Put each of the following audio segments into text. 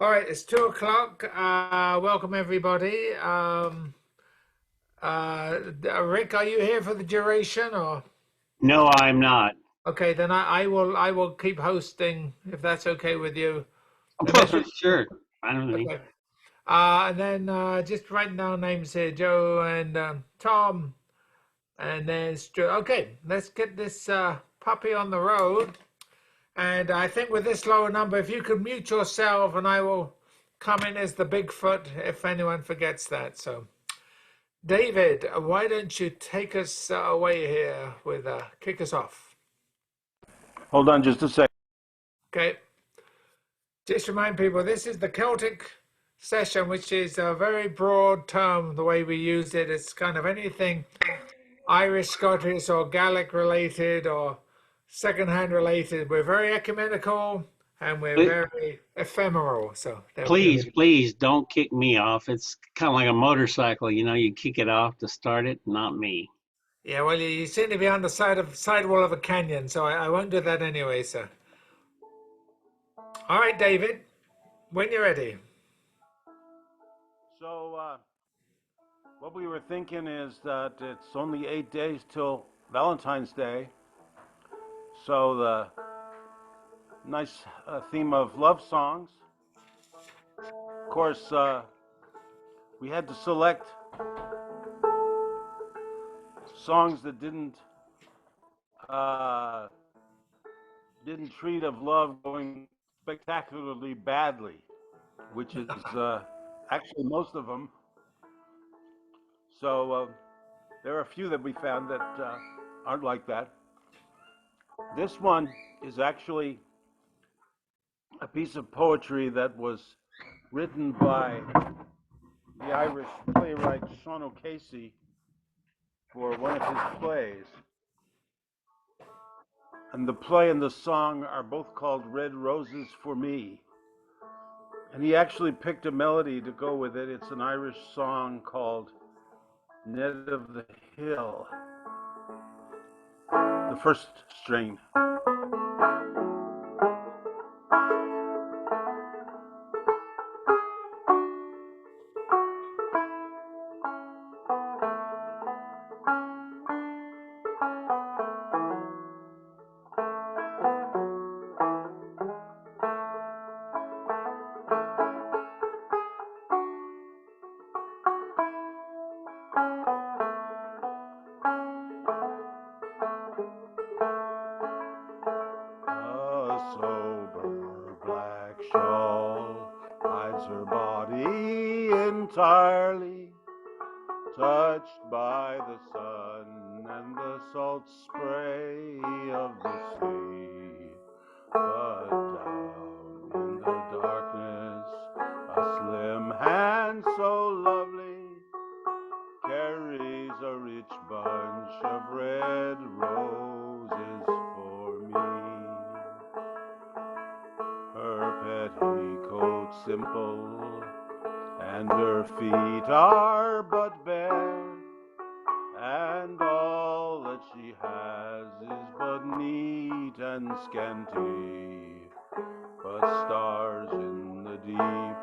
All right, it's 2 o'clock. Welcome everybody. Rick, are you here for the duration or? No, I'm not. Okay, then I will keep hosting if that's okay with you. Unless you Sure. I don't know. okay. And then just writing down names here, Joe and Tom, and then Stu. Okay, let's get this puppy on the road. And I think with this lower number, if you could mute yourself, and I will come in as the Bigfoot if anyone forgets that. So. David, why don't you take us away here with kick us off? Hold on just a second. Okay. Just remind people this is the Celtic session, which is a very broad term. The way we use it, it's kind of anything Irish, Scottish, or Gaelic related, or secondhand related. We're very ecumenical and we're Pl- very ephemeral. So there we go. Please don't kick me off. It's kind of like a motorcycle, you kick it off to start it, not me. Yeah, well, you seem to be on the sidewall of a canyon, so I won't do that anyway, sir. All right, David, when you're ready. So, what we were thinking is that it's only 8 days till Valentine's Day. So, the nice theme of love songs. Of course, we had to select songs that uh, didn't treat of love going spectacularly badly, which is actually most of them. So, there are a few that we found that aren't like that. This one is actually a piece of poetry that was written by the Irish playwright Sean O'Casey for one of his plays. And the play and the song are both called Red Roses for Me. And he actually picked a melody to go with it. It's an Irish song called Ned of the Hill, the first strain. A sober black shawl hides her body entirely, touched by the sun and the salt spray of the sea. But down in the darkness, a slim hand so lovely carries a rich bunch of red roses for me. Her petticoat simple, and her feet are but bare, and all that she has is but neat and scanty. But stars in the deep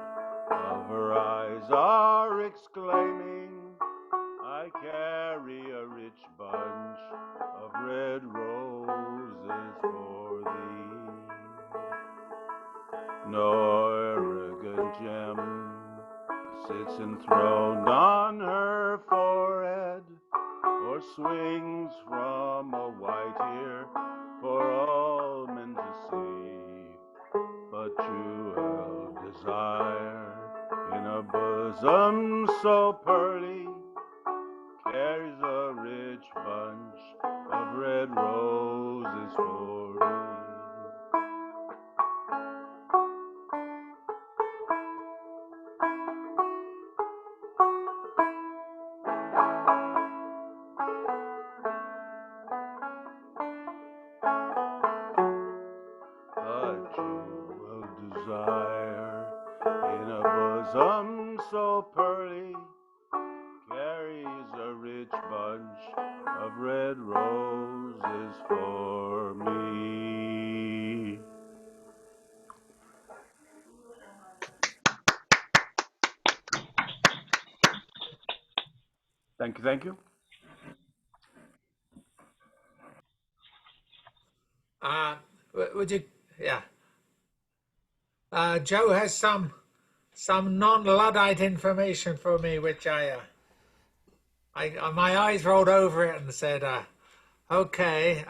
of her eyes are exclaiming, I carry a rich bunch of red roses for thee. No arrogant gem sits enthroned on her forehead, or swings from a white ear for all men to see, but true held desire in a bosom so pearly carries a rich bunch of red roses for me. A jewel desire in a bosom so pearly carries a rich bunch of red roses for me. Thank you, thank you. Would you? Yeah. Joe has some non-Luddite information for me, which my eyes rolled over it and said, "Okay."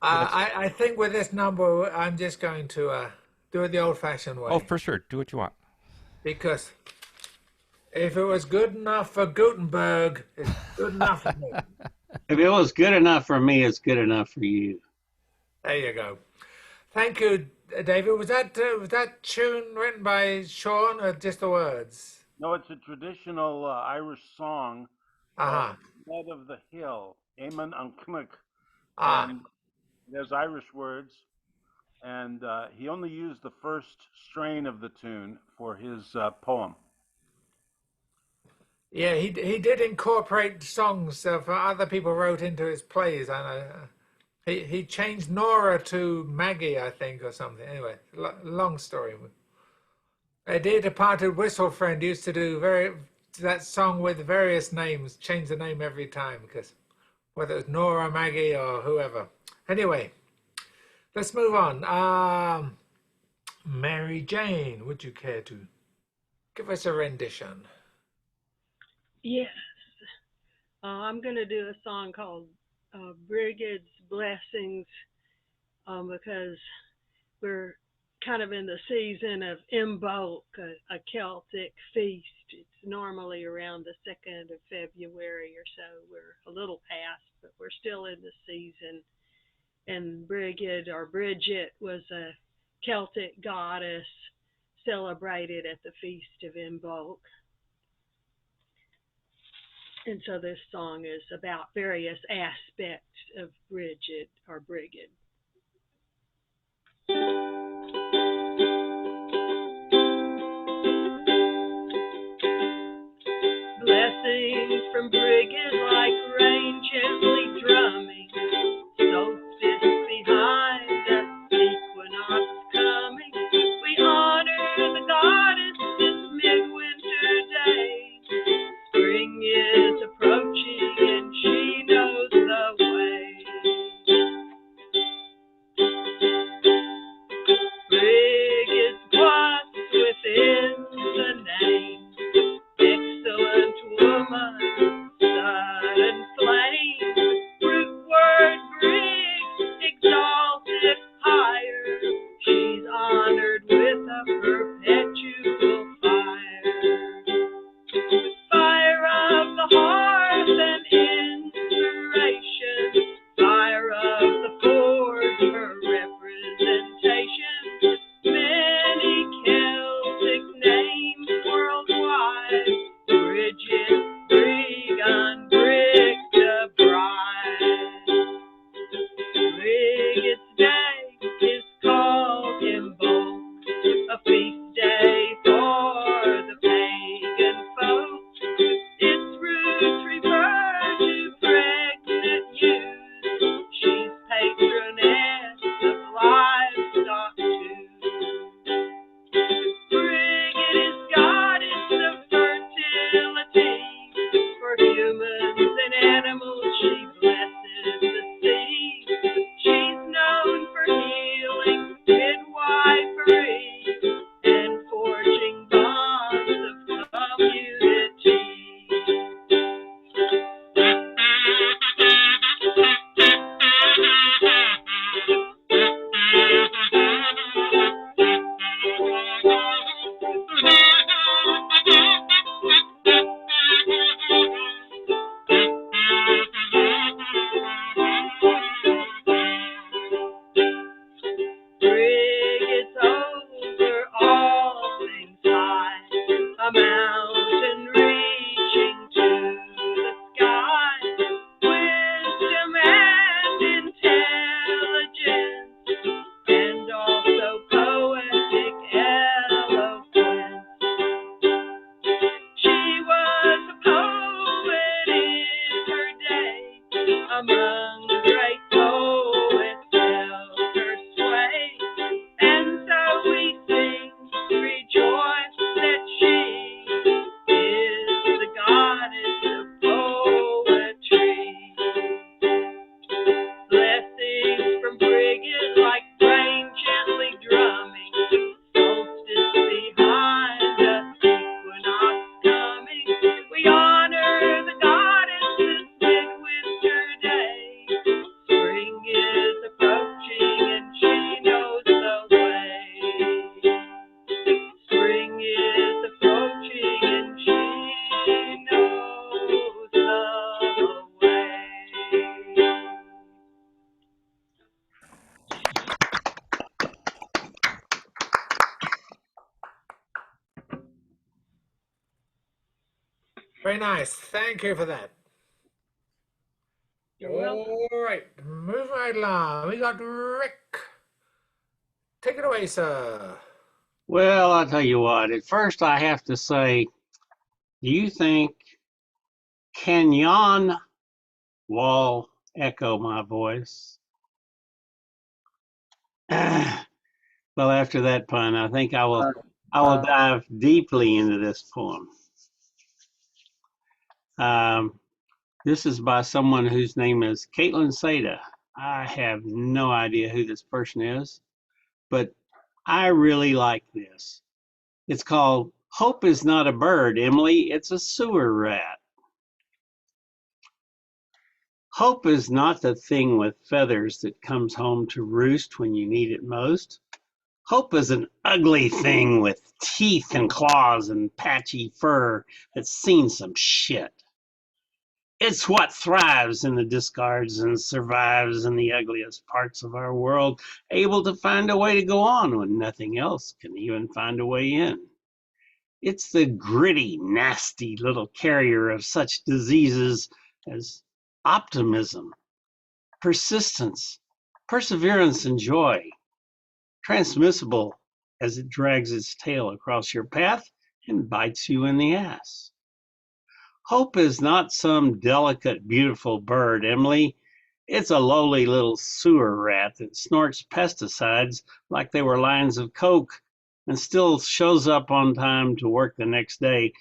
I think with this number, I'm just going to do it the old-fashioned way. Oh, for sure. Do what you want. Because if it was good enough for Gutenberg, it's good enough for me. If it was good enough for me, it's good enough for you. There you go. Thank you, David. Was that tune written by Sean or just the words? No, it's a traditional Irish song, Uh-huh. Head of the Hill, Eamon an Cnoic. Ah. And there's Irish words, and he only used the first strain of the tune for his poem. Yeah, he did incorporate songs for other people wrote into his plays, and he changed Nora to Maggie, I think, or something. Anyway, long story. A dear departed whistle friend used to do that song with various names, change the name every time, because whether it was Nora, Maggie, or whoever. Anyway, let's move on. Mary Jane, would you care to give us a rendition? Yes. I'm going to do a song called Brigids Blessings because we're kind of in the season of Imbolc, a Celtic feast. It's normally around the 2nd of February or so. We're a little past, but we're still in the season. And Brigid, or Bridget, was a Celtic goddess celebrated at the Feast of Imbolc. And so this song is about various aspects of Bridget or Brigid. Blessings from Brigid like rain gently drumming, solstice behind us, equinox coming. We honor the goddess this midwinter day. Spring is approaching and she knows the way. Brigids was within the name, excellent woman, sudden flame, root word brig, exalted higher, she's honored with a perpetual fire. Fire of the hearth and inspiration, fire of the forge, her representation, many Celtic names worldwide, Bridget, Brigan, Brig the bride. Brigid's Day is called Imbolc, a feast Very nice. Thank you for that. You're welcome. All right, move right along. We got Rick. Take it away, sir. Well, I'll tell you what. At first, I have to say, do you think can yon wall echo my voice? Well, after that pun, I think I will dive deeply into this poem. This is by someone whose name is Caitlin Seda. I have no idea who this person is, but I really like this. It's called Hope is Not a Bird, Emily. It's a sewer rat. Hope is not the thing with feathers that comes home to roost when you need it most. Hope is an ugly thing with teeth and claws and patchy fur that's seen some shit. It's what thrives in the discards and survives in the ugliest parts of our world, able to find a way to go on when nothing else can even find a way in. It's the gritty, nasty little carrier of such diseases as optimism, persistence, perseverance, and joy, transmissible as it drags its tail across your path and bites you in the ass. Hope is not some delicate, beautiful bird, Emily. It's a lowly little sewer rat that snorts pesticides like they were lines of coke and still shows up on time to work the next day,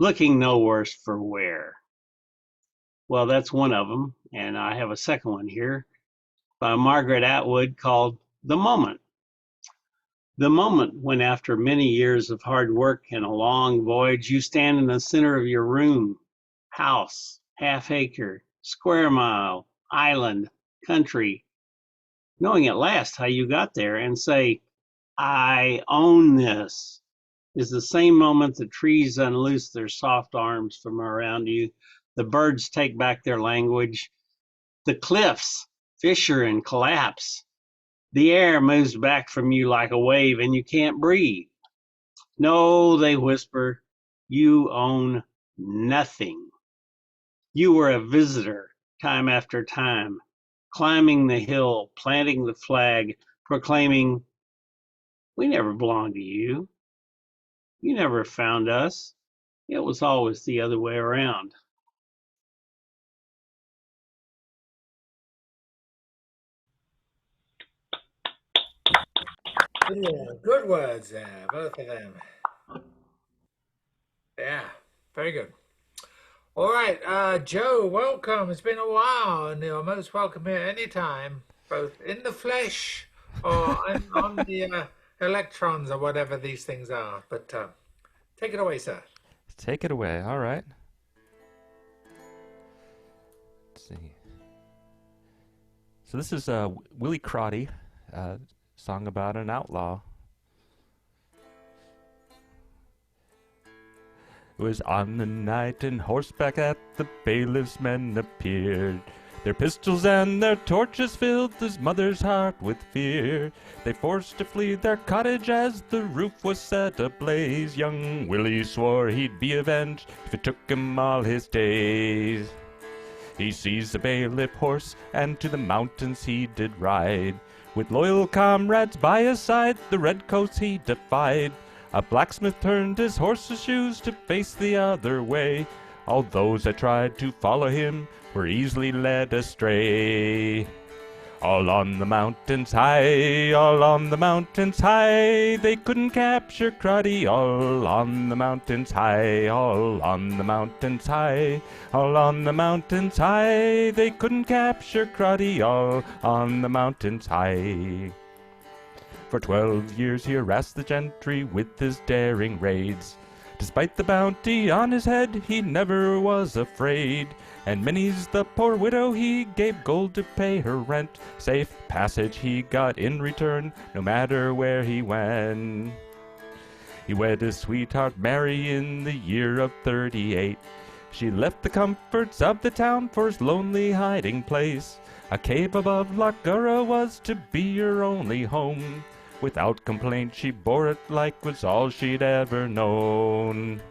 looking no worse for wear. Well, that's one of them, and I have a second one here by Margaret Atwood called The Moment. The moment when, after many years of hard work and a long voyage, you stand in the center of your room, house, half acre, square mile, island, country, knowing at last how you got there, and say, I own this, is the same moment the trees unloose their soft arms from around you, the birds take back their language, the cliffs fissure and collapse, the air moves back from you like a wave and you can't breathe. No, they whisper, you own nothing. You were a visitor time after time, climbing the hill, planting the flag, proclaiming, we never belonged to you. You never found us. It was always the other way around. Yeah, good words there, both of them. Yeah, very good. All right, Joe, welcome. It's been a while, and you're most welcome here anytime, both in the flesh or on the electrons or whatever these things are. But take it away, sir. Take it away. All right. Let's see. So this is Willie Crotty, song about an outlaw. It was on the night and horseback that the bailiff's men appeared. Their pistols and their torches filled his mother's heart with fear. They forced to flee their cottage as the roof was set ablaze. Young Willie swore he'd be avenged if it took him all his days. He seized the bailiff horse and to the mountains he did ride. With loyal comrades by his side, the redcoats he defied. A blacksmith turned his horse's shoes to face the other way. All those that tried to follow him were easily led astray. All on the mountains high, all on the mountains high, they couldn't capture Crotty. All on the mountains high, all on the mountains high, all on the mountains high, they couldn't capture Crotty. All on the mountains high. For 12 years he harassed the gentry with his daring raids. Despite the bounty on his head, he never was afraid. And many's the poor widow he gave gold to pay her rent. Safe passage he got in return, no matter where he went. He wed his sweetheart Mary in the year of 38. She left the comforts of the town for his lonely hiding place. A cave above Loch Gurra was to be her only home. Without complaint she bore it like was all she'd ever known.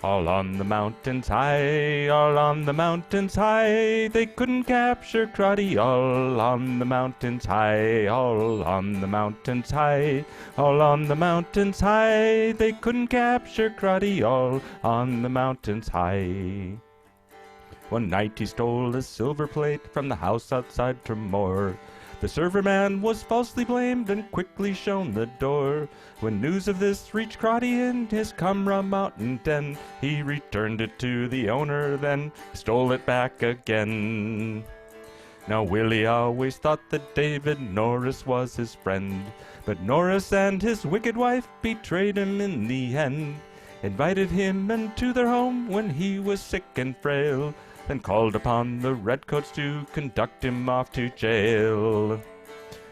All on the mountains high, all on the mountains high, they couldn't capture Crotty. All on the mountains high, all on the mountains high, all on the mountains high, they couldn't capture Crotty. All on the mountains high. One night he stole a silver plate from the house outside Tremor. The server man was falsely blamed and quickly shown the door. When news of this reached Crotty in his Cumra mountain den, he returned it to the owner, then stole it back again. Now Willie always thought that David Norris was his friend, but Norris and his wicked wife betrayed him in the end. Invited him into their home when he was sick and frail, then called upon the redcoats to conduct him off to jail.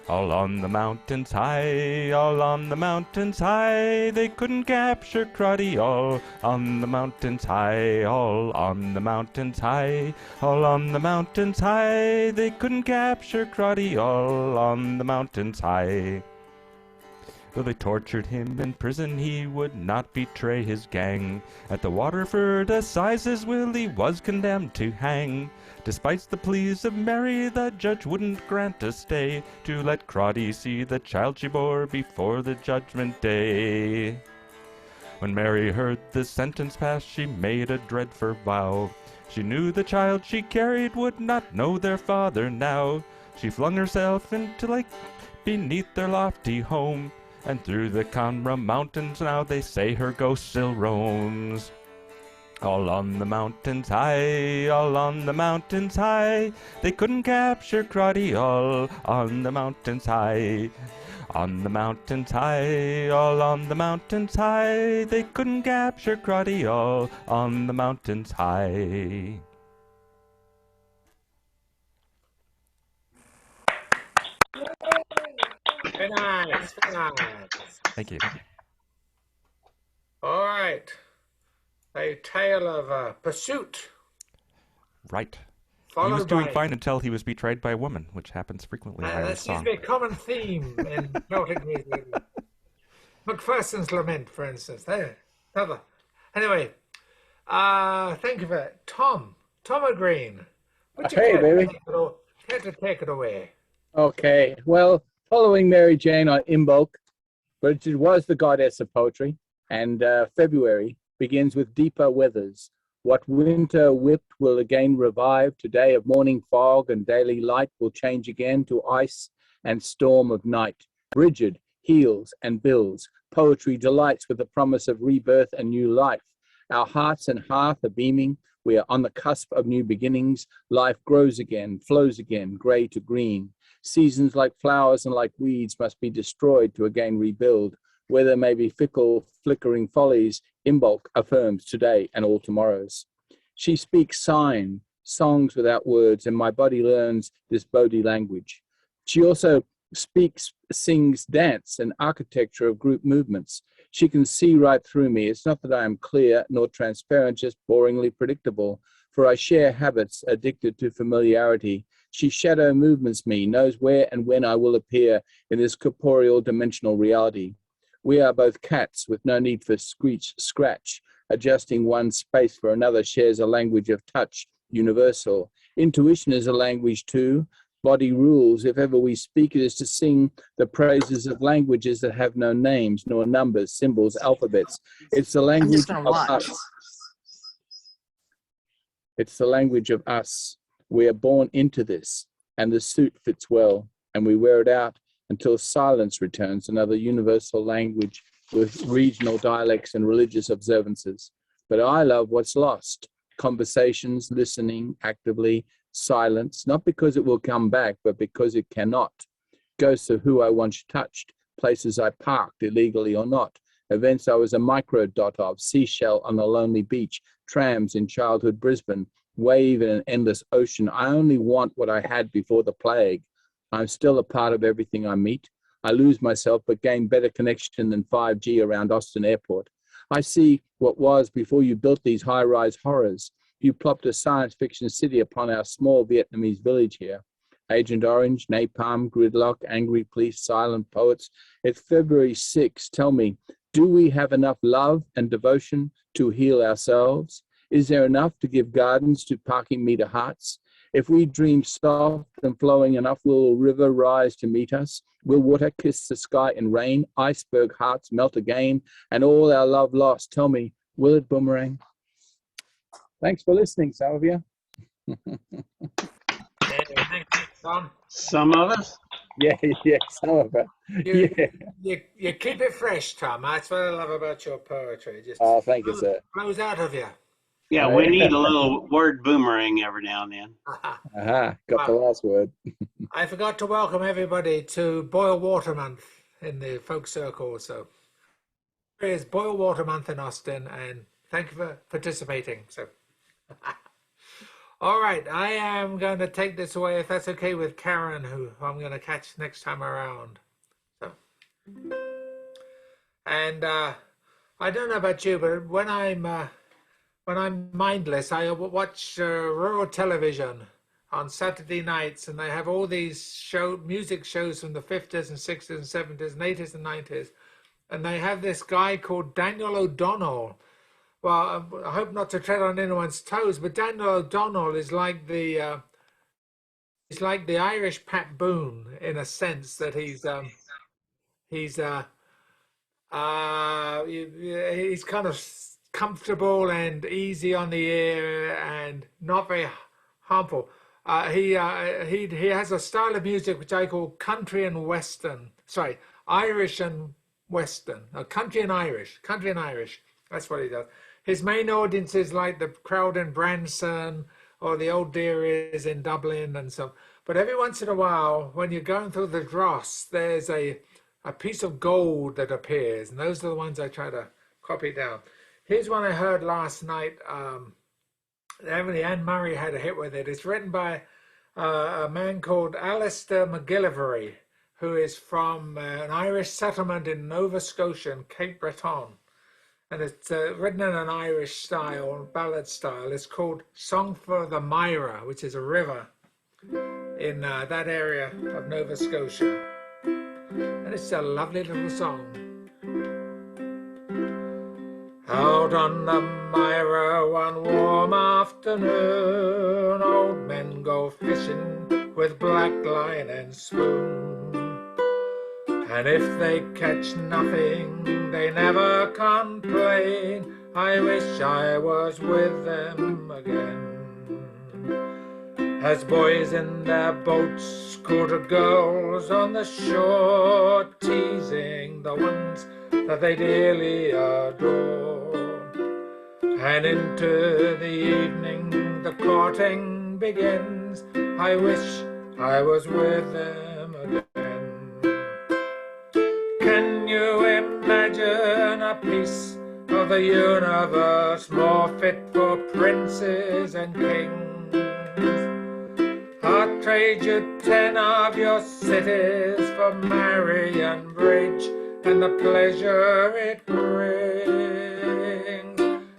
All on the mountains high, all on the mountains high, they couldn't capture Crotty. All on the mountains high, all on the mountains high, all on the mountains high, they couldn't capture Crotty. All on the mountains high. Though they tortured him in prison, he would not betray his gang. At the Waterford Assizes, Willie was condemned to hang. Despite the pleas of Mary, the judge wouldn't grant a stay to let Crotty see the child she bore before the judgment day. When Mary heard the sentence pass, she made a dreadful vow. She knew the child she carried would not know their father now. She flung herself into lake beneath their lofty home, and through the Conra mountains now they say her ghost still roams. All on the mountains high, all on the mountains high, they couldn't capture Crotty. All on the mountains high, on the mountains high, all on the mountains high, they couldn't capture Crotty. All on the mountains high. Very nice, very nice. Thank you. All right. A tale of pursuit. Right. He Followed was doing by, fine until he was betrayed by a woman, which happens frequently in Irish that seems song. to be a common theme in Celtic music. Macpherson's Lament, for instance. There. Anyway, thank you for that. Tom Green. Would you Hey, care baby. to take it away? Okay, well, following Mary Jane on Imbolc, Brigid was the goddess of poetry, and February begins with deeper weathers. What winter whipped will again revive. Today of morning fog and daily light will change again to ice and storm of night. Brigid heals and builds. Poetry delights with the promise of rebirth and new life. Our hearts and hearth are beaming. We are on the cusp of new beginnings. Life grows again, flows again, gray to green. Seasons like flowers and like weeds must be destroyed to again rebuild. Where there may be fickle, flickering follies, Imbolc affirms today and all tomorrows. She speaks sign, songs without words, and my body learns this Bodhi language. She also speaks, sings, dance, and architecture of group movements. She can see right through me. It's not that I am clear nor transparent, just boringly predictable, for I share habits addicted to familiarity. She shadow movements me, knows where and when I will appear in this corporeal dimensional reality. We are both cats with no need for scratch. Adjusting one space for another shares a language of touch, universal. Intuition is a language too. Body rules. If ever we speak, it is to sing the praises of languages that have no names, nor numbers, symbols, alphabets. It's the language of us. It's the language of us. We are born into this, and the suit fits well, and we wear it out until silence returns, another universal language with regional dialects and religious observances. But I love what's lost. Conversations, listening actively, silence, not because it will come back, but because it cannot. Ghosts of who I once touched, places I parked illegally or not, events I was a micro dot of, seashell on a lonely beach, trams in childhood Brisbane, wave in an endless ocean. I only want what I had before the plague. I'm still a part of everything I meet. I lose myself, but gain better connection than 5G around Austin Airport. I see what was before you built these high-rise horrors. You plopped a science fiction city upon our small Vietnamese village here. Agent Orange, napalm, gridlock, angry police, silent poets. It's February 6th. Tell me, Do we have enough love and devotion to heal ourselves? Is there enough to give gardens to parking meter hearts? If we dream soft and flowing enough, will a river rise to meet us? Will water kiss the sky in rain? Iceberg hearts melt again, and all our love lost? Tell me, will it boomerang? Thanks for listening, some of you. Thank you, Tom. Some of us. Yeah, some of it. You keep it fresh, Tom. That's what I love about your poetry. Just Thank you, sir. flows out of you. Yeah, we need a little word boomerang every now and then. Got the last word. I forgot to welcome everybody to Boil Water Month in the folk circle. So it is Boil Water Month in Austin, and thank you for participating. So, all right, I am going to take this away, if that's okay with Karen, who I'm going to catch next time around. So, and I don't know about you, but when I'm mindless, I watch rural television on Saturday nights, and they have all these music shows from the 50s and 60s and 70s and 80s and 90s, and they have this guy called Daniel O'Donnell. Well, I hope not to tread on anyone's toes, but Daniel O'Donnell is like the Irish Pat Boone, in a sense that he's kind of comfortable and easy on the ear and not very harmful. He has a style of music which I call country and western. Sorry, Irish and western. No, country and Irish. Country and Irish. That's what he does. His main audience is like the crowd in Branson or the Old Dairies in Dublin and so. But every once in a while, when you're going through the dross, there's a piece of gold that appears, and those are the ones I try to copy down. Here's one I heard last night. Emily Anne Murray had a hit with it. It's written by a man called Alistair McGillivray, who is from an Irish settlement in Nova Scotia and Cape Breton. And it's written in an Irish style, ballad style. It's called Song for the Myra, which is a river in that area of Nova Scotia. And it's a lovely little song. Out on the Myra one warm afternoon, old men go fishing with black line and spoon. And if they catch nothing, they never complain. I wish I was with them again. As boys in their boats courted girls on the shore, teasing the ones that they dearly adore. And into the evening the courting begins. I wish I was with them again. Can you imagine a piece of the universe more fit for princes and kings? I'd trade you 10 of your cities for Marion Bridge and the pleasure it brings.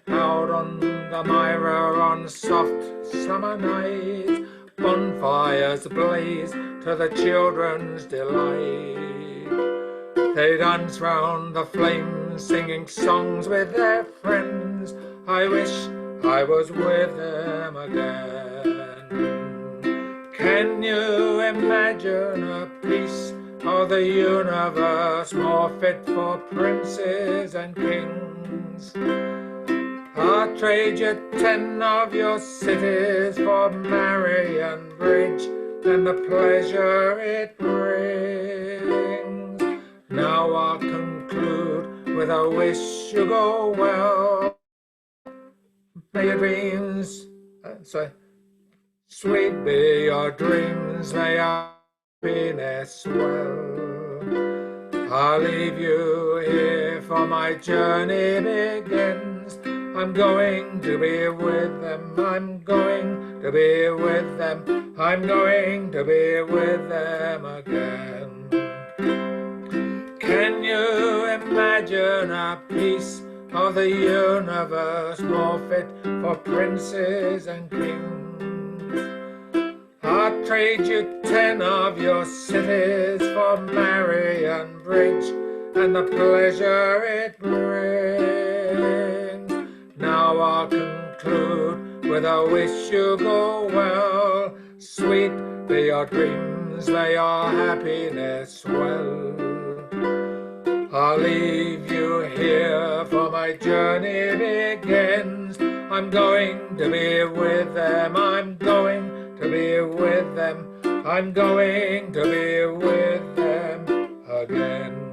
Out on the Myra on soft summer nights, bonfires blaze to the children's delight. They dance round the flames, singing songs with their friends. I wish I was with them again. Can you imagine a piece of the universe more fit for princes and kings? I'll trade you 10 of your cities for Marion Bridge and the pleasure it brings. Now I'll conclude with a wish you go well. May your dreams, sweet be your dreams, may your happiness swell. I'll leave you here for my journey begins. I'm going to be with them, I'm going to be with them, I'm going to be with them again. Can you imagine a piece of the universe more fit for princes and kings? I'll trade you 10 of your cities for Marion Bridge and the pleasure it brings. Now I'll conclude with a wish you go well. Sweet be your dreams, may your happiness swell. I'll leave you here for my journey begins. I'm going to be with them, I'm going to be with them, I'm going to be with them again.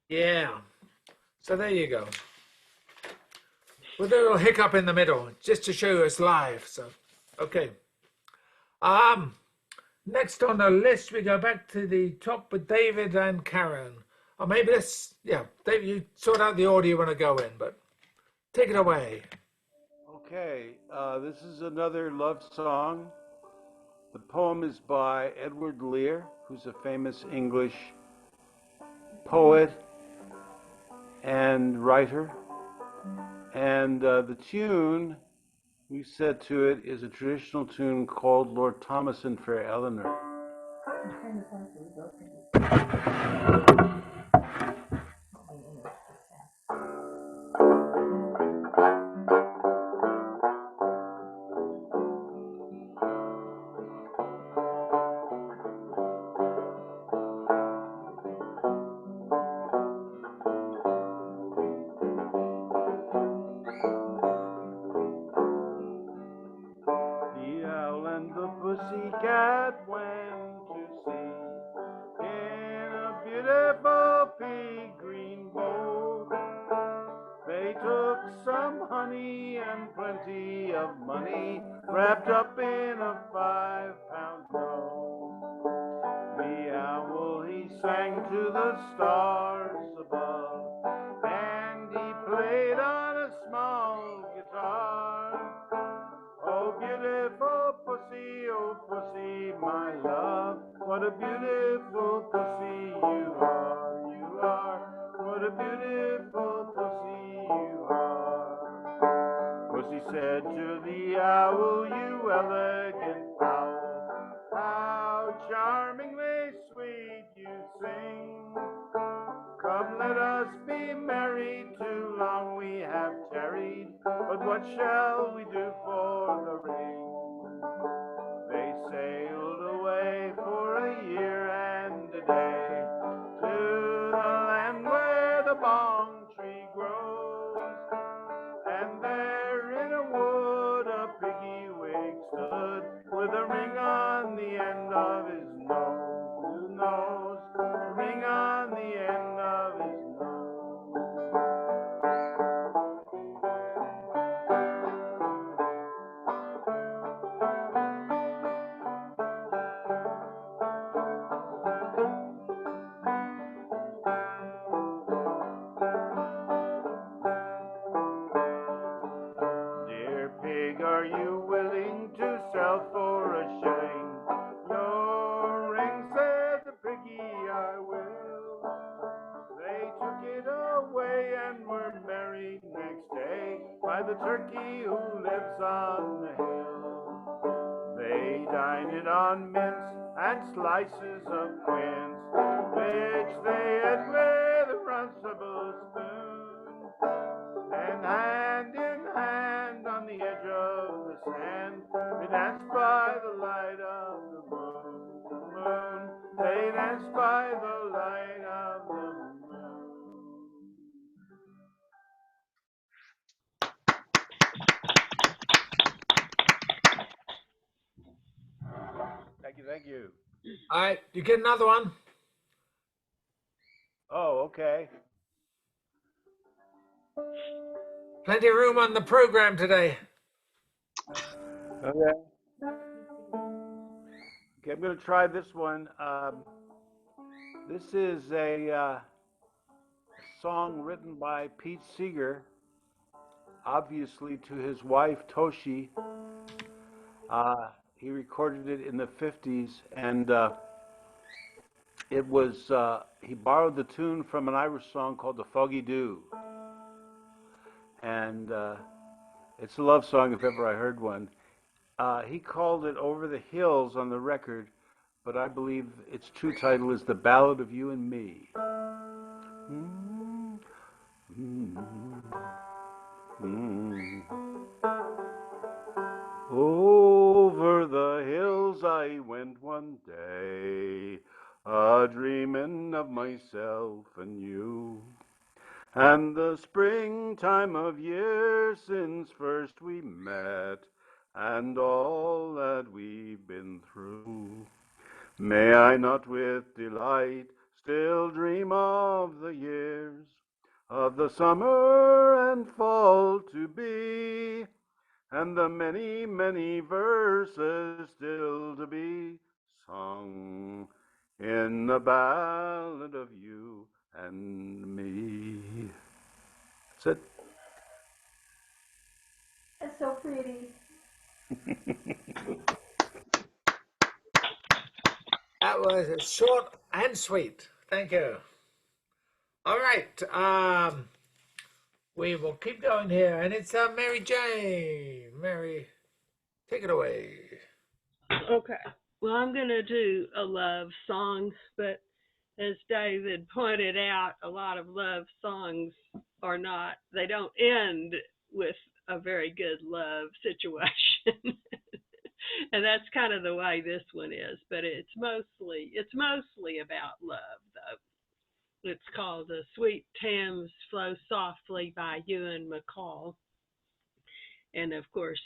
Yeah, so there you go. With a little hiccup in the middle, just to show you it's live. So, okay. Next on the list, we go back to the top with David and Karen. Or maybe let's, yeah, David, you sort out the order you want to go in, but take it away. Okay, this is another love song. The poem is by Edward Lear, who's a famous English poet and writer. And the tune we set to it is a traditional tune called Lord Thomas and Fair Eleanor. Pussycat went to sea in a beautiful pea green boat. They took some honey and plenty of money wrapped up in a 5-pound note. The owl, he sang to the stars above, and he played on a small guitar. Oh, beautiful pussy, oh, pussy, my love, what a beautiful pussy you are, what a beautiful pussy you are. Pussy said to the owl, you elegant owl, how charmingly sweet you sing. Come, let us be married, too long we have tarried, but what shall we do for the ring? They sailed away for a year and a day to the land where the bong tree grows, and there in a wood a piggy wig stood with a ring on the end of his nose, ring on the end of his Dear pig, are you willing to sell for a shilling your ring? Said the piggy, I will. They took it away and were married next day by the turkey who lives on the hill. They dined it on mince and slices of quince, which they ate with a runcible spoon. And hand in hand on the edge of the sand, they danced by the light of the moon. They danced by the light of the moon. Thank you, thank you. All right, you get another one. Oh, okay. Plenty of room on the program today. Okay. Okay, I'm going to try this one. This is a song written by Pete Seeger, obviously to his wife Toshi. He recorded it in the 50s, and it was, he borrowed the tune from an Irish song called The Foggy Dew. And it's a love song if ever I heard one. He called it Over the Hills on the record, but I believe its true title is The Ballad of You and Me. Mm, mm, mm. Over the hills I went one day, a-dreamin' of myself and you, and the springtime of years since first we met, and all that we've been through. May I not with delight still dream of the years, of the summer and fall to be, and the many, many verses still to be sung in the ballad of you and me. That's it. That's so pretty. That was short and sweet. Thank you. All right. We will keep going here, and it's Mary Jane. Mary, take it away. Okay. Well, I'm going to do a love song, but as David pointed out, a lot of love songs are not, they don't end with a very good love situation. And that's kind of the way this one is, but it's mostly about love though. It's called The Sweet Thames Flow Softly by Ewan MacColl. And of course,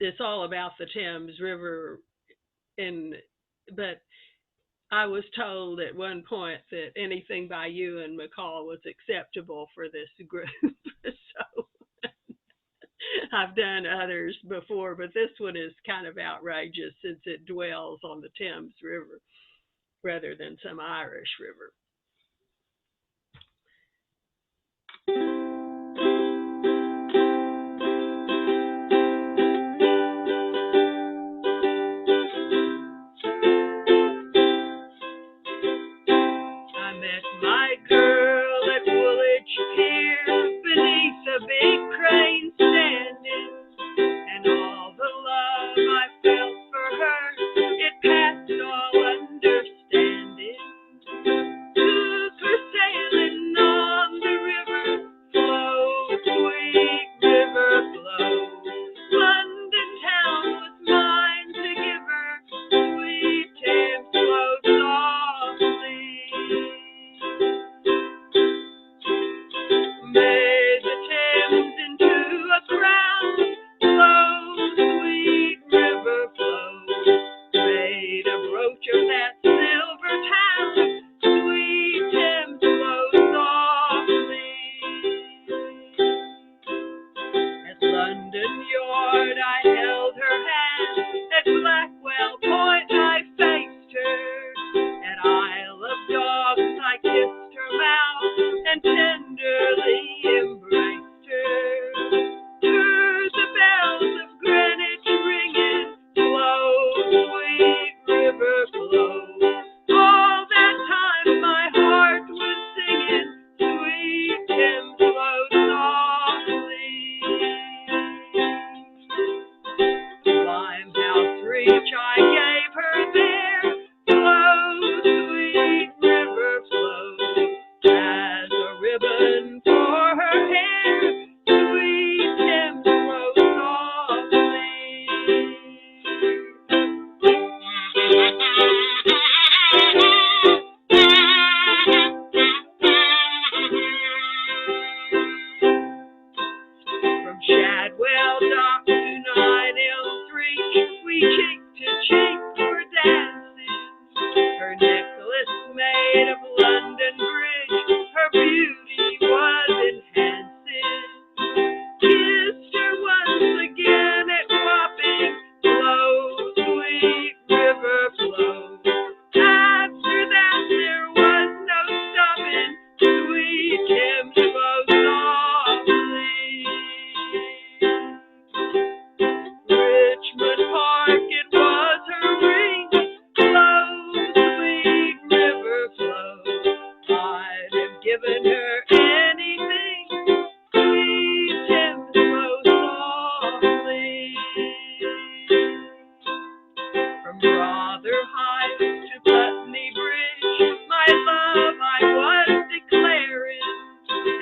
it's all about the Thames River, but I was told at one point that anything by Ewan MacColl was acceptable for this group. So I've done others before, but this one is kind of outrageous since it dwells on the Thames River rather than some Irish river. I met my girl at Woolwich Pier beneath a big crane standing, and all the love I felt for her, it passed all understanding. Took her sailing on the river, from Rotherhithe to Putney Bridge, my love I was declaring,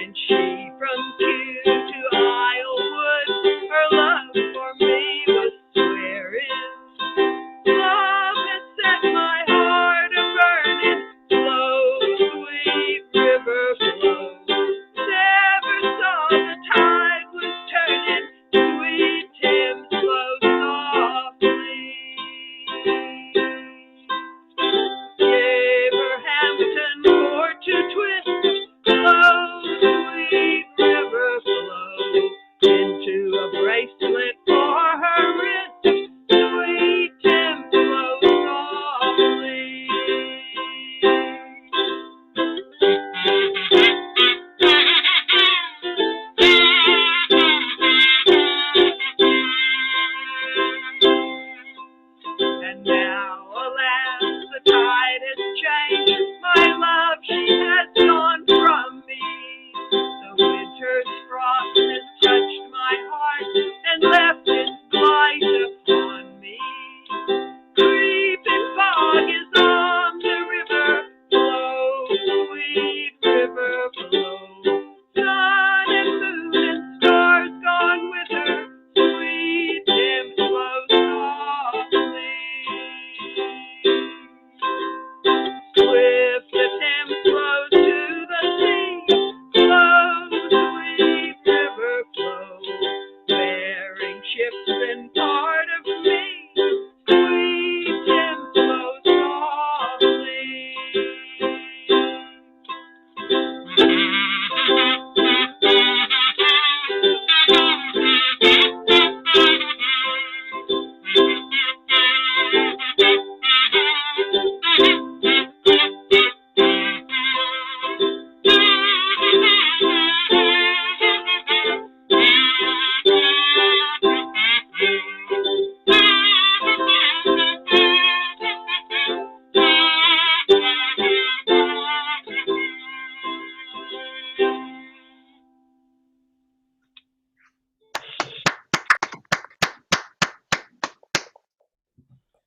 and she from Kew to Islewood, her love for me was swearing. Love has set my heart a-burning, flow, sweet river flow. Never saw the tide was turning, sweet Thames flow softly. Gave her Hampton for to twist, flow, sweet river flow. Into a bracelet for her wrist, sweet Thames flow softly. And now, alas, the tide has changed. My love, she has gone from me. The winter's frost has touched my heart and left its blight upon me. Creeping fog is on the river, flow, sweet river flow. Sun and moon and stars gone with her, sweet Thames flow softly. Swift the Thames flows to the sea, flow, sweet river flow, bearing ships and part of me, sweet Thames flow softly.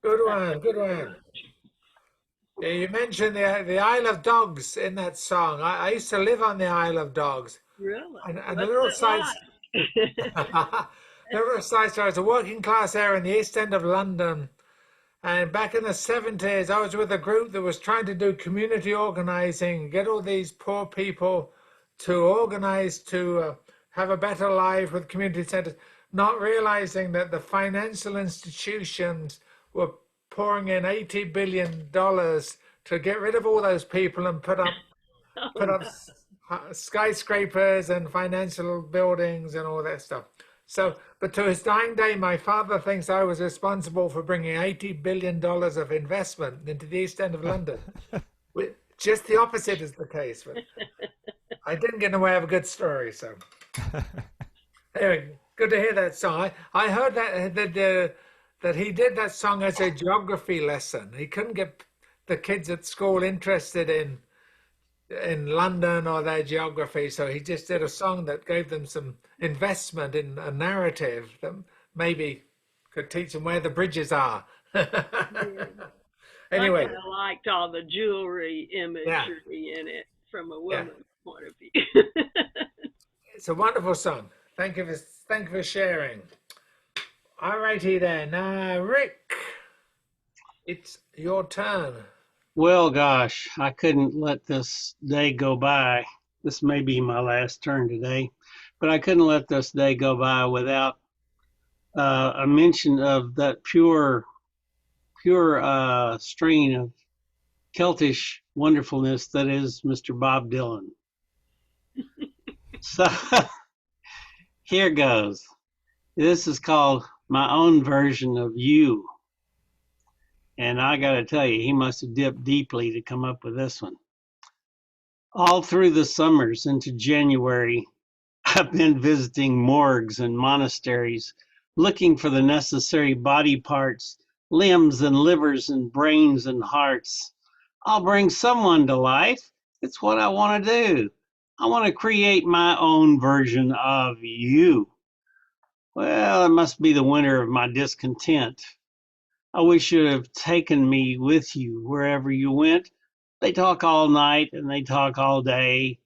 Good one, good one. Yeah, you mentioned the Isle of Dogs in that song. I used to live on the Isle of Dogs. Really? And a What's little it side, like? little side story. It's a working class area in the East End of London. And back in the 70s, I was with a group that was trying to do community organizing, get all these poor people to organize to have a better life with community centers, not realizing that the financial institutions were pouring in $80 billion to get rid of all those people and put up skyscrapers and financial buildings and all that stuff. So, but to his dying day, my father thinks I was responsible for bringing $80 billion of investment into the East End of London. Just the opposite is the case. But I didn't get in the way of a good story. So, anyway, good to hear that song. I heard that he did that song as a geography lesson. He couldn't get the kids at school interested in London or their geography, so he just did a song that gave them some investment in a narrative that maybe could teach them where the bridges are. Anyway, I kind of liked all the jewelry imagery Yeah. in it from a woman's point of view. It's a wonderful song. Thank you for sharing. All righty then. Rick, it's your turn. Well, gosh, I couldn't let this day go by. This may be my last turn today, but I couldn't let this day go by without a mention of that pure strain of Celtish wonderfulness that is Mr. Bob Dylan. So here goes. This is called My Own Version of You. And I got to tell you, he must have dipped deeply to come up with this one. All through the summers into January, I've been visiting morgues and monasteries, looking for the necessary body parts, limbs and livers and brains and hearts. I'll bring someone to life. It's what I want to do. I want to create my own version of you. Well, it must be the winter of my discontent. I wish you'd have taken me with you wherever you went. They talk all night and they talk all day.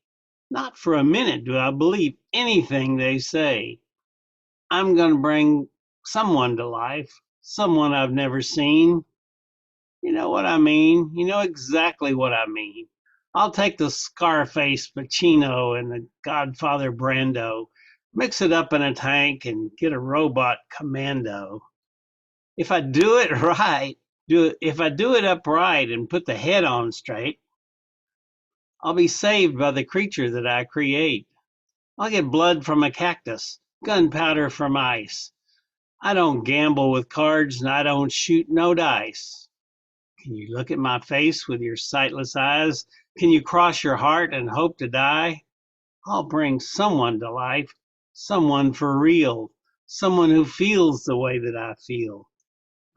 Not for a minute do I believe anything they say. I'm going to bring someone to life, someone I've never seen. You know what I mean? You know exactly what I mean. I'll take the Scarface Pacino and the Godfather Brando, mix it up in a tank and get a robot commando. If I do it right, if I do it upright and put the head on straight, I'll be saved by the creature that I create. I'll get blood from a cactus, gunpowder from ice. I don't gamble with cards and I don't shoot no dice. Can you look at my face with your sightless eyes? Can you cross your heart and hope to die? I'll bring someone to life, someone for real, someone who feels the way that I feel.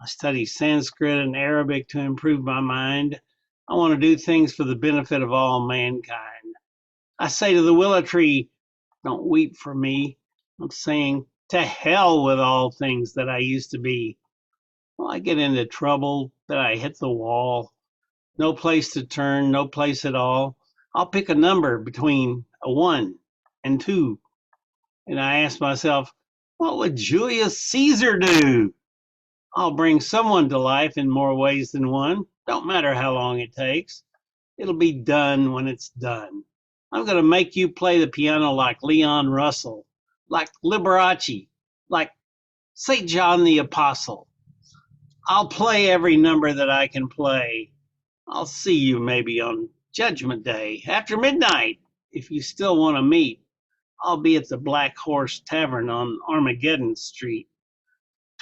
I study Sanskrit and Arabic to improve my mind. I want to do things for the benefit of all mankind. I say to the willow tree, don't weep for me. I'm saying, to hell with all things that I used to be. Well, I get into trouble, then I hit the wall. No place to turn, no place at all. I'll pick a number between a 1 and 2. And I ask myself, what would Julius Caesar do? I'll bring someone to life in more ways than one. Don't matter how long it takes. It'll be done when it's done. I'm going to make you play the piano like Leon Russell, like Liberace, like St. John the Apostle. I'll play every number that I can play. I'll see you maybe on Judgment Day, after midnight, if you still want to meet. I'll be at the Black Horse Tavern on Armageddon Street.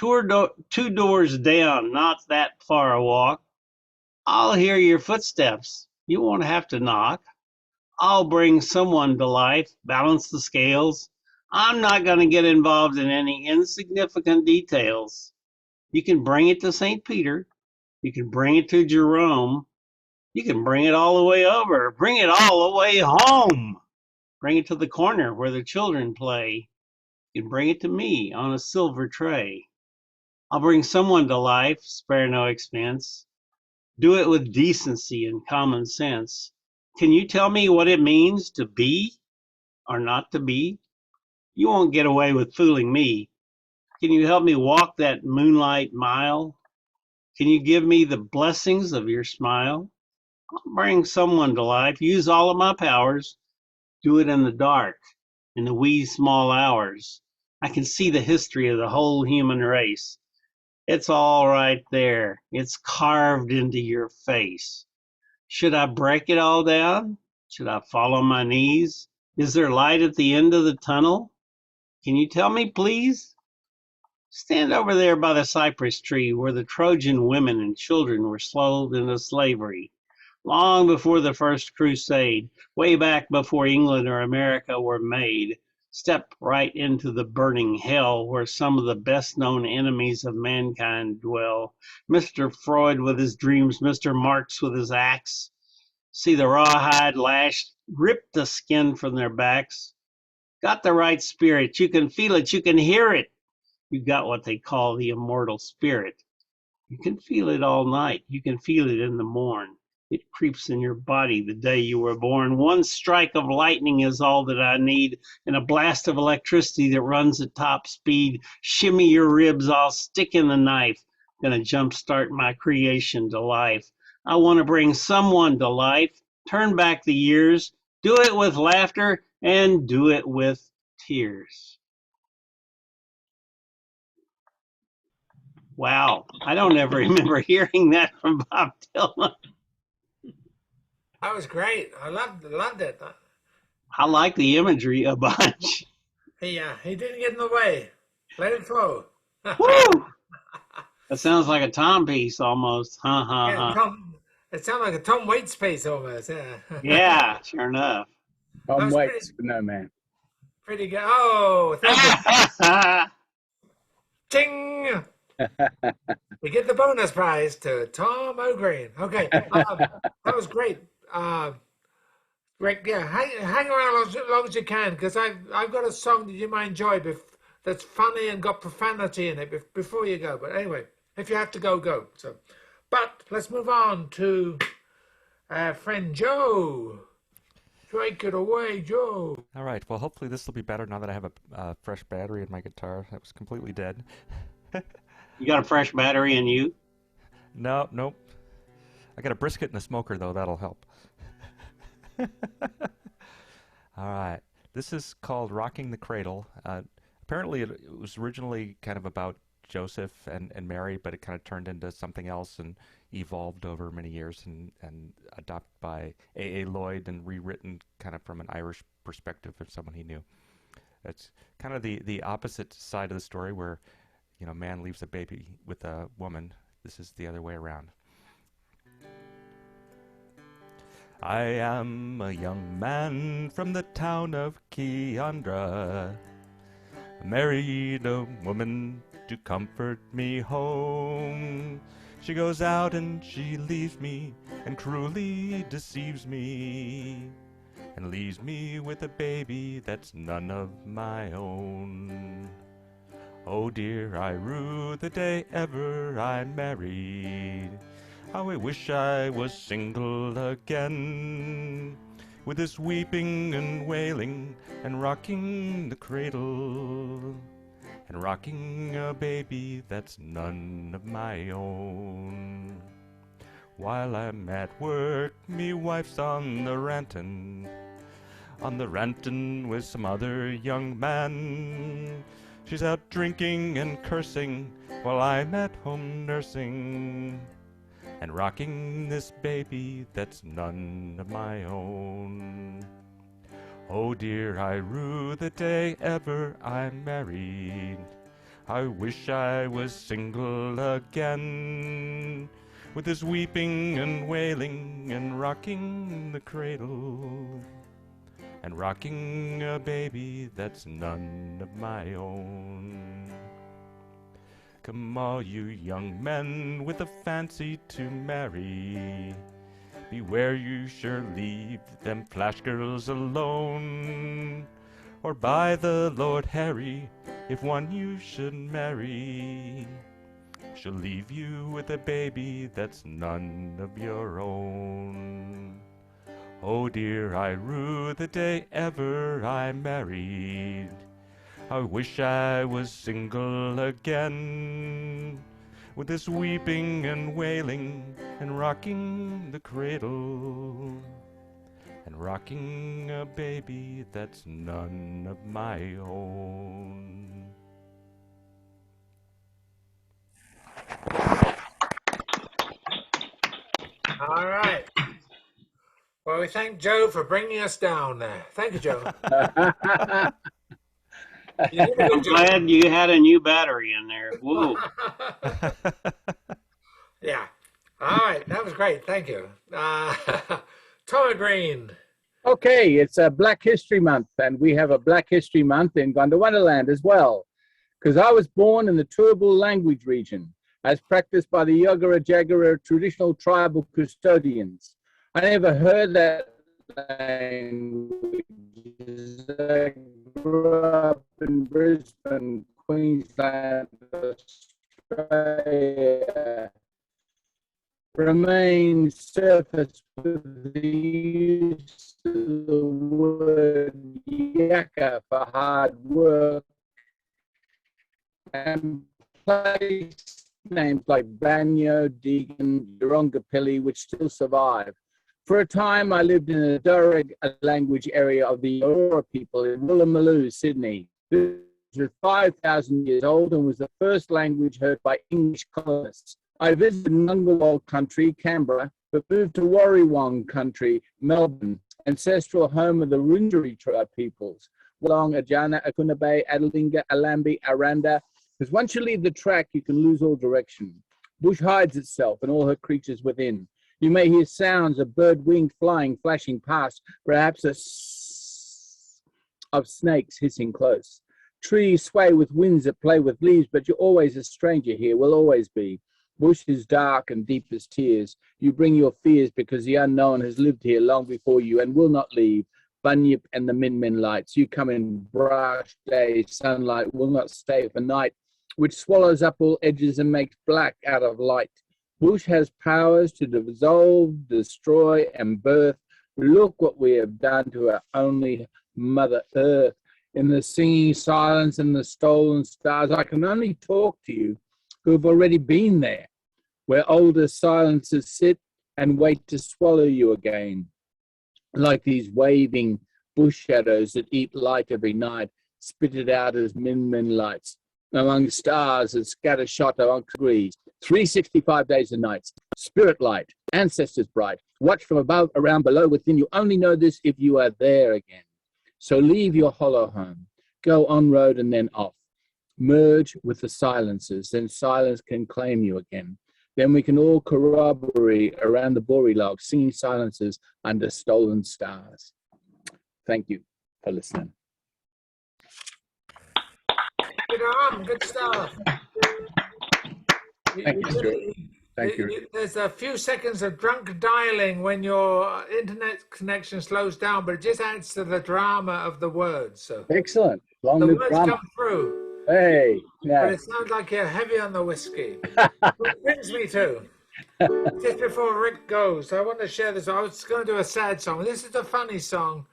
2 doors down, not that far a walk. I'll hear your footsteps. You won't have to knock. I'll bring someone to life, balance the scales. I'm not going to get involved in any insignificant details. You can bring it to St. Peter. You can bring it to Jerome. You can bring it all the way over. Bring it all the way home. Bring it to the corner where the children play. You can bring it to me on a silver tray. I'll bring someone to life, spare no expense. Do it with decency and common sense. Can you tell me what it means to be or not to be? You won't get away with fooling me. Can you help me walk that moonlight mile? Can you give me the blessings of your smile? I'll bring someone to life, use all of my powers. Do it in the dark, in the wee small hours. I can see the history of the whole human race. It's all right there. It's carved into your face. Should I break it all down? Should I fall on my knees? Is there light at the end of the tunnel? Can you tell me, please? Stand over there by the cypress tree where the Trojan women and children were sold into slavery. Long before the first crusade, way back before England or America were made. Step right into the burning hell where some of the best known enemies of mankind dwell. Mr. Freud with his dreams, Mr. Marx with his axe. See the rawhide lashed, rip the skin from their backs. Got the right spirit, you can feel it, you can hear it. You got what they call the immortal spirit. You can feel it all night, you can feel it in the morn. It creeps in your body the day you were born. One strike of lightning is all that I need, and a blast of electricity that runs at top speed. Shimmy your ribs, I'll stick in the knife. Gonna jumpstart my creation to life. I want to bring someone to life, turn back the years, do it with laughter, and do it with tears. Wow, I don't ever remember hearing that from Bob Dylan. That was great. I loved it. I like the imagery a bunch. He didn't get in the way. Let it flow. Woo! That sounds like a Tom piece almost. Yeah, Tom. It sounded like a Tom Waits piece almost. Yeah. Yeah, sure enough. Tom was Waits, no man. Pretty good. Oh, thank you. Ching! We get the bonus prize to Tom O'Green. Okay, that was great. Great, yeah. Hang around as long as you can, because I've got a song that you might enjoy that's funny and got profanity in it before you go. But anyway, If you have to go, go. So, but let's move on to our friend Joe. Take it away, Joe. All right. Well, hopefully this will be better now that I have a fresh battery in my guitar. That was completely dead. You got a fresh battery in you? No, nope. I got a brisket and a smoker, though. That'll help. All right. This is called Rocking the Cradle. Apparently, it was originally kind of about Joseph and Mary, but it kind of turned into something else and evolved over many years and adopted by A.A. Lloyd and rewritten kind of from an Irish perspective of someone he knew. It's kind of the opposite side of the story where, you know, man leaves a baby with a woman. This is the other way around. I am a young man from the town of Kiandra. I married a woman to comfort me home. She goes out and she leaves me and cruelly deceives me and leaves me with a baby that's none of my own. Oh dear, I rue the day ever I married. How I wish I was single again, with this weeping and wailing and rocking the cradle, and rocking a baby that's none of my own. While I'm at work, me wife's on the rantin' with some other young man. She's out drinking and cursing while I'm at home nursing and rocking this baby that's none of my own. Oh dear, I rue the day ever I married. I wish I was single again, with this weeping and wailing and rocking the cradle, and rocking a baby that's none of my own. Come all you young men with a fancy to marry, beware you sure leave them flash girls alone, or by the Lord Harry, if one you should marry, she'll leave you with a baby that's none of your own. Oh dear, I rue the day ever I married. I wish I was single again, with this weeping and wailing and rocking the cradle, and rocking a baby that's none of my own. All right. Well, we thank Joe for bringing us down there. Thank you, Joe. You did a I'm good job. glad you had a new battery in there. Whoa. Yeah. All right. That was great. Thank you. Tommy Green. Okay, it's a Black History Month, and we have a Black History Month in Gondwanaland as well, because I was born in the Turrbal language region, as practiced by the Yagara Jagara traditional tribal custodians. I never heard that language. I grew up in Brisbane, Queensland, Australia. Remain surface with the use of the word yaka for hard work, and place names like Banyo, Deegan, Urungapilli, which still survive. For a time, I lived in the Darug language area of the Aurora people in Woolloomooloo, Sydney. This was 5,000 years old and was the first language heard by English colonists. I visited Ngunnawal country, Canberra, but moved to Warrawong country, Melbourne, ancestral home of the Wurundjeri tribe peoples, along Ajana, Akunabe, Adelinga, Alambi, Aranda, because once you leave the track, you can lose all direction. Bush hides itself and all her creatures within. You may hear sounds of bird wing flying, flashing past, perhaps of snakes hissing close. Trees sway with winds that play with leaves, but you're always a stranger here, will always be. Bush is dark and deep as tears. You bring your fears because the unknown has lived here long before you and will not leave. Bunyip and the Min Min lights. You come in bright day, sunlight will not stay for night. which swallows up all edges and makes black out of light. Bush has powers to dissolve, destroy, and birth. Look what we have done to our only Mother Earth. In the singing silence and the stolen stars, I can only talk to you who have already been there, where older silences sit and wait to swallow you again, like these waving bush shadows that eat light every night, spit it out as min lights, among stars that scatter shot amongst degrees, 365 days and nights, spirit light, ancestors bright, watch from above, around, below, within. You only know this if you are there again. So leave your hollow home, go on road and then off, merge with the silences, then silence can claim you again. Then we can all corroborate around the Bory log, singing silences under stolen stars. Thank you for listening. Good stuff. Thank you, Stuart. Thank you. There's a few seconds of drunk dialing when your internet connection slows down, but it just adds to the drama of the words. So excellent. Long the live words drama. come through. Hey, yeah. But it sounds like you're heavy on the whiskey. Which brings me to, just before Rick goes, I want to share this. I was going to do a sad song. This is a funny song,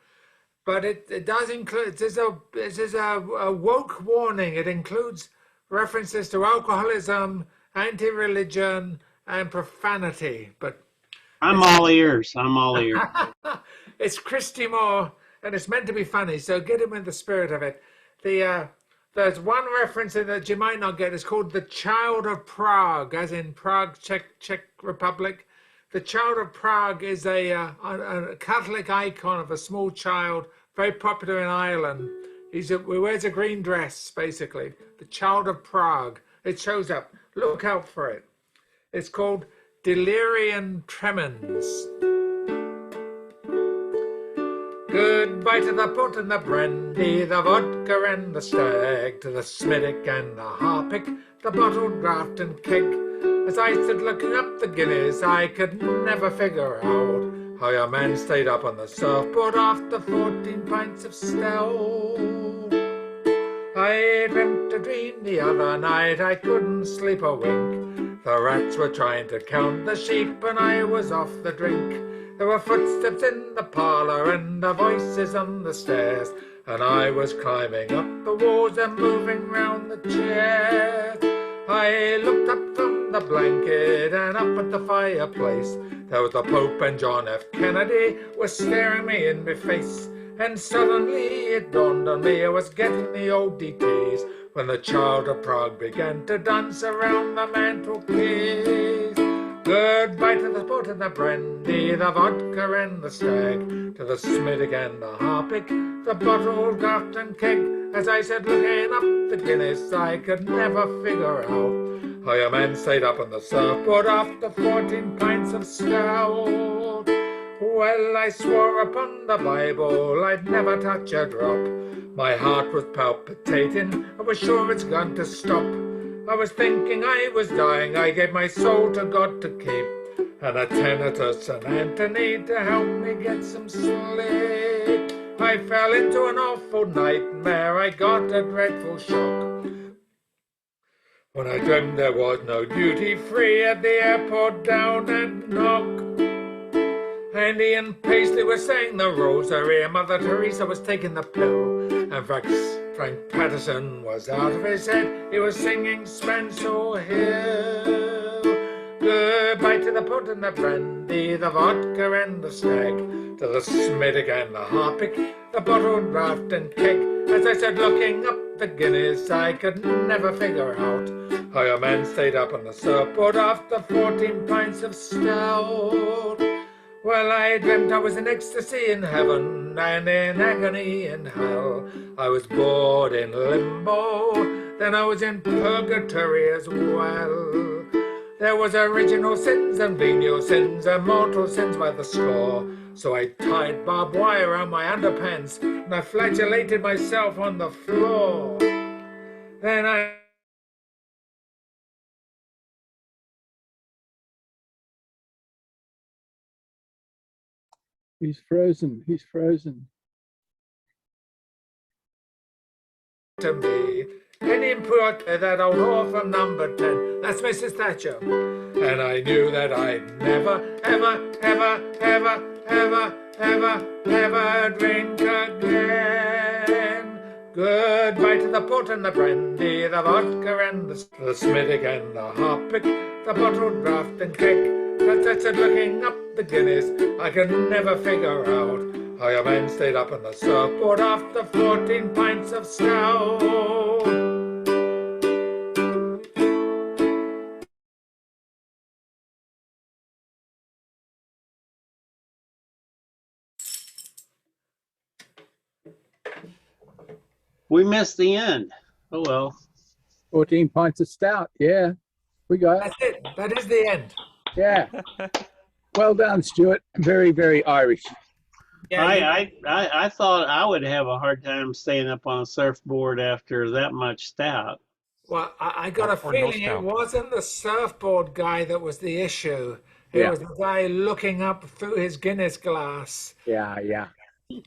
but it does include, this is a woke warning. It includes references to alcoholism, anti-religion, and profanity. But I'm all ears. I'm all ears. it's Christy Moore, and it's meant to be funny, so get him in the spirit of it. There's one reference in that you might not get. It's called the Child of Prague, as in Prague, Czech Republic. The Child of Prague is a Catholic icon of a small child, very popular in Ireland. He wears a green dress, basically. The Child of Prague. It shows up. Look out for it. It's called Delirium Tremens. Goodbye to the port and the brandy, the vodka and the stag, to the Smiddick and the Harpic, the bottled draft and keg. As I stood looking up the Guinness, I could never figure out how your man stayed up on the surfboard after 14 pints of stout. I dreamt a dream the other night, I couldn't sleep a wink. The rats were trying to count the sheep and I was off the drink. There were footsteps in the parlour and the voices on the stairs, and I was climbing up the walls and moving round the chairs. I looked up from the blanket and up at the fireplace. There was the Pope and John F. Kennedy were staring me in my face. And suddenly it dawned on me I was getting the ODTs when the Child of Prague began to dance around the mantelpiece. Goodbye to the sport and the brandy, the vodka and the stag, to the Smiddick and the Harpic, the bottled draft and keg. As I said, looking up the Guinness, I could never figure out how your man stayed up on the surfboard after 14 pints of stout. Well, I swore upon the Bible I'd never touch a drop. My heart was palpitating, I was sure it's going to stop. I was thinking I was dying, I gave my soul to God to keep, and a tenor to St. Anthony to help me get some sleep. I fell into an awful nightmare, I got a dreadful shock when I dreamed there was no duty free at the airport down at Knock. Andy and Paisley were saying the rosary, and Mother Teresa was taking the pill, and Frank Patterson was out of his head, he was singing Spencer Hill. Goodbye to the port and the brandy, the vodka and the stag, to the Smiddick and the Harpic, the bottled draft and keg. As I said, looking up the Guinness, I could never figure out how your man stayed up on the surfboard after 14 pints of stout. Well, I dreamt I was in ecstasy in heaven and in agony in hell. I was bored in limbo, then I was in purgatory as well. There was original sins and venial sins and mortal sins by the score. So I tied barbed wire around my underpants and I flagellated myself on the floor. Then I He's frozen. He's frozen. to me, Any input that old whore from number 10. That's Mrs. Thatcher. And I knew that I'd never, ever, ever, ever, ever, ever, ever drink again. Goodbye to the port and the brandy, the vodka and the Smithwick and the Harpic, the bottled draft and keg. But that's it, looking up the Guinness, I can never figure out how your man stayed up on the surfboard after 14 pints of stout. We missed the end. Oh well. 14 pints of stout. Yeah, we got it. That's it. That is the end. Yeah. Well done, Stuart. Very, very Irish. Yeah, I thought I would have a hard time staying up on a surfboard after that much stout. well, I got a Or no feeling it stout. wasn't the surfboard guy that was the issue. It Yeah. was the guy looking up through his Guinness glass Yeah, yeah.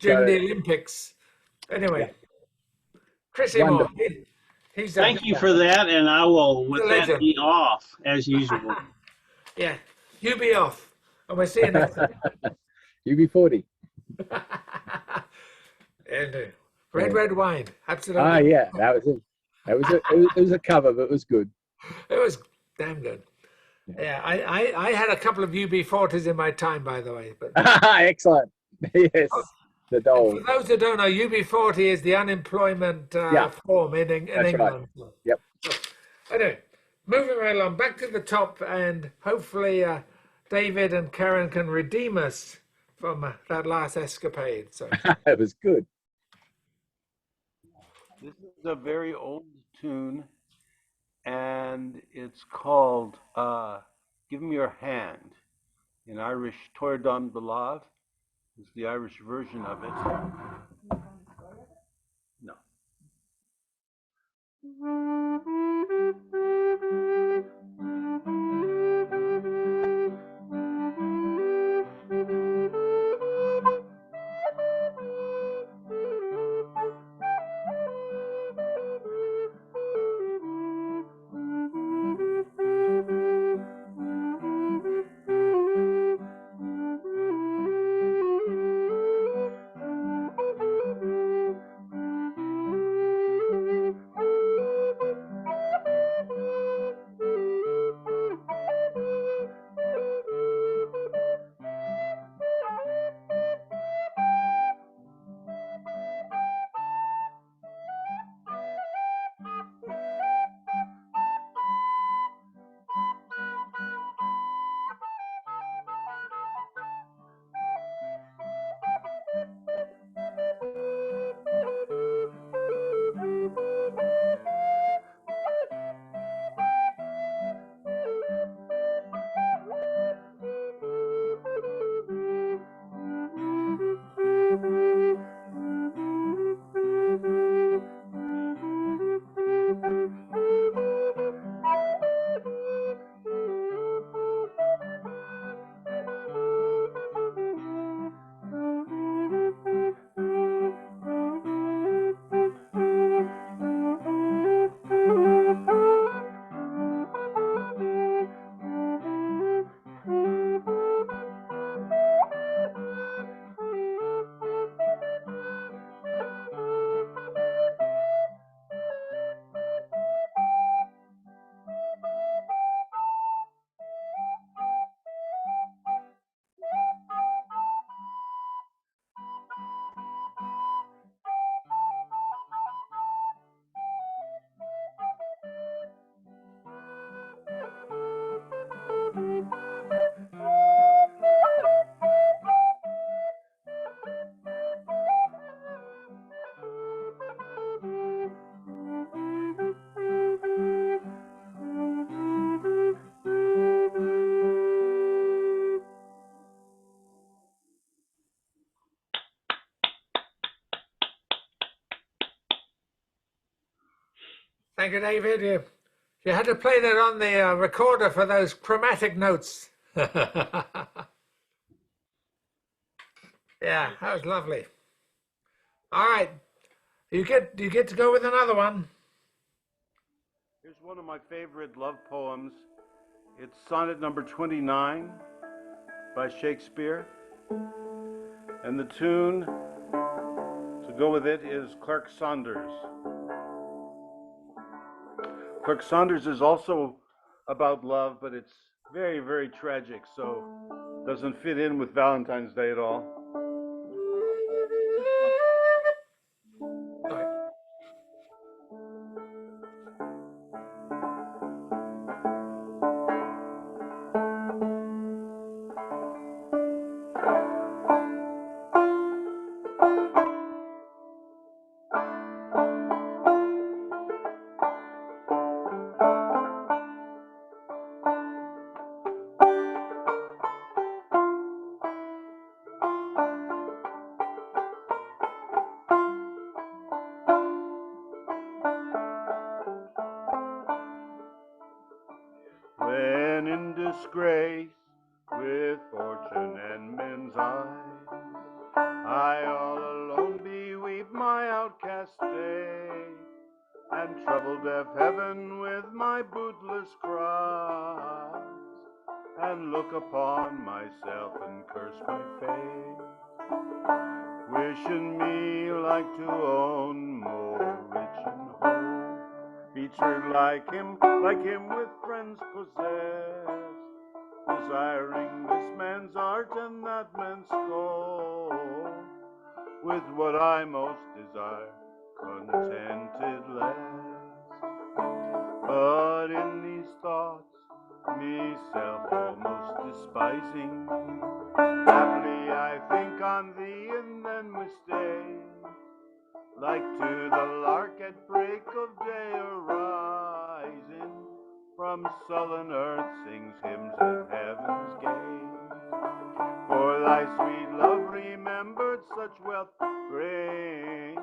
during Got the it. Olympics. Anyway, Yeah. Chrissy Moore, Wonderful. he's Thank you for that, and I will, He's with a that, legend. be off as usual. Yeah, you be off, and we'll see you next time. UB40. And red wine, absolutely. Ah, yeah, that was it. It was a cover, but it was good. It was damn good. Yeah, I had a couple of UB40s in my time, by the way. But Excellent. Yes, the for dole. those who don't know, UB40 is the unemployment Yeah. form in That's right. England. Yep. Anyway, moving right along, back to the top, and hopefully David and Karen can redeem us from that last escapade. So It was good. This is a very old tune, and it's called Give Me Your Hand. In Irish, Toir Don Belav is the Irish version of it. No. thank you, David. You had to play that on the recorder for those chromatic notes. Yeah, that was lovely. All right, you get to go with another one. Here's one of my favorite love poems. It's sonnet number 29 by Shakespeare. And the tune to go with it is Clerk Saunders. Clerk Saunders is also about love, but it's very, very tragic, so doesn't fit in with Valentine's Day at all. When in disgrace with fortune and men's eyes, I all alone beweep my outcast state, and trouble deaf heaven with my bootless cries, and look upon myself and curse my fate, wishing me like to own more rich and whole, be true like him with friends possessed, desiring this man's art and that man's scorn, with what I most desire, contented less. But in these thoughts, myself almost despising, haply I think on thee and then mistake, like to the lark at break of day arising, from sullen earth sings hymns at heaven's gate. For thy sweet love remembered such wealth brings,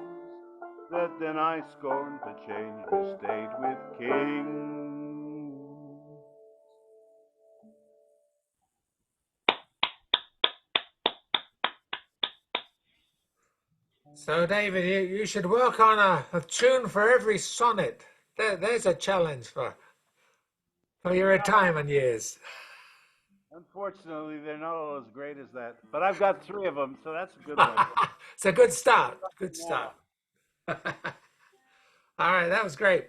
that then I scorn to change the state with kings. So, David, you should work on a tune for every sonnet. There's a challenge for your retirement years. Unfortunately, they're not all as great as that, but I've got 3 of them, so that's a good one. It's a good start. Good start. All right, that was great.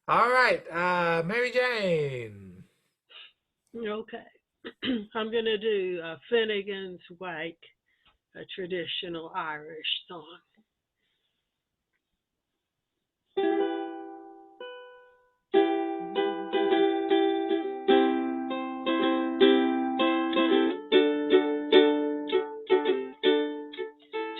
All right, Mary Jane. Okay. I'm going to do Finnegan's Wake, a traditional Irish song.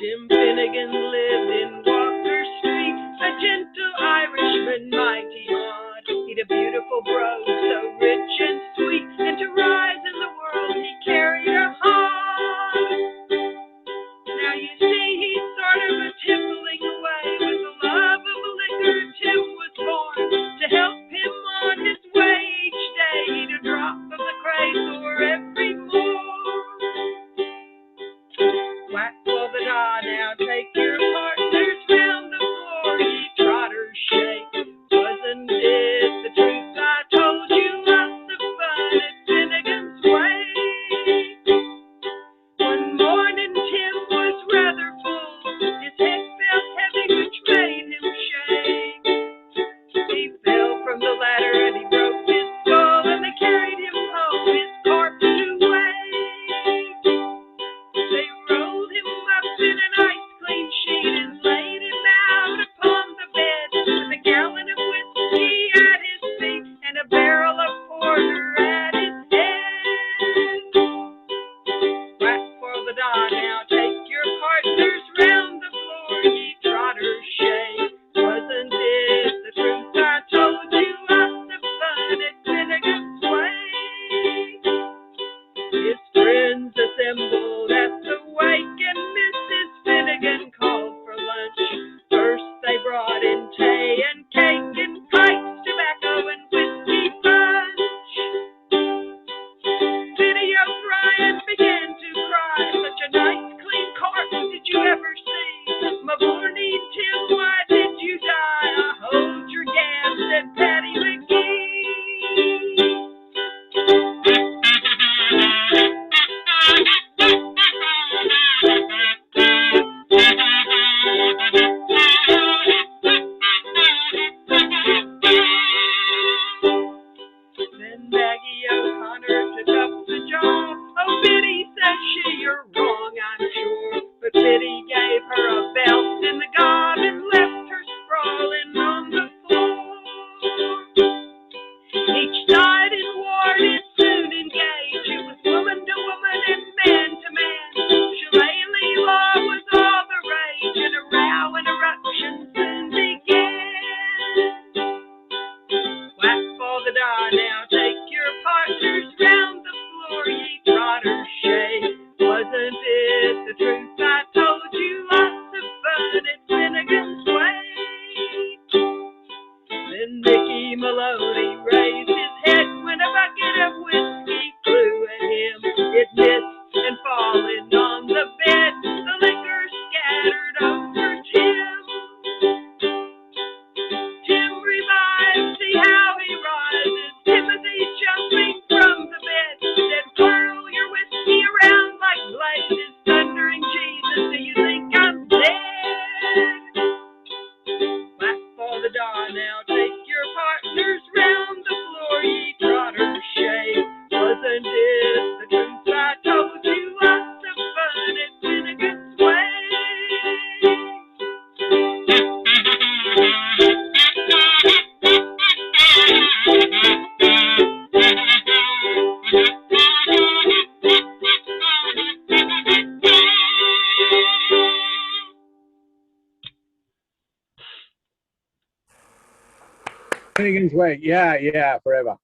Tim Finnegan lived in Walker Street, a gentle Irishman, mighty odd. He'd a beautiful brogue, so rich and sweet, and to rise in the world he carried a heart. Now you see he's sort of a tippling away with the love of liquor. Tim was born to help him on his way each day. He'd a drop of the cradle every morn. Whack for the daw, now take your partners round the floor, ye trotters shake. Wasn't it the truth I told you? Lots of fun at Finnegan's Wake. One morning Tim was rather full, his head felt heavy, which made him shake. He fell from the ladder and he broke his skull, and they carried him home, his corpse to wake. They rolled him up in a nice clean sheet and laid him out upon the bed, with a gallon of whiskey at his feet and a barrel of porter at his head. Whack for the daw, now take your partners round the floor, ye trotters shake. Wasn't it the truth I told you? Lots of fun at Finnegan's Wake. His friends assembled at the wake, and Mrs. Finnegan called for lunch. First they brought in tea and cake and pipes, tobacco and whiskey punch. Biddy O'Brien began to cry, such a nice clean corpse did you ever see? My poor Tim, why did you die? Hold your gab, said Patty Lee. trotter shay. Wasn't it the truth I told you? Lots of fun at Finnegan's Way. Then Mickey Maloney raised his head when a bucket of whiskey flew at him. It missed and falling on the bed, the liquor scattered over Jim. Jim revives, see how he rises. Timothy jumping from the bed, said, "Whirl your whiskey around like blazes, thundering Jesus, do you think I'm dead? Clap for the dawn now, take your partners round the floor, ye trotter shay. Wasn't it the truth I told you? Lots of fun at Finnegan's Way." Finnegan's Way. Yeah, forever.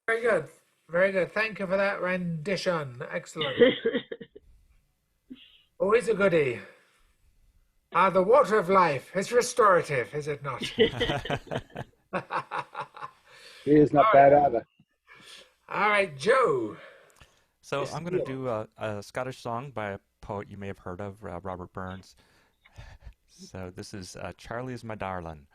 Very good. Very good. Thank you for that rendition. Excellent. Always a goodie. The water of life is restorative, is it not? He is not bad either. All right, Joe. So I'm going to do a Scottish song by a poet you may have heard of, Robert Burns. So this is Charlie is My Darling.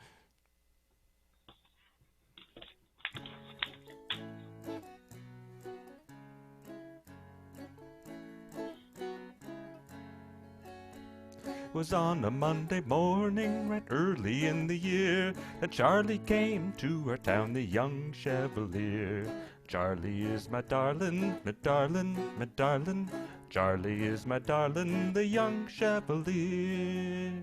Was on a Monday morning, right early in the year, that Charlie came to our town, the young Chevalier. Charlie is my darling, my darling, my darling. Charlie is my darling, the young Chevalier.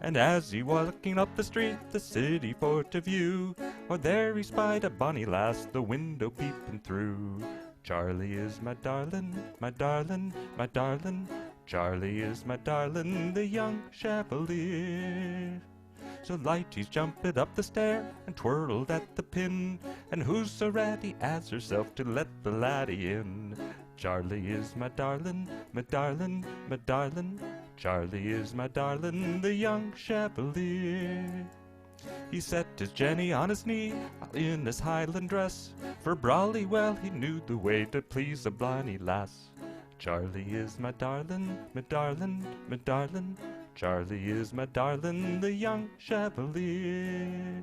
And as he walking up the street, the city for to view, oh, there he spied a bonny lass, the window peeping through. Charlie is my darling, my darling, my darling. Charlie is my darling, the young Chevalier. So light he's jumped up the stair and twirled at the pin, and who's so ready as herself to let the laddie in? Charlie is my darling, my darling, my darling. Charlie is my darling, the young Chevalier. He set his Jenny on his knee, all in his Highland dress, for brawly well he knew the way to please a blarney lass. Charlie is my darling, my darling, my darling. Charlie is my darling, the young Chevalier.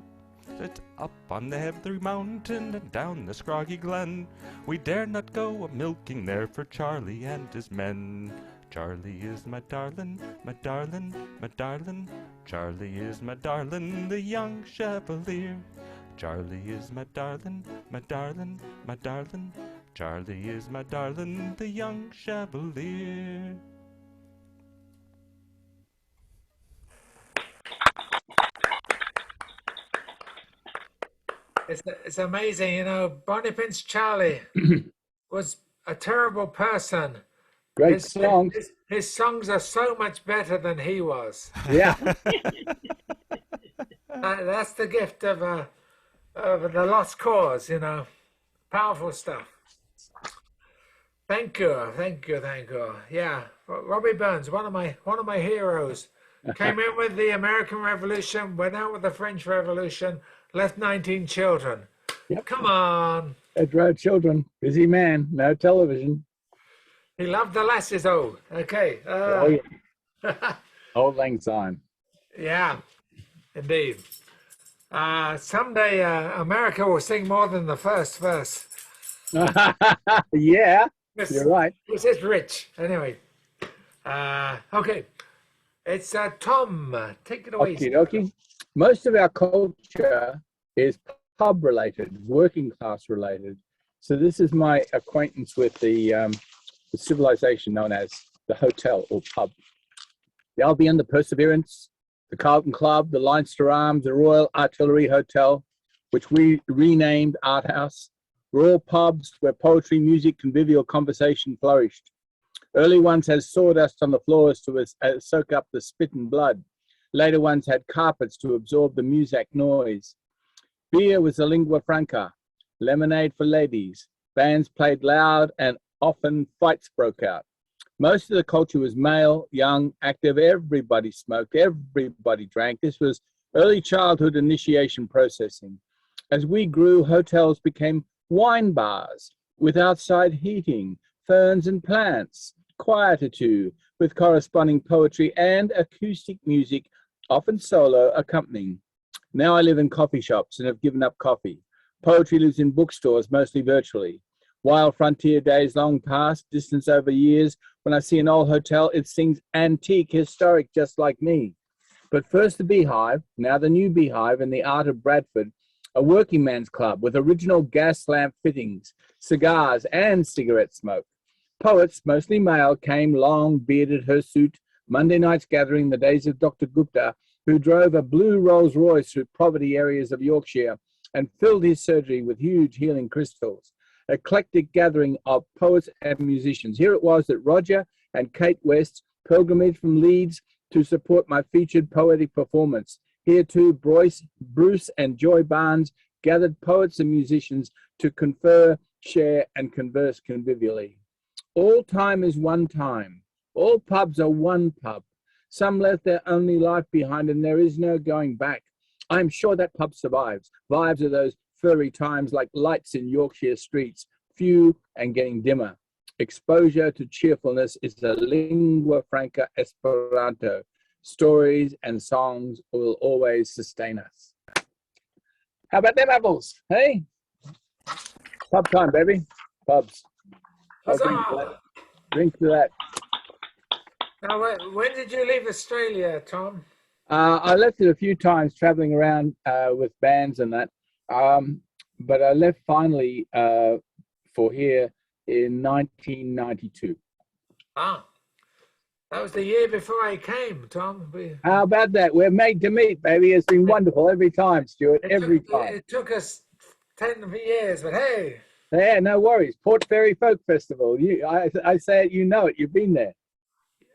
Sit up on the heathery mountain and down the scroggy glen, we dare not go a-milking there for Charlie and his men. Charlie is my darling, my darling, my darling. Charlie is my darling, the young Chevalier. Charlie is my darling, my darling, my darling. Charlie is my darling, the young Chevalier. It's amazing, you know, Bonnie Prince Charlie was a terrible person. Great song. His songs are so much better than he was. Yeah. That's the gift of the lost cause, you know. Powerful stuff. Thank you, thank you, thank you. Yeah, Robbie Burns, one of my heroes. Came in with the American Revolution, went out with the French Revolution, left 19 children. Yep. Come on. Edward children, busy man, no television. He loved the lasses, oh. Okay. Oh, yeah. Old Lang Syne. Yeah, indeed. Someday America will sing more than the first verse. Yeah, you're right. This is rich. Anyway. Okay. It's Tom. Take it away. Okie dokie. Most of our culture is pub related, working class related. So this is my acquaintance with the civilization known as the hotel or pub. The Albion, the Perseverance, the Carlton Club, the Leinster Arms, the Royal Artillery Hotel, which we renamed Art House, were all pubs where poetry, music, convivial conversation flourished. Early ones had sawdust on the floors to soak up the spit and blood. Later ones had carpets to absorb the music noise. Beer was the lingua franca, lemonade for ladies, Bands played loud and often fights broke out. Most of the culture was male, young, active. Everybody smoked, everybody drank. This was early childhood initiation processing. As we grew, hotels became wine bars with outside heating, ferns and plants, quieter too, with corresponding poetry and acoustic music, often solo, accompanying. Now I live in coffee shops and have given up coffee. Poetry lives in bookstores, mostly virtually. Wild frontier days long past, distance over years. When I see an old hotel, it sings antique, historic, just like me. But first the Beehive, now the new Beehive in the Art of Bradford, a working man's club with original gas lamp fittings, cigars, and cigarette smoke. Poets, mostly male, came long, bearded, hirsute, Monday nights gathering the days of Dr. Gupta, who drove a blue Rolls Royce through poverty areas of Yorkshire and filled his surgery with huge healing crystals. Eclectic gathering of poets and musicians. Here it was that Roger and Kate West pilgrimaged from Leeds to support my featured poetic performance. Here too, Bruce and Joy Barnes gathered poets and musicians to confer, share, and converse convivially. All time is one time. All pubs are one pub. Some left their only life behind, and there is no going back. I'm sure that pub survives. Vibes of those furry times like lights in Yorkshire streets, few and getting dimmer. Exposure to cheerfulness is a lingua franca Esperanto. Stories and songs will always sustain us. How about them apples? Hey? Pub time, baby. Pubs. I'll drink to that. Drink to that. Now, when did you leave Australia, Tom? I left it a few times traveling around with bands and that. But I left finally for here in 1992. Ah, that was the year before I came, Tom. How about that? We're made to meet, baby. It's been wonderful every time, Stuart. Every time. It took us 10 years, but hey. Yeah, no worries. Port Fairy Folk Festival. I say it, you know it. You've been there.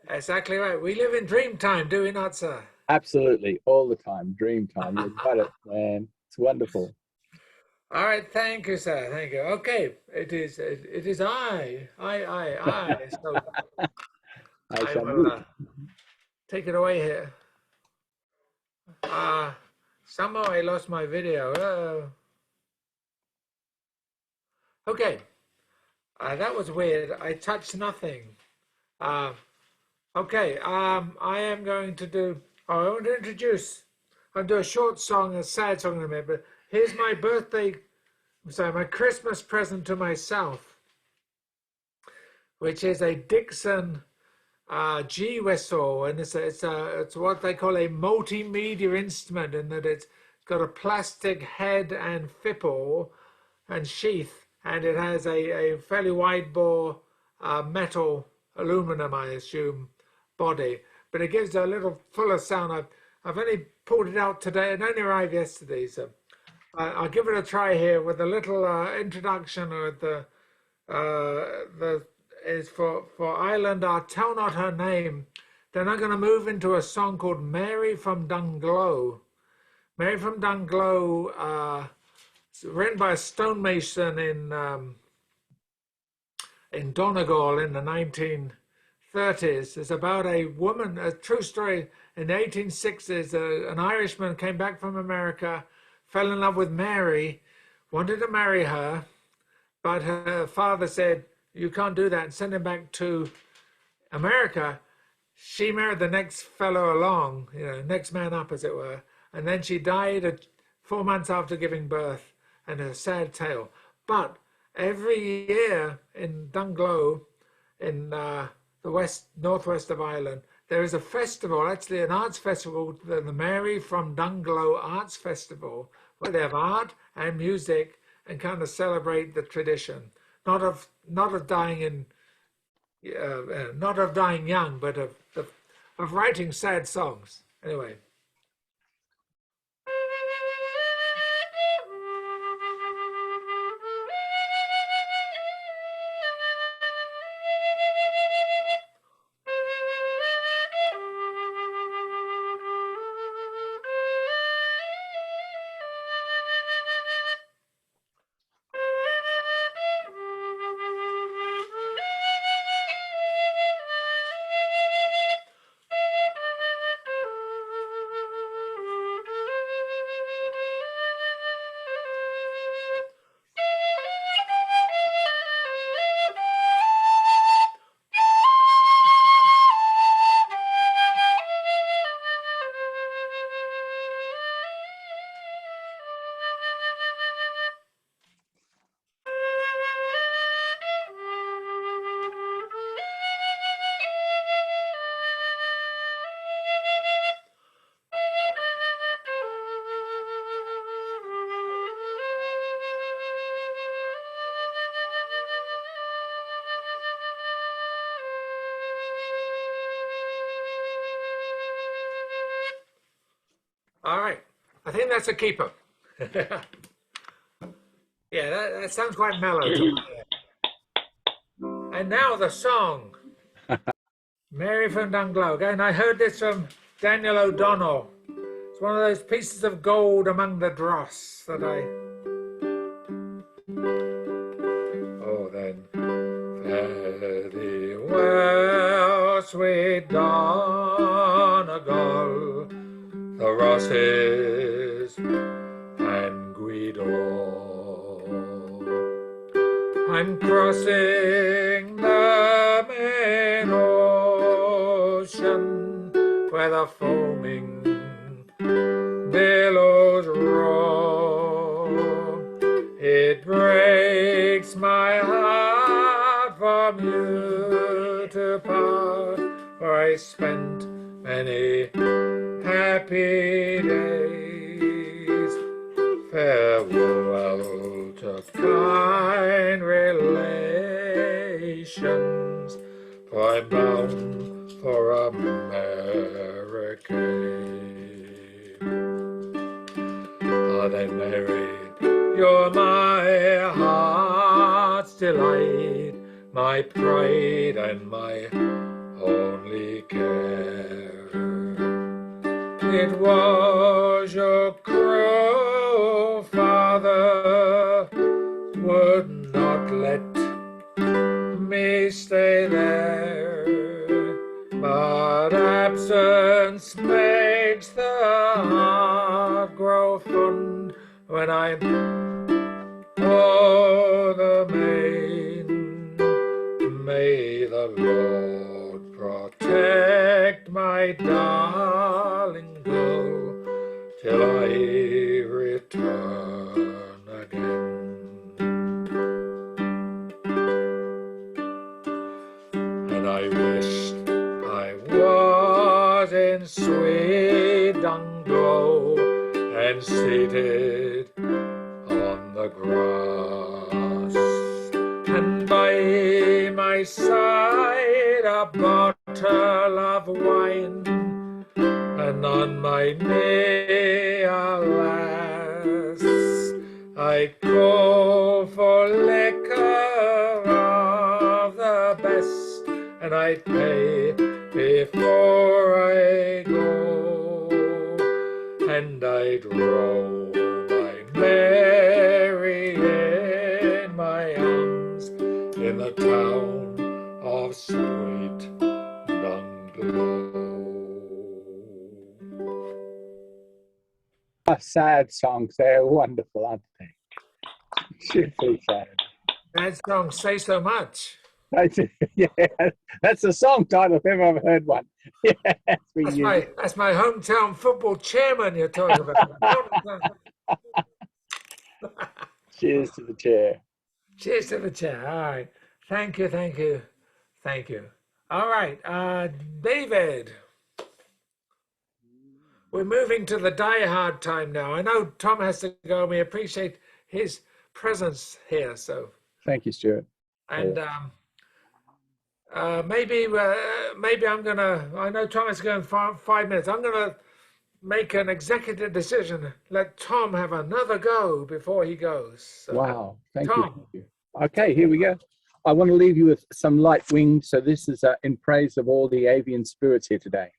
Exactly right. We live in dream time, do we not, sir? Absolutely, all the time. Dream time. You've got it, man. It's wonderful. All right, thank you, sir. Thank you. Okay, it is I. So I will take it away here. Somehow I lost my video. Okay, that was weird. I touched nothing. Okay, I am going to do. I want to introduce. I'll do a short song, a sad song in a minute. But here's my my Christmas present to myself, which is a Dixon G whistle, and it's what they call a multimedia instrument, in that it's got a plastic head and fipple and sheath, and it has a fairly wide bore metal, aluminum, I assume, body, but it gives a little fuller sound. I've only pulled it out today. It only arrived yesterday, so I'll give it a try here with a little introduction of the is for Ireland. I'll tell not her name. Then I'm going to move into a song called Mary from Dunglow. Mary from Dunglow, written by a stonemason in Donegal in the 1930s. It's about a woman, a true story. In the 1860s, an Irishman came back from America, fell in love with Mary, wanted to marry her, but her father said, "You can't do that," and sent him back to America. She married the next fellow along, next man up, as it were, and then she died 4 months after giving birth, and a sad tale. But every year in Dunglow, in the northwest of Ireland, there is a festival, actually an arts festival, the Mary from Dunglow Arts Festival, where they have art and music and kind of celebrate the tradition, not of dying young, but of writing sad songs. Anyway. All right. I think that's a keeper. Yeah, that sounds quite mellow to me. And now the song. Mary from Dunglow. And I heard this from Daniel O'Donnell. It's one of those pieces of gold among the dross that I... Oh, then. Fare thee well, sweet Donegal, the Rosses and Guido. I'm crossing the main ocean where the foaming billows roar. It breaks my heart from you to part, for I spent many happy days. Farewell to kind relations, for I'm bound for America. Ah, then, Mary, you're my heart's delight, my pride and my only care. It was your cruel father would not let me stay there, but absence makes the heart grow fond when I'm o'er the main. May the Lord protect my darling girl till I return again. And I wished I was in sweet Dunglow and seated on the grass, and by my side a bottle of wine, and on my knee a lass. I call for liquor of the best, and I'd pay before I go, and I'd roll my Mary in my arms in the town of sweet Dunglow. Sad songs, they're wonderful, aren't they? Super sad. That song, Say So Much. Yeah, that's the song title if ever I've heard one. Yeah, That's my hometown football chairman you're talking about. Cheers to the chair. Cheers to the chair. All right. Thank you, thank you, thank you. All right, David. We're moving to the die-hard time now. I know Tom has to go. We appreciate his presence here. So thank you, Stuart. And maybe I'm gonna. I know Tom has to go in 5 minutes. I'm gonna make an executive decision. Let Tom have another go before he goes. So, wow, thank Tom. you. Okay, here we go. I want to leave you with some light wings. So this is in praise of all the avian spirits here today.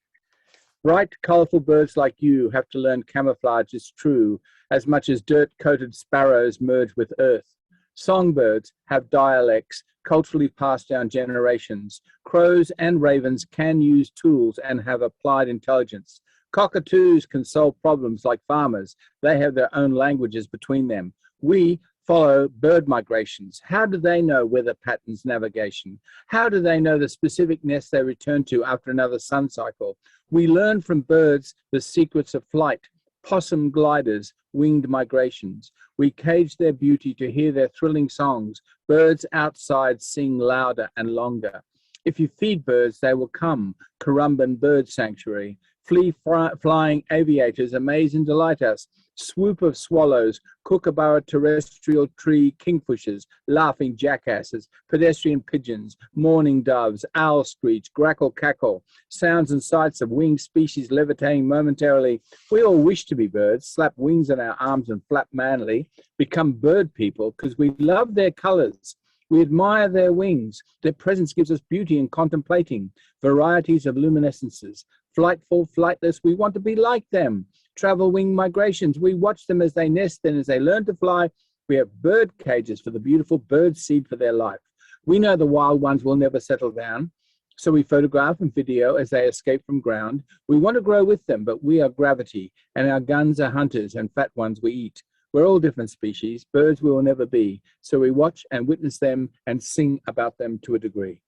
Bright, colorful birds like you have to learn camouflage is true, as much as dirt-coated sparrows merge with earth. Songbirds have dialects culturally passed down generations. Crows and ravens can use tools and have applied intelligence. Cockatoos can solve problems like farmers. They have their own languages between them. We follow bird migrations. How do they know weather patterns navigation? How do they know the specific nest they return to after another sun cycle? We learn from birds the secrets of flight, possum gliders, winged migrations. We cage their beauty to hear their thrilling songs. Birds outside sing louder and longer. If you feed birds, they will come. Currumbin Bird Sanctuary. Flying aviators amaze and delight us. swoop of swallows, kookaburra terrestrial tree kingfishers, laughing jackasses, pedestrian pigeons, mourning doves, owl screech, grackle cackle, sounds and sights of winged species levitating momentarily. We all wish to be birds, slap wings on our arms and flap manly, become bird people because we love their colors. We admire their wings. Their presence gives us beauty in contemplating. Varieties of luminescences. Flightful, flightless, we want to be like them. Travel wing migrations. We watch them as they nest and as they learn to fly. We have bird cages for the beautiful bird seed for their life. We know the wild ones will never settle down. So we photograph and video as they escape from ground. We want to grow with them, but we are gravity, and our guns are hunters, and fat ones we eat. We're all different species, birds we will never be. So we watch and witness them and sing about them to a degree.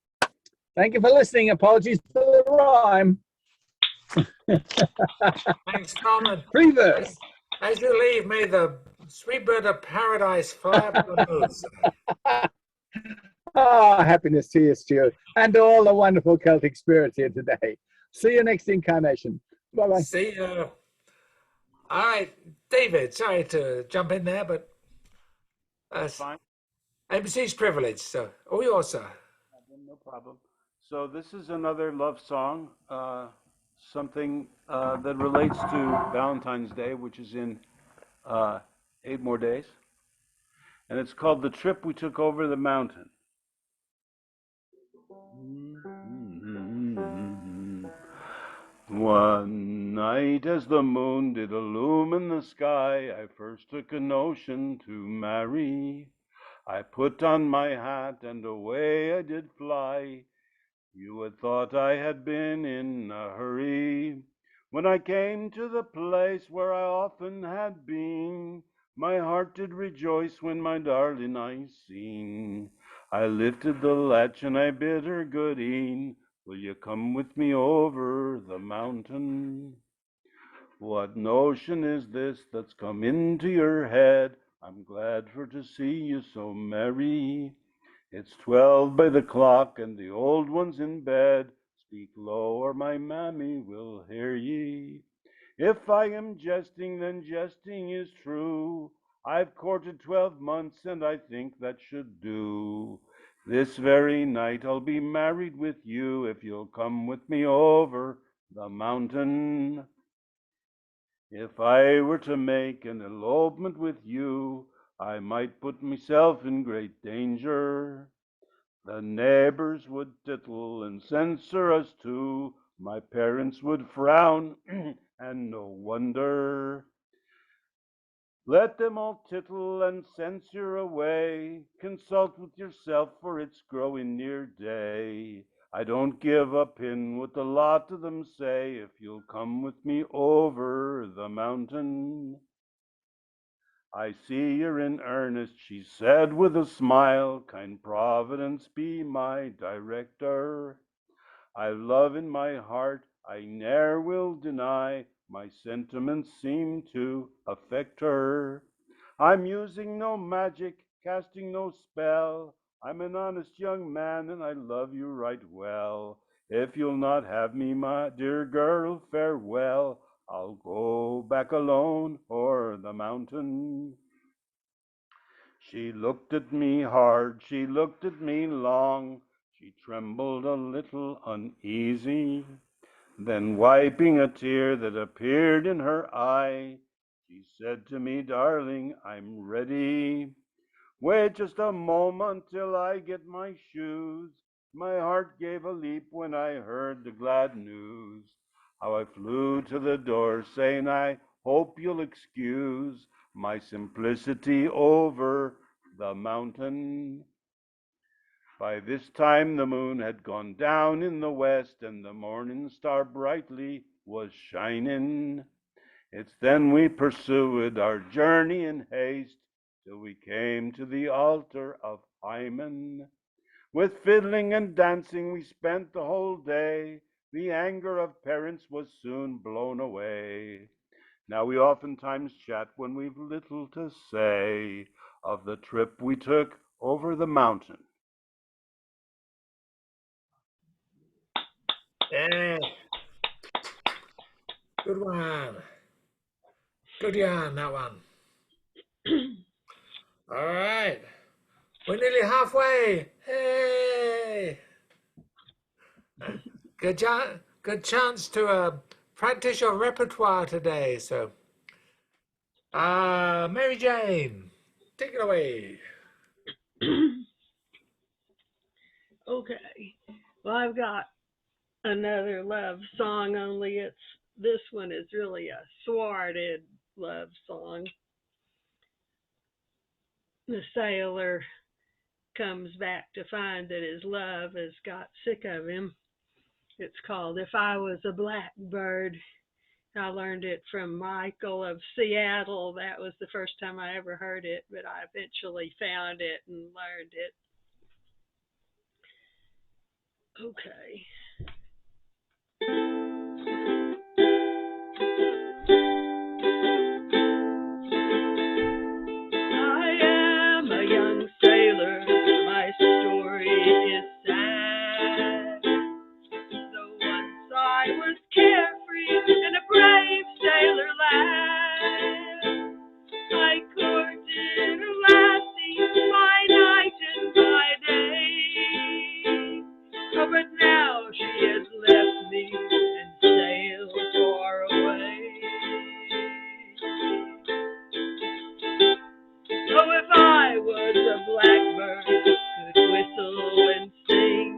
Thank you for listening. Apologies for the rhyme. Thanks, Tom. And Pre-verse. as you leave, may the sweet bird of paradise fly up your nose. Oh, happiness to you, Stuart, and to all the wonderful Celtic spirits here today. See you next incarnation. Bye-bye. See you. All right, David, sorry to jump in there, but Fine. ABC's privilege, so all yours, sir. No problem. So this is another love song, something that relates to Valentine's Day, which is in 8 more days. And it's called The Trip We Took Over the Mountain. One night as the moon did illumine the sky, I first took a notion to marry. I put on my hat and away I did fly. You would thought I had been in a hurry. When I came to the place where I often had been, my heart did rejoice when my darling I seen. I lifted the latch and I bid her good e'en. Will you come with me over the mountain? What notion is this that's come into your head? I'm glad for to see you so merry. It's 12 by the clock and the old one's in bed. Speak low or my mammy will hear ye. If I am jesting, then jesting is true. I've courted 12 months and I think that should do. This very night I'll be married with you if you'll come with me over the mountain. If I were to make an elopement with you, I might put myself in great danger. The neighbors would tittle and censure us too. My parents would frown, and no wonder. Let them all tittle and censure away. Consult with yourself, for it's growing near day. I don't give a pin what the lot of them say if you'll come with me over the mountain. I see you're in earnest, she said with a smile. Kind Providence be my director. I've love in my heart, I ne'er will deny. My sentiments seem to affect her. I'm using no magic, casting no spell. I'm an honest young man and I love you right well. If you'll not have me, my dear girl, farewell. I'll go back alone o'er the mountain. She looked at me hard, she looked at me long. She trembled a little uneasy. Then wiping a tear that appeared in her eye, she said to me, darling, I'm ready. Wait just a moment till I get my shoes. My heart gave a leap when I heard the glad news. How I flew to the door saying, I hope you'll excuse my simplicity over the mountain. By this time the moon had gone down in the west, and the morning star brightly was shining. It's then we pursued our journey in haste, till we came to the altar of Hymen. With fiddling and dancing we spent the whole day. The anger of parents was soon blown away. Now we oftentimes chat when we've little to say of the trip we took over the mountain. Yeah. Good one. Good yarn, that one. All right. We're nearly halfway. Hey! Good chance to practice your repertoire today. So, Mary Jane, take it away. Okay. Well, I've got another love song, only this one is really a thwarted love song. The sailor comes back to find that his love has got sick of him. It's called If I Was a Blackbird. I learned it from Michael of Seattle. That was the first time I ever heard it, but I eventually found it and learned it. Okay. I am a young sailor. My story is sad. So once I was carefree and a brave sailor lad. I courted a lassie by night and by day. Oh, but now she has left me and sailed far away. Oh, if I was a blackbird, could whistle and sing,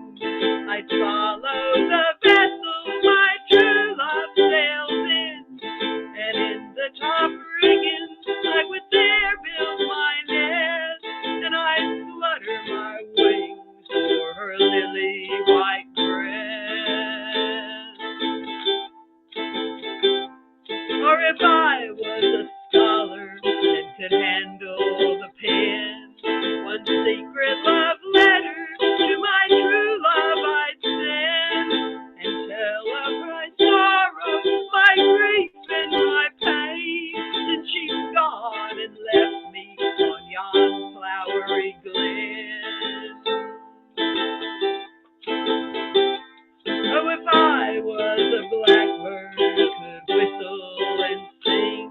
I'd follow the vessel my true love sails in, and in the top rigging I would there build my nest, and I'd flutter my wings for her lily white breast. Or if I was a scholar and could handle the pen, one secret love letter to my true love I'd send, and tell of my sorrow, my grief, and my pain, since she's gone and left me on yon flowery glen. Oh, if I was a blackbird, could whistle and sing,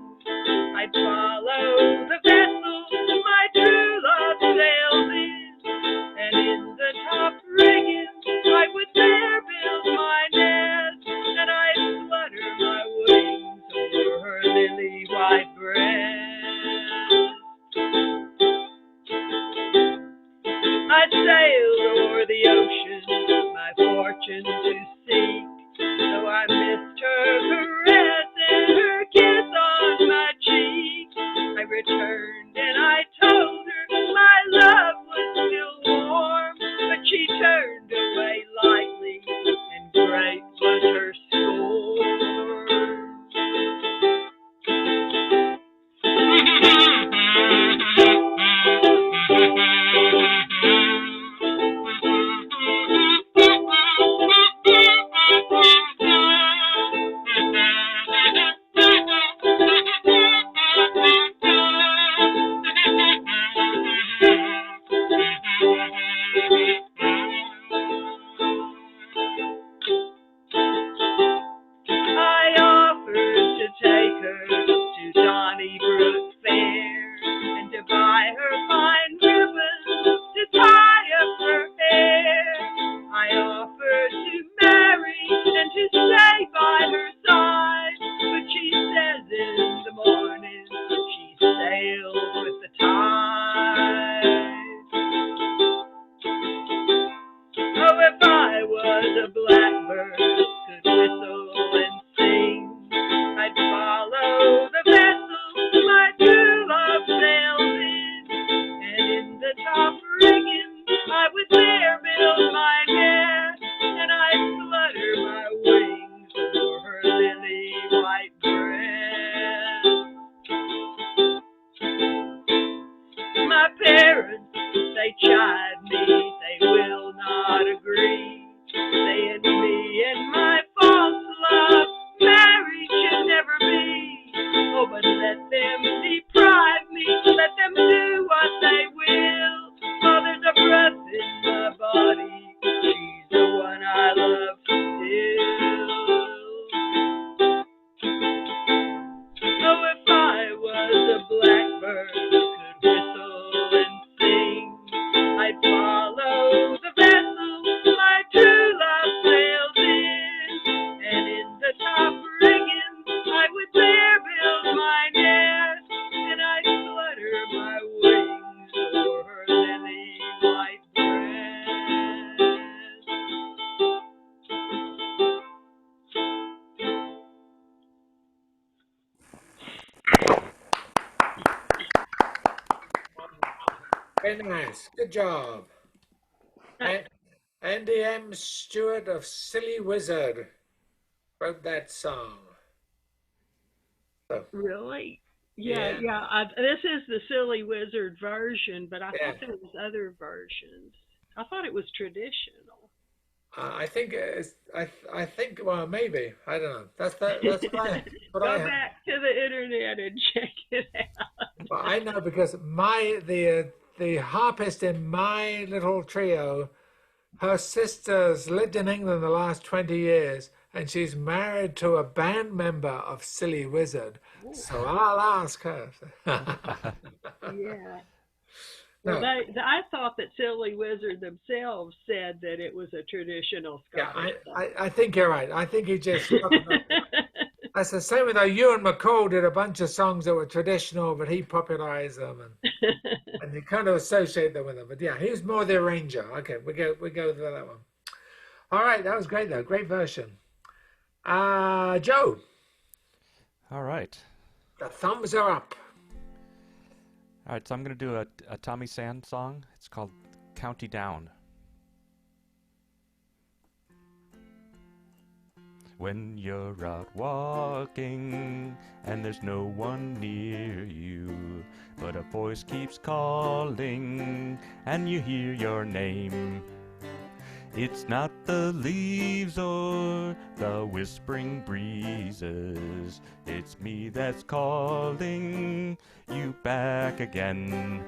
I'd follow the vessel my true love sails in, and in the top rigging I would there build my nest, and I'd flutter my wings over her lily white breast. I'd sail o'er the ocean, my fortune to seek, though I missed her caress and her kiss on my cheek. I returned and I told her my love was still warm, but she turned away lightly, and great was her scorn. I offered to take her to Donnybrook Fair, and to buy her fine ribbons to tie up her hair. I offered to marry and to stay by her side, but she says in the morning she sailed with the tide. Oh, if I was a blackbird, could whistle and sing, I'd follow the vessel my true love sails in, and in the top rigging I would there build my nest, and I'd flutter my wings over her lily white breast. My parents, they chide me, they will not agree, saying me and my false love marriage should never be. Oh, but let them deprive me, let them do what they will, for there's a breath in my body, she's the one I love still. Oh, if I Very nice. Good job. And Andy M. Stewart of Silly Wizard wrote that song. So, Really? Yeah, yeah, yeah. This is the Silly Wizard version, but I yeah. thought there was other versions. I thought it was traditional. I think it's, I think, well, maybe. I don't know. That's what I Go have. back to the internet and check it Well, out. I know because the harpist in my little trio, her sister's lived in England the last 20 years, and she's married to a band member of Silly Wizard. Ooh, So I'll ask her. yeah. Well, No, I thought that Silly Wizard themselves said that it was a traditional yeah, Scottish I think you're right. I think he just. That's the same with Ewan McCall did a bunch of songs that were traditional, but he popularized them and you kind of associate them with them. But yeah, he was more the arranger. Okay, we go with that one. All right, that was great though. Great version. Joe, All right. the thumbs are up. All right, so I'm going to do a Tommy Sand song. It's called County Down. When you're out walking and there's no one near you, but a voice keeps calling and you hear your name. It's not the leaves or the whispering breezes, it's me that's calling you back again.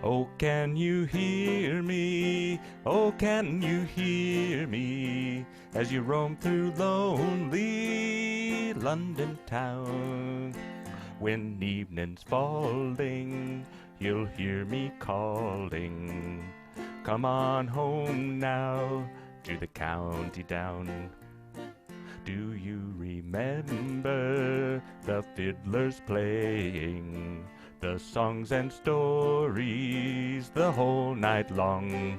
Oh, can you hear me? Oh, can you hear me? As you roam through lonely London town. When evening's falling, you'll hear me calling. Come on home now to the county down. Do you remember the fiddlers playing the songs and stories the whole night long?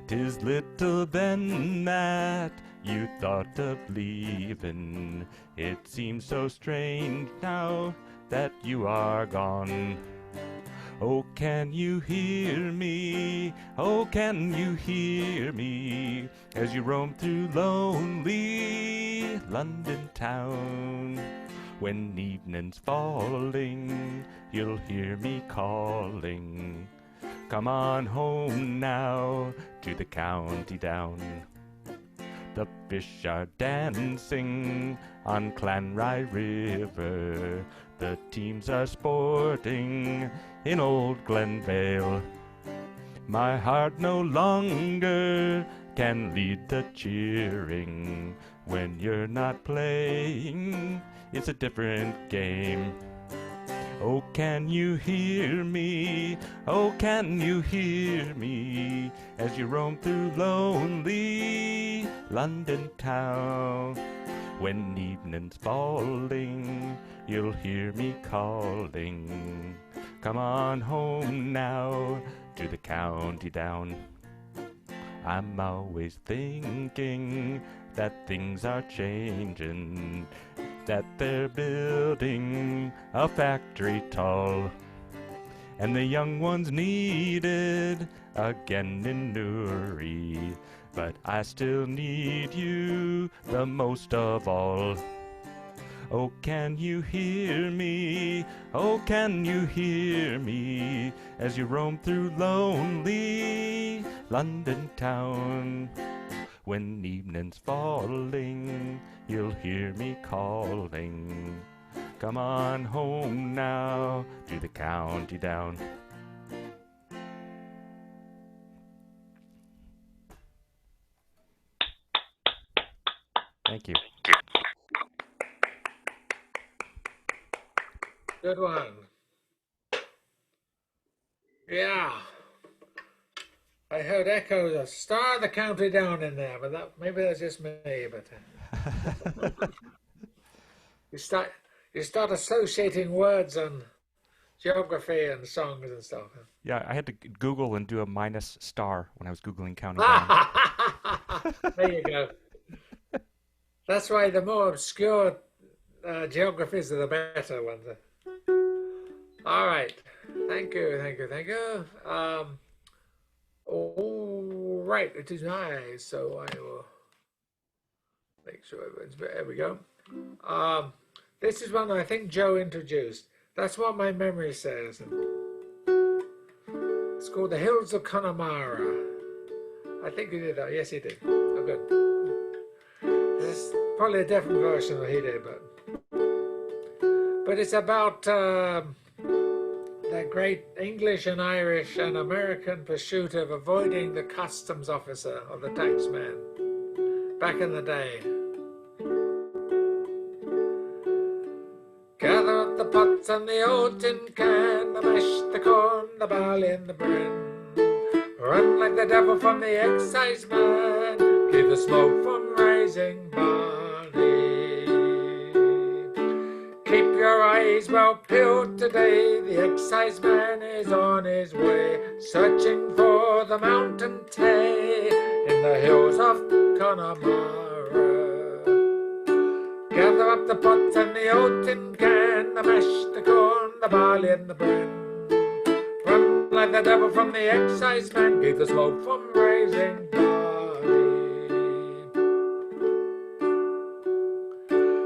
'Tis little then that you thought of leaving. It seems so strange now that you are gone. Oh, can you hear me? Oh, can you hear me? As you roam through lonely London town. When evening's falling, you'll hear me calling. Come on home now to the county down. The fish are dancing on Clanrye River. The teams are sporting in old Glenvale. My heart no longer can lead the cheering. When you're not playing, it's a different game. Oh, can you hear me? Oh, can you hear me? As you roam through lonely London town. When evening's falling, you'll hear me calling. Come on home now to the county down. I'm always thinking that things are changing, that they're building a factory tall, and the young ones needed again in Newry, but I still need you the most of all. Oh, can you hear me? Oh, can you hear me? As you roam through lonely London town. When evening's falling, you'll hear me calling. Come on home now to the county down. Thank you. Good one. Yeah. I heard echoes of Star the County Down in there, but maybe that's just me. But you start associating words and geography and songs and stuff. Yeah, I had to Google and do a minus star when I was Googling county down. There you go. That's why the more obscure geographies are the better ones. All right. Thank you, thank you, thank you. All right, it is I, so I will make sure everyone's there. We go. Um, this is one I think Joe introduced. That's what my memory says. It's called The Hills of Connemara. I think he did that. Yes, he did. Oh, good. This is probably a different version than he did, but it's about that great English and Irish and American pursuit of avoiding the customs officer or the taxman back in the day. Gather up the pots and the old tin can, the mash, the corn, the barley and the bran. Run like the devil from the excise man, keep the smoke from rising, Barney. Keep your eyes well peeled today, the excise man is on his way, searching for the mountain tay in the hills of Connemara. Gather up the pots and the old tin can, the mash, the corn, the barley and the bran. Run like the devil from the excise man, keep the smoke from rising, Barney.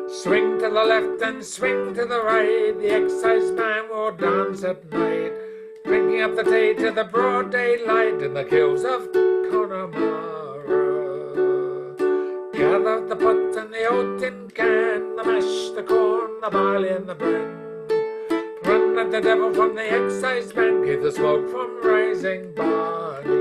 Swing to the left and swing to the right, the excise man will dance at night, drinking up the tea to the broad daylight in the hills of Connemara. Gather up the pot and the old tin can, the mash, the corn, the barley and the bran. Run like the devil from the excise man, keep the smoke from rising, Barney.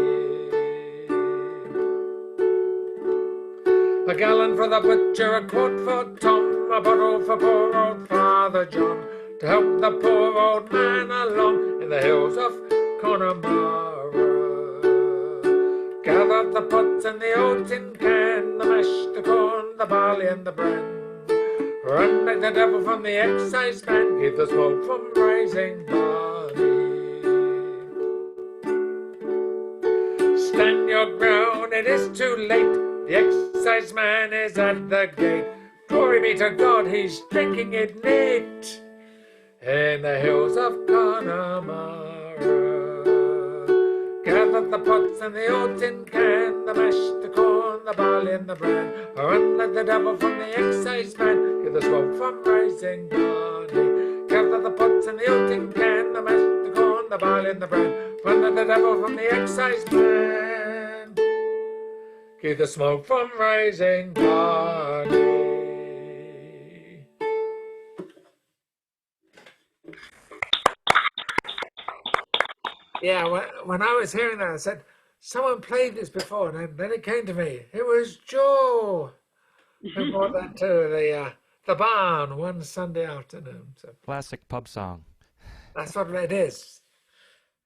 A gallon for the butcher, a quart for Tom, a bottle for poor old Father John, to help the poor old man along in the hills of Connemara. Gather up the pots and the old tin can, the mash, the corn, the barley and the bran. Run like the devil from the excise man, keep the smoke from rising, Barney. Stand your ground, it is too late, the excise man is at the gate. Glory be to God, he's drinking it neat in the hills of Connemara. Gather the pots and the old tin can, the mash, the corn, the barley and the bran. Run like the devil from the excise man, keep the smoke from rising, Barney. Gather the pots and the old tin can, the mash, the corn, the barley and the bran. Run like the devil from the excise man, keep the smoke from rising, Barney. Yeah, when I was hearing that, I said, someone played this before, and then it came to me. It was Joe who brought that to the barn one Sunday afternoon. So Classic pub song. that's what it is.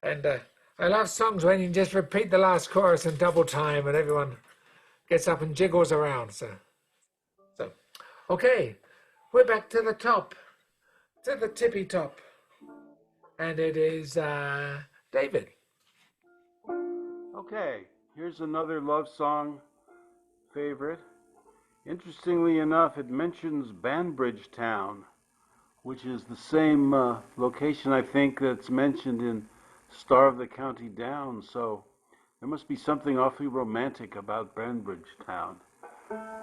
And I love songs when you can just repeat the last chorus in double time and everyone gets up and jiggles around. So okay, we're back to the top, to the tippy top. And it is David. Okay, here's another love song favorite. Interestingly enough, it mentions Banbridge Town, which is the same location, I think, that's mentioned in Star of the County Down. So there must be something awfully romantic about Banbridge Town,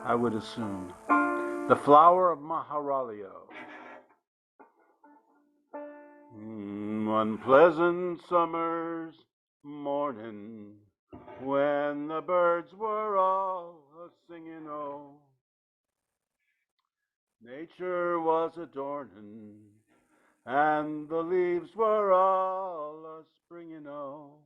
I would assume. The Flower of Maharalio. One pleasant summer's morning, when the birds were all a-singing, oh, nature was adorning, and the leaves were all a-springing, oh,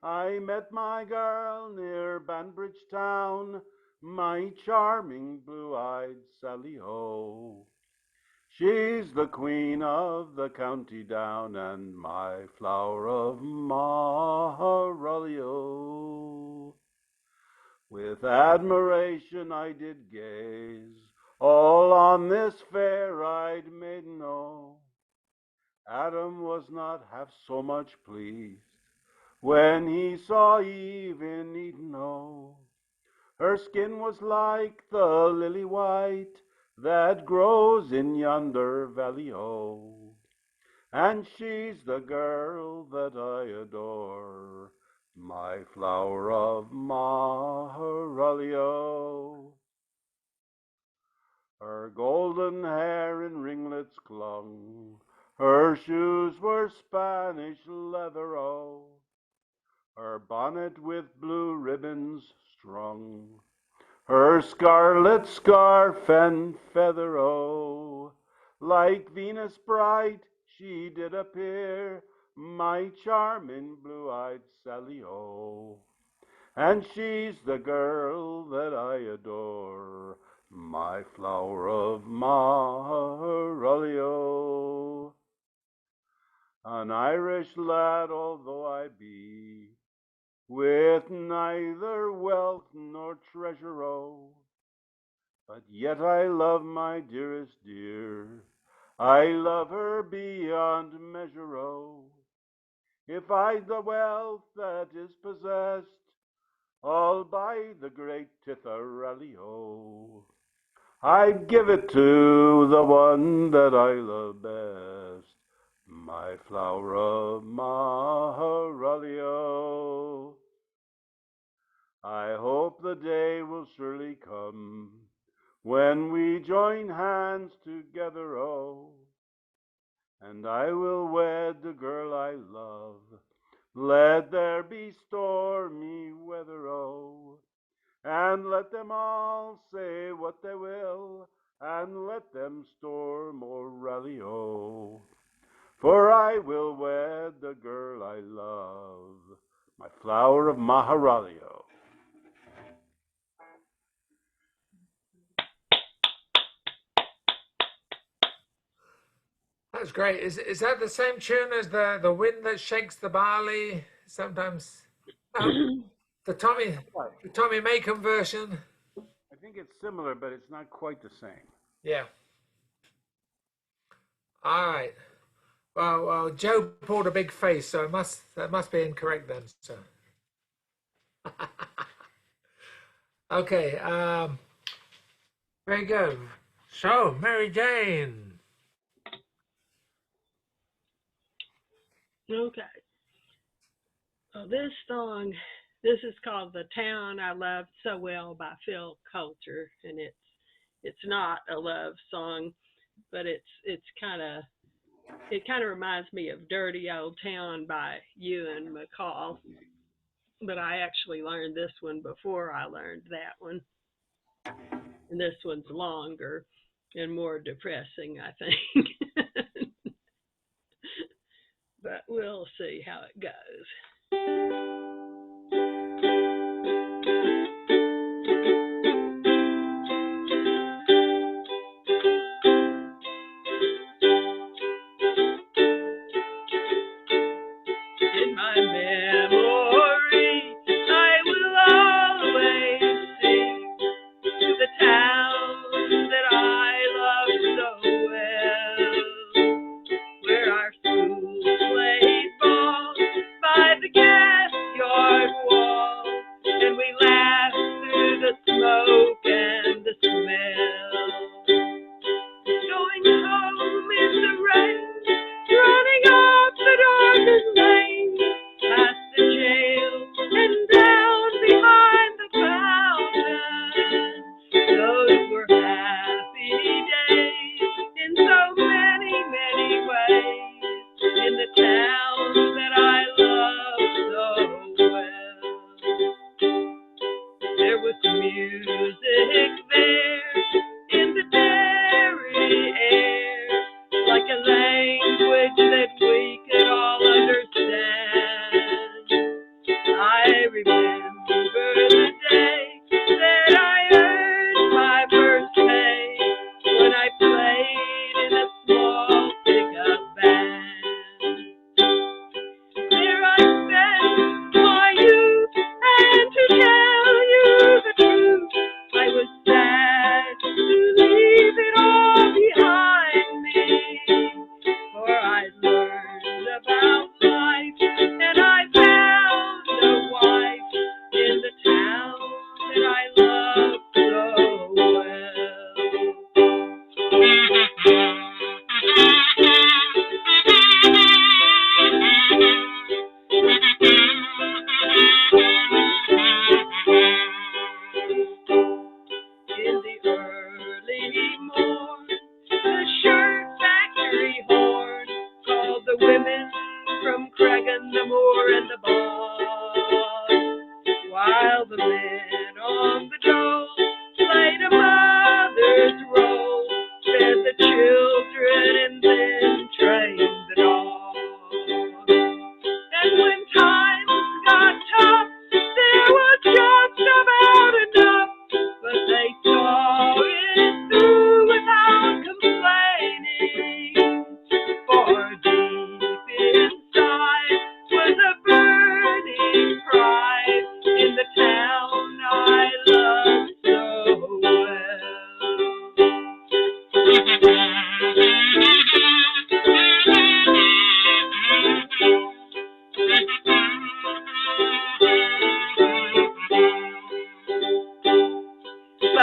I met my girl near Banbridge Town, my charming blue-eyed Sally Ho. She's the queen of the county down, and my flower of Maharalio. With admiration I did gaze all on this fair-eyed maiden, oh. Adam was not half so much pleased when he saw Eve in Eden, oh. Her skin was like the lily white that grows in yonder valley, oh, And she's the girl that I adore, my flower of Maharalio. Her golden hair in ringlets clung, her shoes were Spanish leather, oh, her bonnet with blue ribbons strung, her scarlet scarf and feather, oh, like Venus bright she did appear, my charming blue-eyed Sally, oh. And she's the girl that I adore, my flower of Maharalio. An Irish lad although I be, with neither wealth nor treasure, oh, but yet I love my dearest dear, I love her beyond measure, oh. If I'd the wealth that is possessed, all by the great Titharelio, I'd give it to the one that I love best, my flower of Maharalio. I hope the day will surely come when we join hands together, oh, and I will wed the girl I love. Let there be stormy weather, oh, and let them all say what they will, and let them storm or rally, oh, for I will wed the girl I love, my flower of Maharalio. That's great. Is that the same tune as the wind that shakes the barley? Sometimes, no, the Tommy Macon version. I think it's similar, but it's not quite the same. Yeah. All right. Well, Joe pulled a big face, so that must be incorrect then. So, okay. Very good. So, Mary Jane. Okay. This song, this is called "The Town I Loved So Well" by Phil Coulter, and it's not a love song, but it kind of reminds me of "Dirty Old Town" by Ewan McCall. But I actually learned this one before I learned that one, and this one's longer and more depressing, I think. But we'll see how it goes. In my memory, I will always sing the town that I love so well, where our school played ball by the gas yard wall, and we laughed through the smoke and the smell. Going home in the rain, running up the darkened lane, past the jail and down behind the fountain. Those were happy days in so many, many ways, in the town that I love so well. There was music there in the dairy air, like a language that we could all understand. I remember the day that I earned my first pay, when I played in a small pickup band. There I spent my youth, and to tell you the truth, I was sad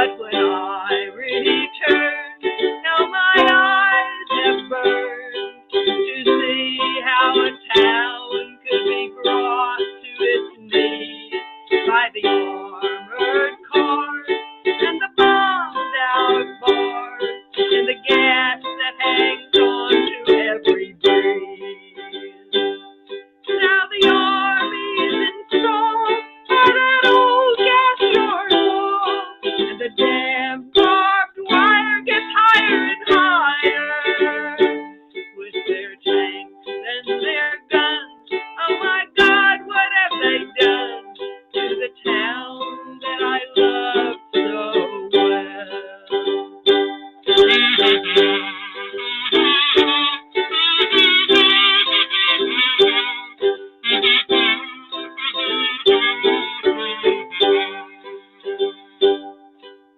But when I return, now my eyes have burned to see how a town could be brought to its knees by the armored cars and the bombed out bars and the gas that hangs on to every breeze. Now the army's installed at that old gas yard wall, and the damn barbed wire gets higher and higher with their tanks and their guns. Oh my God, what have they done to the town that I love so well?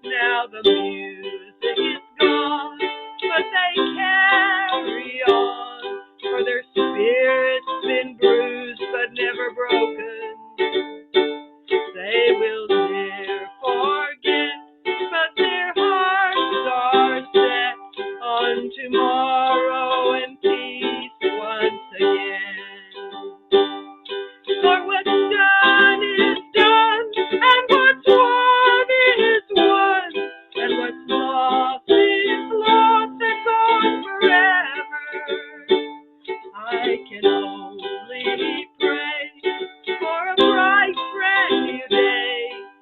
Now the music is gone, but they carry on, for their spirit's been bruised but never broken. They will never forget, but their hearts are set on tomorrow and peace once again. For what's done is done, and what's won is won, and what's lost is lost and gone forever. I can only pray for a bright, brand new day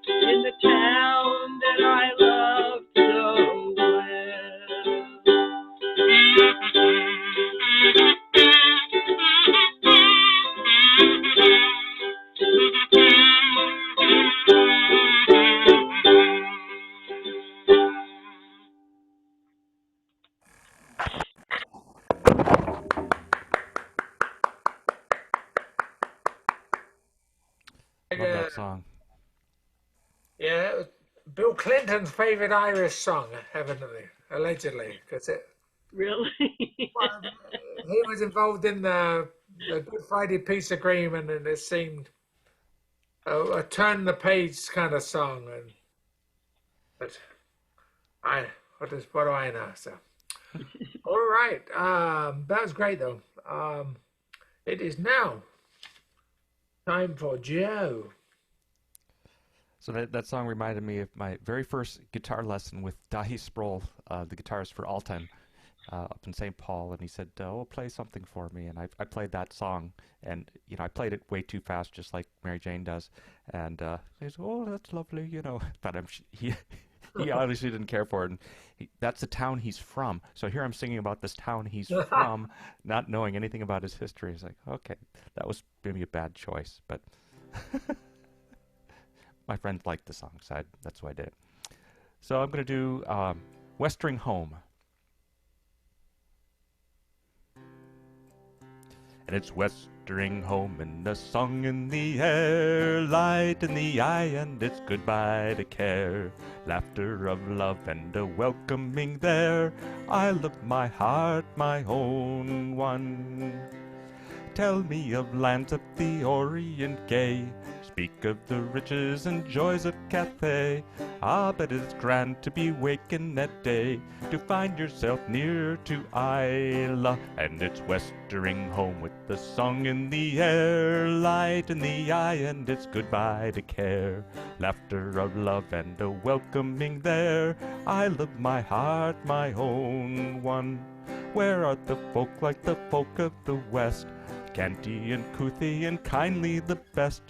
in the town that I love so Love that song. Yeah, it was Bill Clinton's favorite Irish song, evidently, allegedly, because Really? he was involved in the Good Friday Peace Agreement, and it seemed a turn the page kind of song. But what do I know? So, all right, that was great though. It is now time for Joe. So that song reminded me of my very first guitar lesson with Dahi Sproul, the guitarist for All Time, up in St. Paul, and he said, "Oh, play something for me." And I played that song, and I played it way too fast, just like Mary Jane does. And he said, "Oh, that's lovely," But he obviously didn't care for it. And that's the town he's from. So here I'm singing about this town he's from, not knowing anything about his history. It's like, okay, that was maybe a bad choice, but my friends liked the song, so that's why I did it. So I'm going to do Westering Home. And it's westering home and a song in the air, light in the eye and it's goodbye to care, laughter of love and a welcoming there, Isle of my heart, my own one. Tell me of lands of the Orient gay, speak of the riches and joys of Cathay. Ah, but it's grand to be wakened at day, to find yourself near to Isla, and it's westering home with the song in the air, light in the eye and it's goodbye to care, laughter of love and a welcoming there, Isle of my heart, my own one. Where are the folk like the folk of the West, canty and couthie and kindly the best?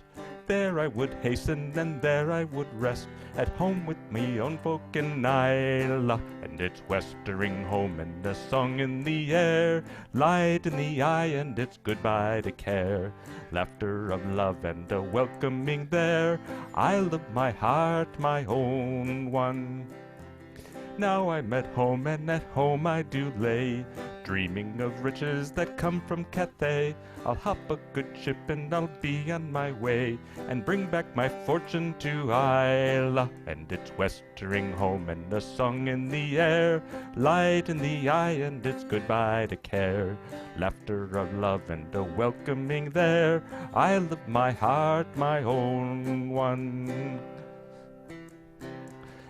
There I would hasten and there I would rest, at home with me own folk in Isla, and it's westering home and a song in the air, light in the eye and it's goodbye to care, laughter of love and a welcoming there, Isle of my heart, my own one. Now I'm at home and at home I do lay, dreaming of riches that come from Cathay. I'll hop a good ship and I'll be on my way, and bring back my fortune to Isla, and it's westering home and a song in the air, light in the eye and it's goodbye to care, laughter of love and a welcoming there, Isle of my heart, my own one.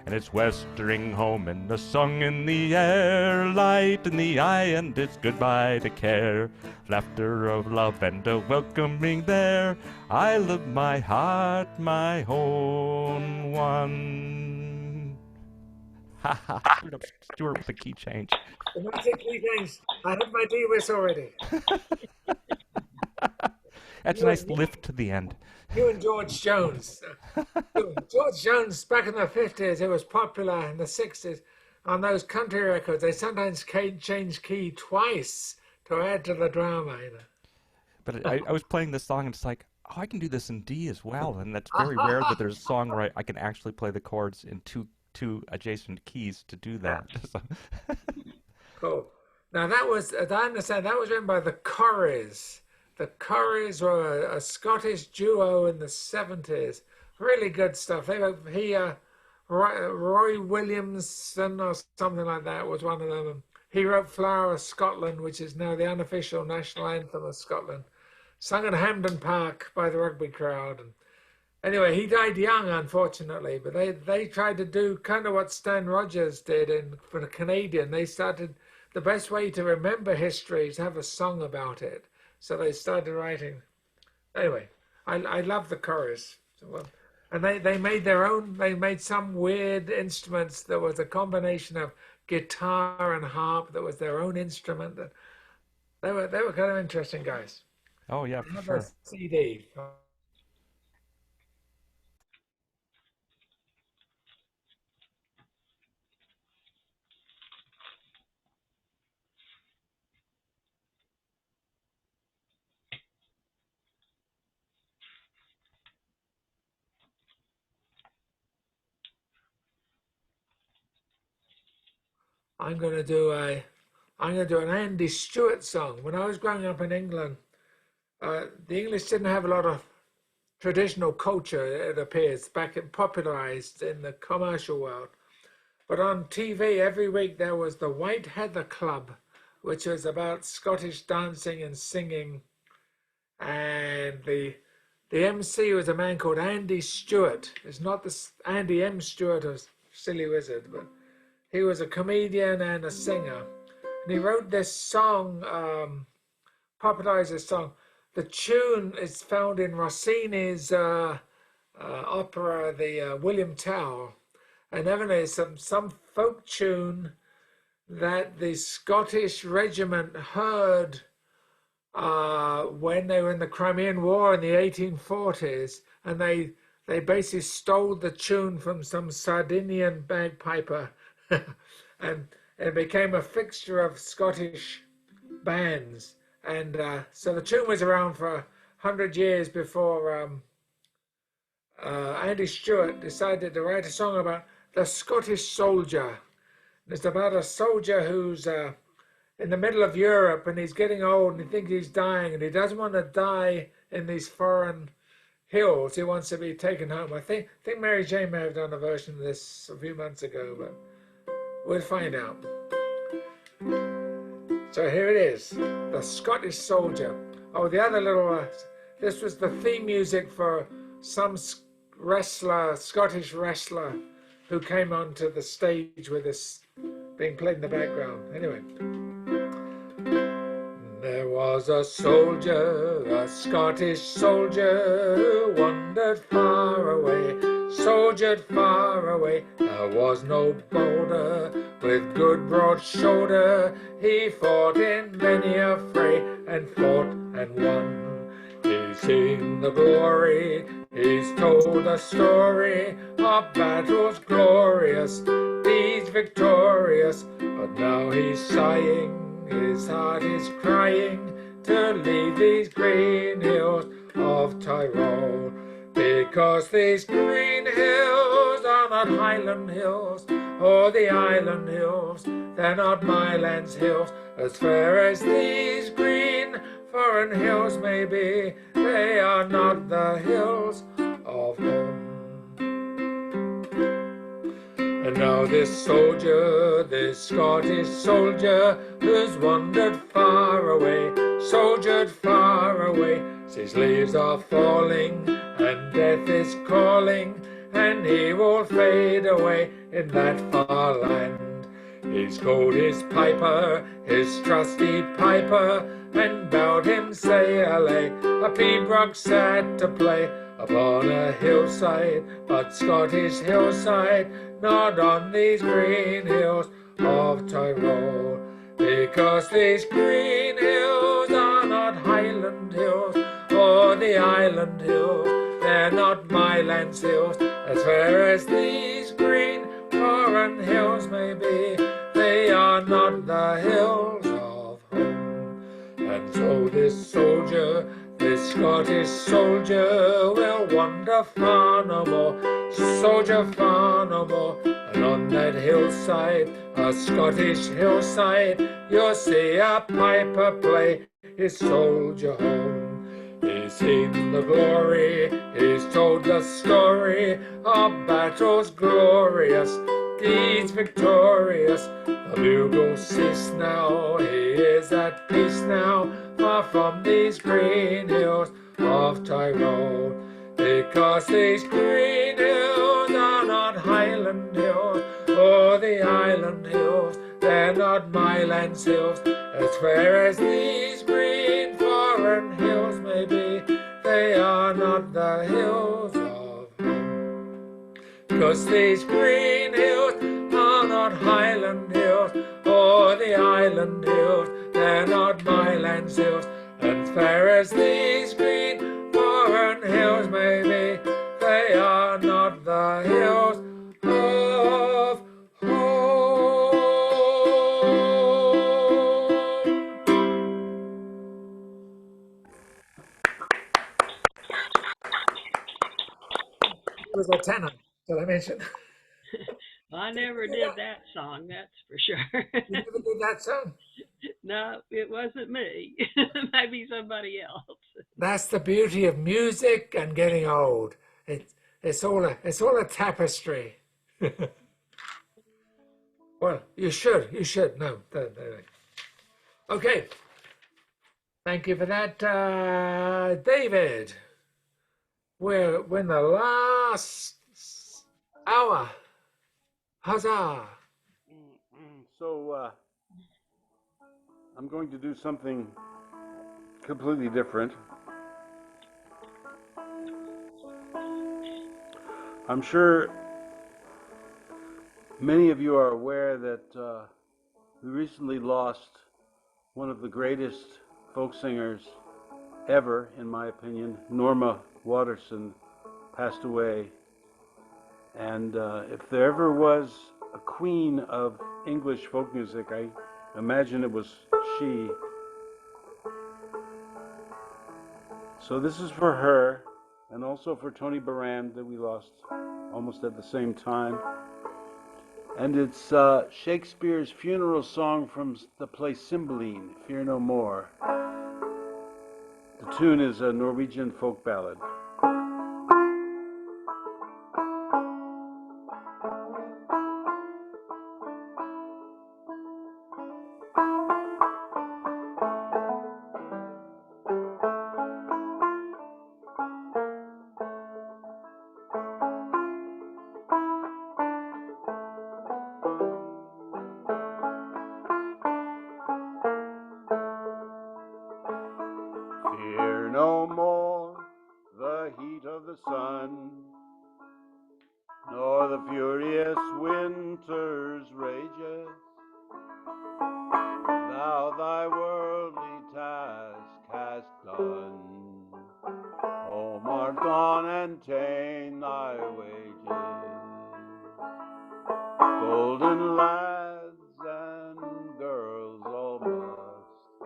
and it's westering home, and a song in the air, light in the eye, and it's goodbye to care. Laughter of love and a welcoming there. I love my heart, my own one. Ha ha! Stuart with the key change. Dramatically changed. I have my D-whistle already. That's a nice lift to the end. You and George Jones. George Jones, back in the 50s, it was popular in the 60s. On those country records, they sometimes changed key twice to add to the drama. You know. But I was playing this song, and it's like, oh, I can do this in D as well. And that's very rare that there's a song where I can actually play the chords in two adjacent keys to do that. So. Cool. Now that was, as I understand, that was written by the Corries. The Corries were a Scottish duo in the 70s. Really good stuff. Roy Williamson or something like that was one of them. He wrote Flower of Scotland, which is now the unofficial national anthem of Scotland. Sung at Hampden Park by the rugby crowd. And anyway, he died young, unfortunately, but they tried to do kind of what Stan Rogers did for the Canadian. They started, the best way to remember history is to have a song about it. So they started writing. Anyway, I love the chorus. And they made their own, they made some weird instruments. There was a combination of guitar and harp that was their own instrument. They were kind of interesting guys. Oh yeah, for sure. CD. I'm going to do an Andy Stewart song. When I was growing up in England, the English didn't have a lot of traditional culture, it appears, popularized in the commercial world. But on TV every week there was the White Heather Club, which was about Scottish dancing and singing. And the MC was a man called Andy Stewart. It's not the Andy M. Stewart of Silly Wizard, but he was a comedian and a singer. And he wrote this song, popularized this song. The tune is found in Rossini's opera, the William Tell. And evidently some folk tune that the Scottish regiment heard when they were in the Crimean War in the 1840s. And they basically stole the tune from some Sardinian bagpiper. And it became a fixture of Scottish bands. And so the tune was around for 100 years before Andy Stewart decided to write a song about the Scottish soldier. And it's about a soldier who's in the middle of Europe, and he's getting old, and he thinks he's dying, and he doesn't want to die in these foreign hills. He wants to be taken home. I think Mary Jane may have done a version of this a few months ago, but we'll find out. So here it is, the Scottish soldier. Oh, the other little, this was the theme music for some wrestler, Scottish wrestler, who came onto the stage with this being played in the background. Anyway. There was a soldier, a Scottish soldier, who wandered far away, soldiered far away. There was no bolder, with good broad shoulder. He fought in many a fray, and fought and won. He's seen the glory, he's told the story of battles glorious, deeds victorious. But now he's sighing, his heart is crying, to leave these green hills of Tyrol. Because these green hills are not Highland hills, or the island hills. They're not my land's hills, as fair as these green foreign hills may be. They are not the hills of home. And now this soldier, this Scottish soldier, who's wandered far away, soldiered far away, sees leaves are falling, and death is calling, and he will fade away in that far land. He's called his piper, his trusty piper, and bowed him say allay. A pibroch sat to play upon a hillside, but Scottish hillside, not on these green hills of Tyrol. Because these green hills are not Highland hills or the island hills, they're not my land's hills, as fair as these green foreign hills may be, they are not the hills of home. And so this soldier, this Scottish soldier, will wander far no more, soldier far no more. And on that hillside, a Scottish hillside, you'll see a piper play his soldier home. He's seen the glory, he's told the story of battles glorious, deeds victorious. The bugle cease now, he is at peace now, far from these green hills of Tyrol. Because these green hills are not Highland hills or the island hills, they're not my land's hills, as fair as these green foreign hills may be, they are not the hills of home. Because these green hills are not Highland hills or the island hills, they're not my land's hills, as fair as these green foreign hills may be, they are not the hills of home. It was a tenor, did I mention? I never did that song, that's for sure. You never did that song? No, it wasn't me. Maybe somebody else. That's the beauty of music and getting old. It's all a tapestry. Well, you should. No. Okay. Thank you for that, David. We're in the last hour. Huzzah! So I'm going to do something completely different. I'm sure many of you are aware that we recently lost one of the greatest folk singers ever, in my opinion. Norma Waterson passed away. And if there ever was a queen of English folk music, I imagine it was she. So this is for her, and also for Tony Barand, that we lost almost at the same time. And it's Shakespeare's funeral song from the play Cymbeline, Fear No More. The tune is a Norwegian folk ballad. Fear no more the heat of the sun, nor the furious winter's rages. Thou thy worldly task hast done, home art gone and ta'en thy wages. Golden lads and girls all must,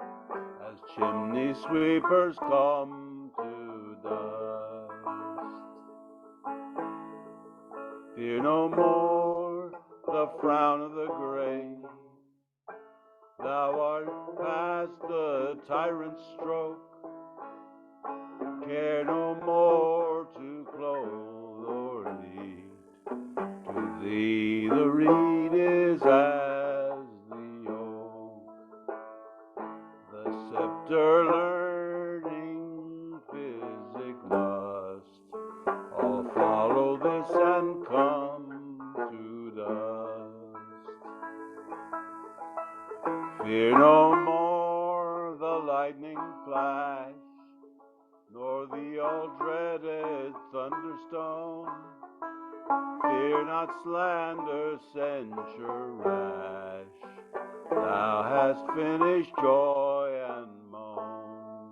as chimney sweepers come to dust. Fear no more the frown of the grave, thou art past the tyrant's stroke. Care no more to clothe or lead, to thee the reed is as the oak. The scepter learning, physic must, all follow this and Fear no more the lightning flash, nor the all-dreaded thunderstone. Fear not slander, censure rash. Thou hast finished joy and moan.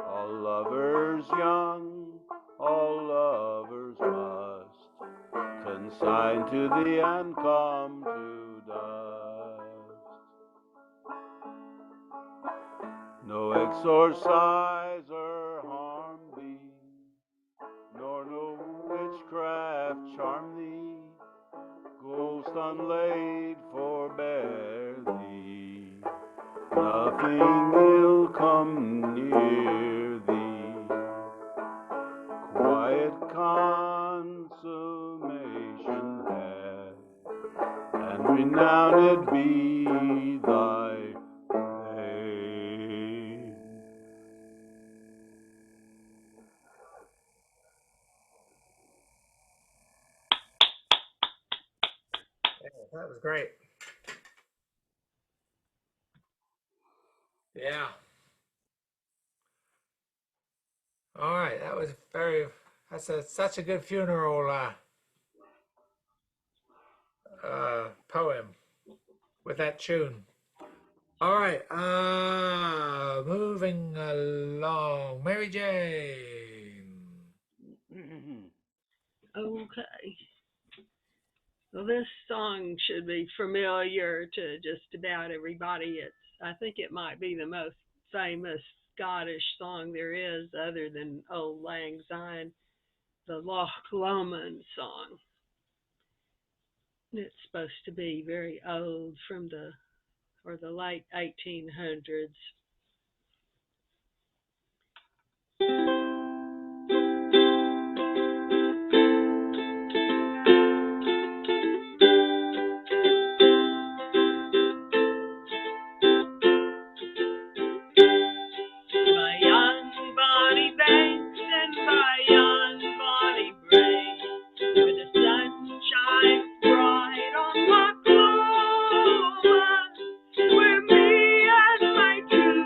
All lovers young, all lovers must consign to thee and come to dust. No exorciser harm thee, nor no witchcraft charm thee. Ghost unlaid forbear thee, nothing ill come near thee. Quiet consummation had, and renowned be thy name. That was great. Yeah. All right. That was such a good funeral poem with that tune. All right. Moving along. Mary Jane. Okay. Well, this song should be familiar to just about everybody. I think it might be the most famous Scottish song there is, other than Old Lang Syne, the Loch Lomond song. It's supposed to be very old, from the late 1800s. By yon bonny banks and by yon bonny brae, where the sun shines bright on Loch Lomond, where me and my true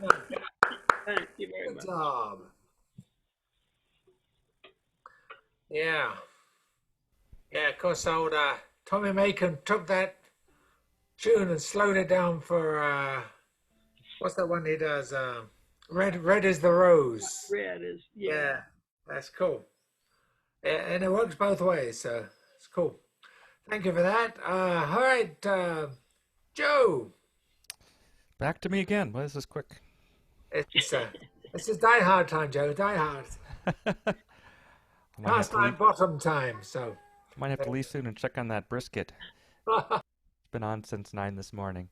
Very nice. Thank you very Good much. job. Yeah. Yeah, of course, old Tommy Macon took that tune and slowed it down for what's that one he does? Red is the Rose. Red is, yeah. Yeah, that's cool. Yeah, and it works both ways, so it's cool. Thank you for that. All right, Joe. Back to me again. Why is this quick? It's just die hard time, Joe. Die hard. I might have Past to time, leave. bottom time. So Might have to leave soon and check on that brisket. It's been on since 9 this morning.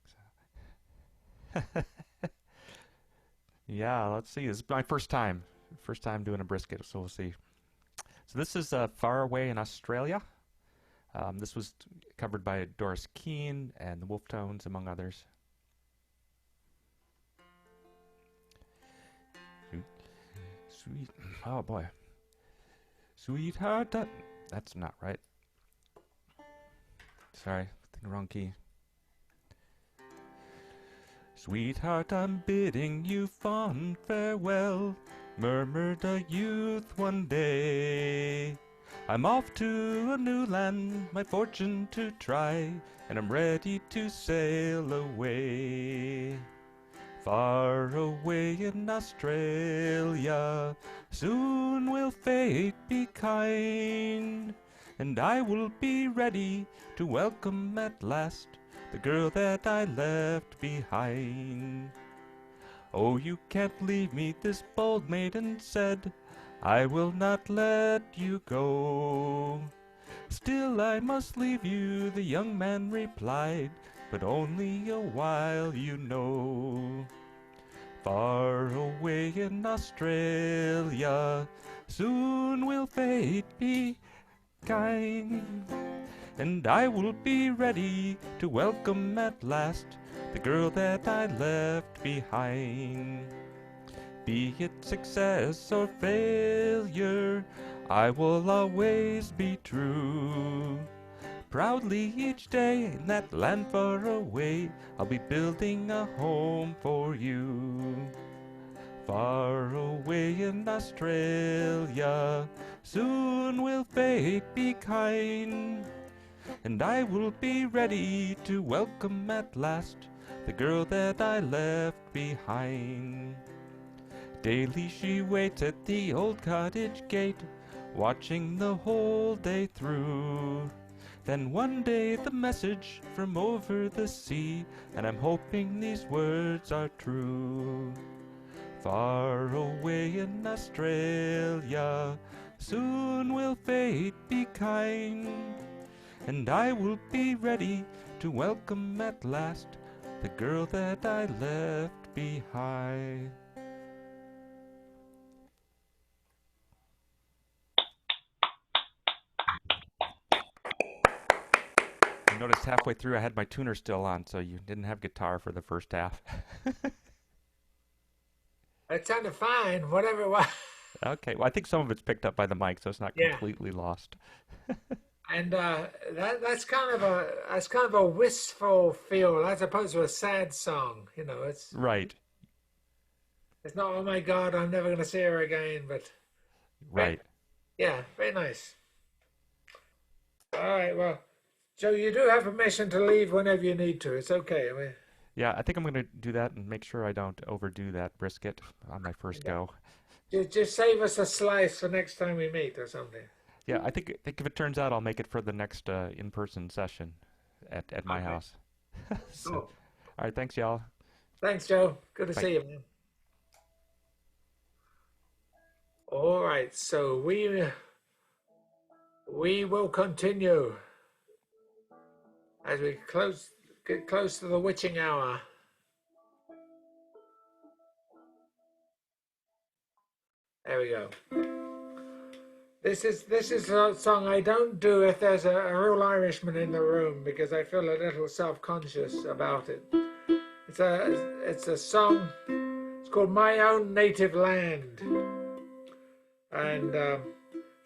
Yeah, let's see. This is my first time doing a brisket, so we'll see. So this is Far Away in Australia. This was covered by Doris Keane and the Wolf Tones, among others. Sweet, oh boy. Sweetheart, that's not right. Sorry, the wrong key. Sweetheart, I'm bidding you fond farewell, murmured a youth one day. I'm off to a new land, my fortune to try, and I'm ready to sail away. Far away in Australia, soon will fate be kind, and I will be ready to welcome at last the girl that I left behind. Oh, you can't leave me, this bold maiden said, I will not let you go. Still I must leave you, the young man replied, but only a while, you know. Far away in Australia, soon will fate be kind, and I will be ready to welcome at last the girl that I left behind. Be it success or failure, I will always be true. Proudly each day in that land far away, I'll be building a home for you. Far away in Australia, soon will fate be kind, and I will be ready to welcome at last the girl that I left behind. Daily she waits at the old cottage gate, watching the whole day through. Then one day the message from over the sea, and I'm hoping these words are true. Far away in Australia, soon will fate be kind, and I will be ready to welcome at last the girl that I left behind. I noticed halfway through I had my tuner still on, so you didn't have guitar for the first half. it sounded fine, whatever it was. Okay, well I think some of it's picked up by the mic, so it's not Yeah. completely lost. And that's kind of a wistful feel as opposed to a sad song. You know, it's Right, not, oh my God, I'm never gonna see her again, but right. yeah, very nice. All right, well, Joe, you do have permission to leave whenever you need to. It's okay. I mean, Yeah, I think I'm going to do that and make sure I don't overdo that brisket on my first go. just save us a slice for next time we meet or something. Yeah, I think if it turns out, I'll make it for the next in-person session at my Okay. house. So, Cool. all right, thanks, y'all. Thanks, Joe. Good to Bye. see you, man. All right, so we will continue as we get close to the witching hour. There we go. This is a song I don't do if there's a real Irishman in the room because I feel a little self-conscious about it. It's a song. It's called "My Own Native Land," and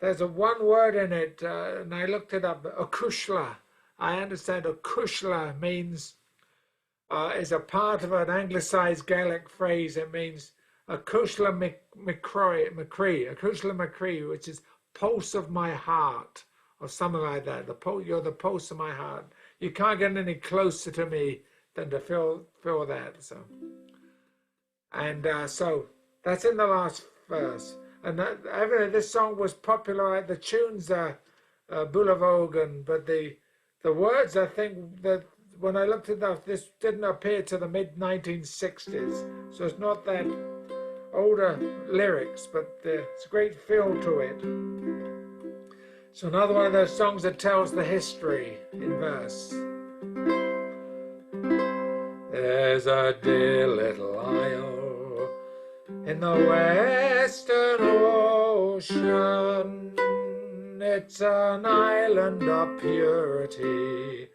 there's a one word in it, and I looked it up. Akushla. I understand Akushla means is a part of an anglicized Gaelic phrase. It means Akushla McCree, which is pulse of my heart, or something like that. You're the pulse of my heart. You can't get any closer to me than to feel that. So, and so that's in the last verse. And this song was popular. The tunes are Boulavogan, but the words, I think that when I looked it up, this didn't appear to the mid 1960s, so it's not that older lyrics, but it's a great feel to it. So another one of those songs that tells the history in verse. There's a dear little isle in the western ocean. It's an island of purity,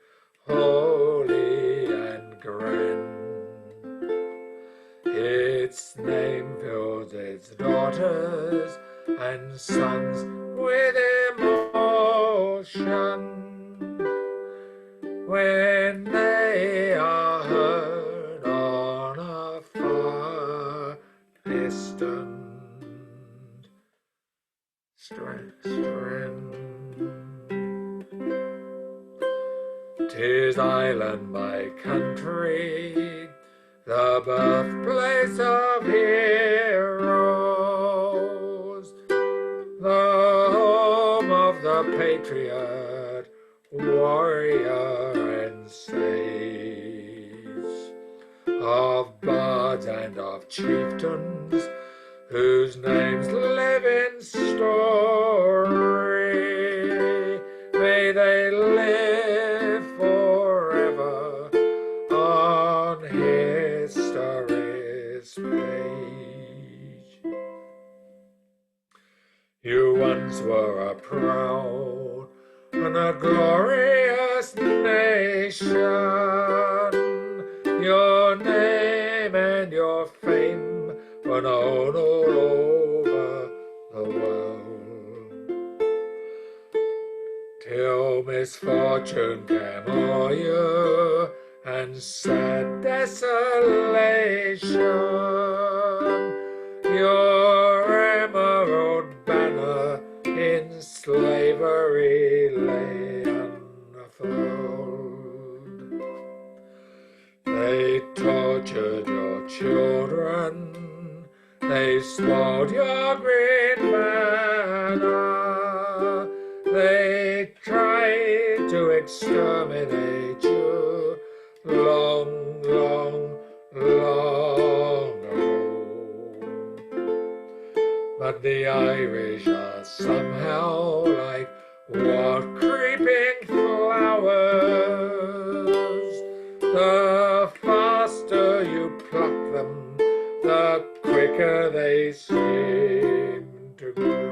holy and grand. Its name fills its daughters and sons with emotion when they are heard on a far distant strand. 'Tis Ireland, my country, the birthplace of heroes, the home of the patriot, warrior and sage, of bards and of chieftains whose names live in story. May they live forever on history's page. You once were a proud and a glorious nation. Your name and your fame were known all over the world, till misfortune came o'er you and sad desolation. Your emerald banner in slavery lay unfurled. They tortured your children, they spoiled your green banner, they tried to exterminate you long, long, long ago. But the Irish are somehow like wild creeping flowers. The faster you pluck them, the quicker they seem to grow.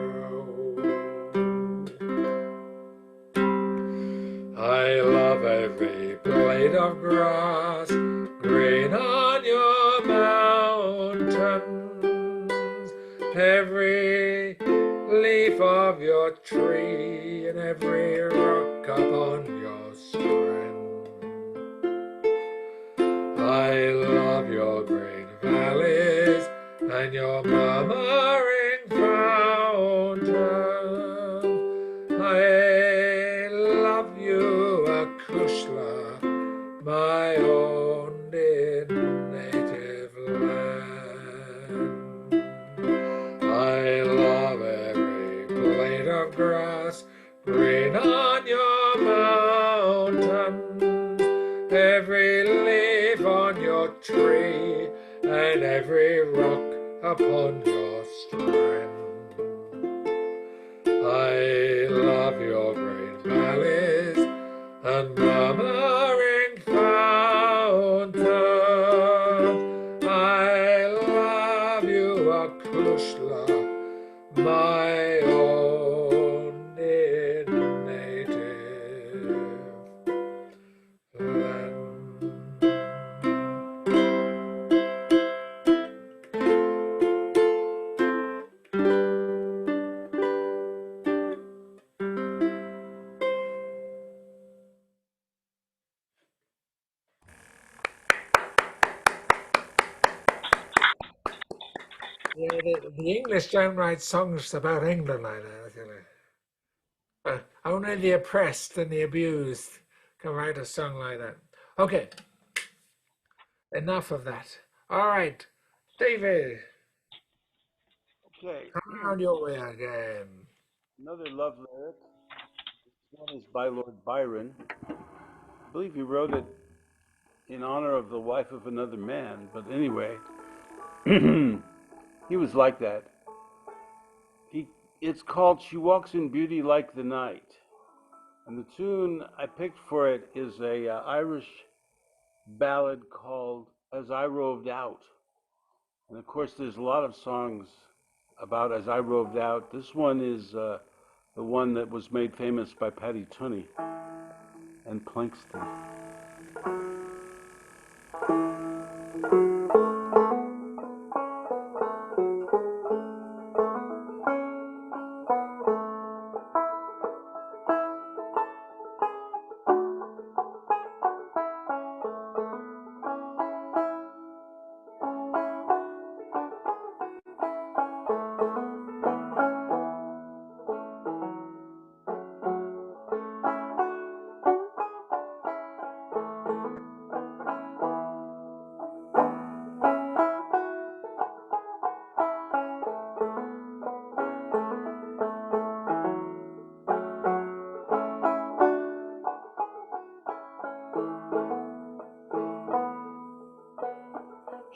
I love every blade of grass green on your mountains, every leaf of your tree and every rock upon your strand. I love your green valleys and your murmuring fountains. I love you, Akushla, my own dear native land. I love every blade of grass green on your mountains, every leaf on your tree and every rock upon your strand. I love your green valleys and murmuring fountains. I love you, Akushla, my own dear native land. Yeah, the English don't write songs about England like that. You know. Only the oppressed and the abused can write a song like that. Okay, enough of that. All right, David, Okay, come on your way again. another love lyric. This one is by Lord Byron. I believe he wrote it in honor of the wife of another man, but anyway, he was like that. It's called She Walks in Beauty Like the Night. And the tune I picked for it is a Irish ballad called As I Roved Out. And of course, there's a lot of songs about As I Roved Out. This one is the one that was made famous by Paddy Tunney and Plankston.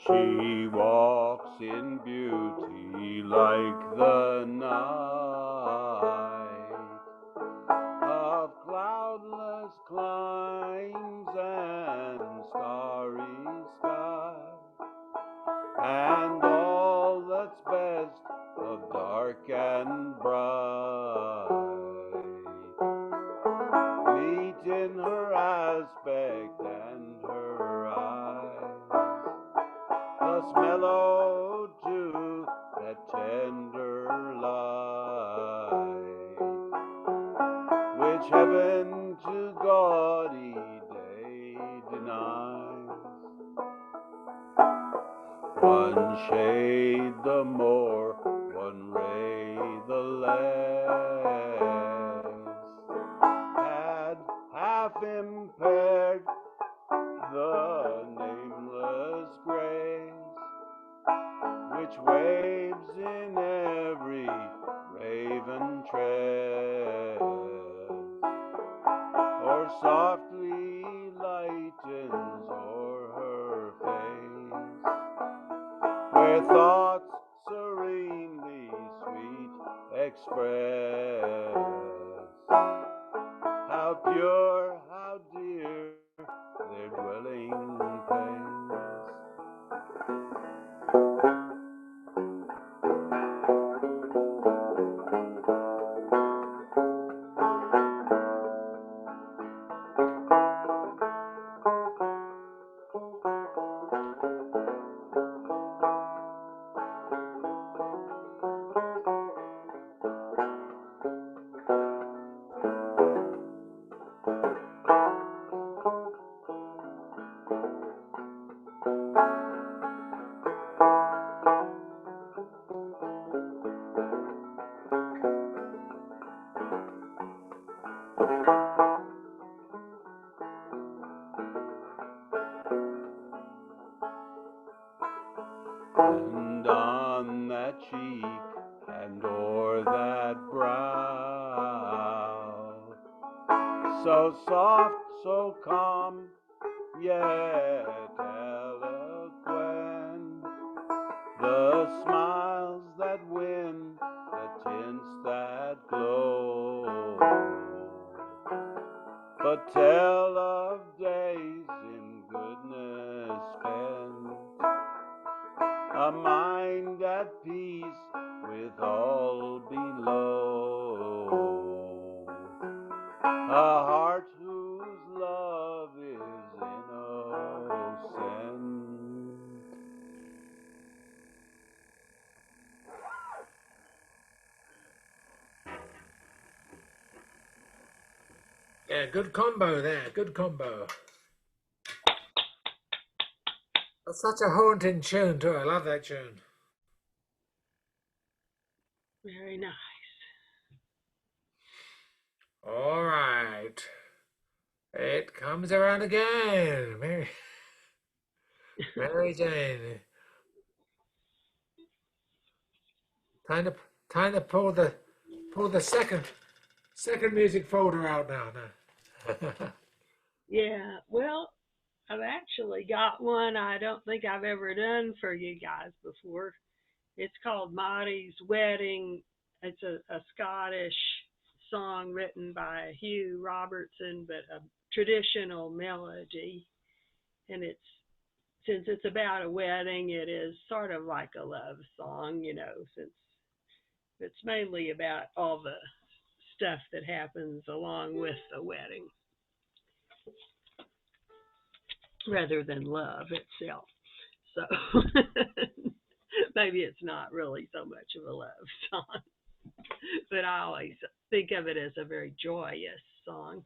She walks in beauty like the night of cloudless climes and starry sky, and all that's best of dark and bright meet in her aspect and her eyes, thus mellowed to that tender light, which heaven to gaudy day denies. One shade the more, one ray the less, had half impaired the nameless grace, which waves in every raven tress, or softly lightens o'er her face, where thoughts serenely sweet express how pure, how dear their dwelling place. And on that cheek and o'er that brow, so soft, so calm, yet eloquent, the smiles that win, the tints that glow, but tell of days in goodness spent, a mind at peace with all below, a heart whose love is innocent. Yeah, good combo there. Good combo. That's such a haunting tune too. I love that tune. Very nice. All right. It comes around again. Mary Jane. Time to pull the second music folder out now. Yeah, well, I've actually got one I don't think I've ever done for you guys before. It's called Maudie's Wedding. It's a Scottish song written by Hugh Robertson, but a traditional melody. And since it's about a wedding, it is sort of like a love song, since it's mainly about all the stuff that happens along with the wedding rather than love itself. So maybe it's not really so much of a love song, but I always think of it as a very joyous song.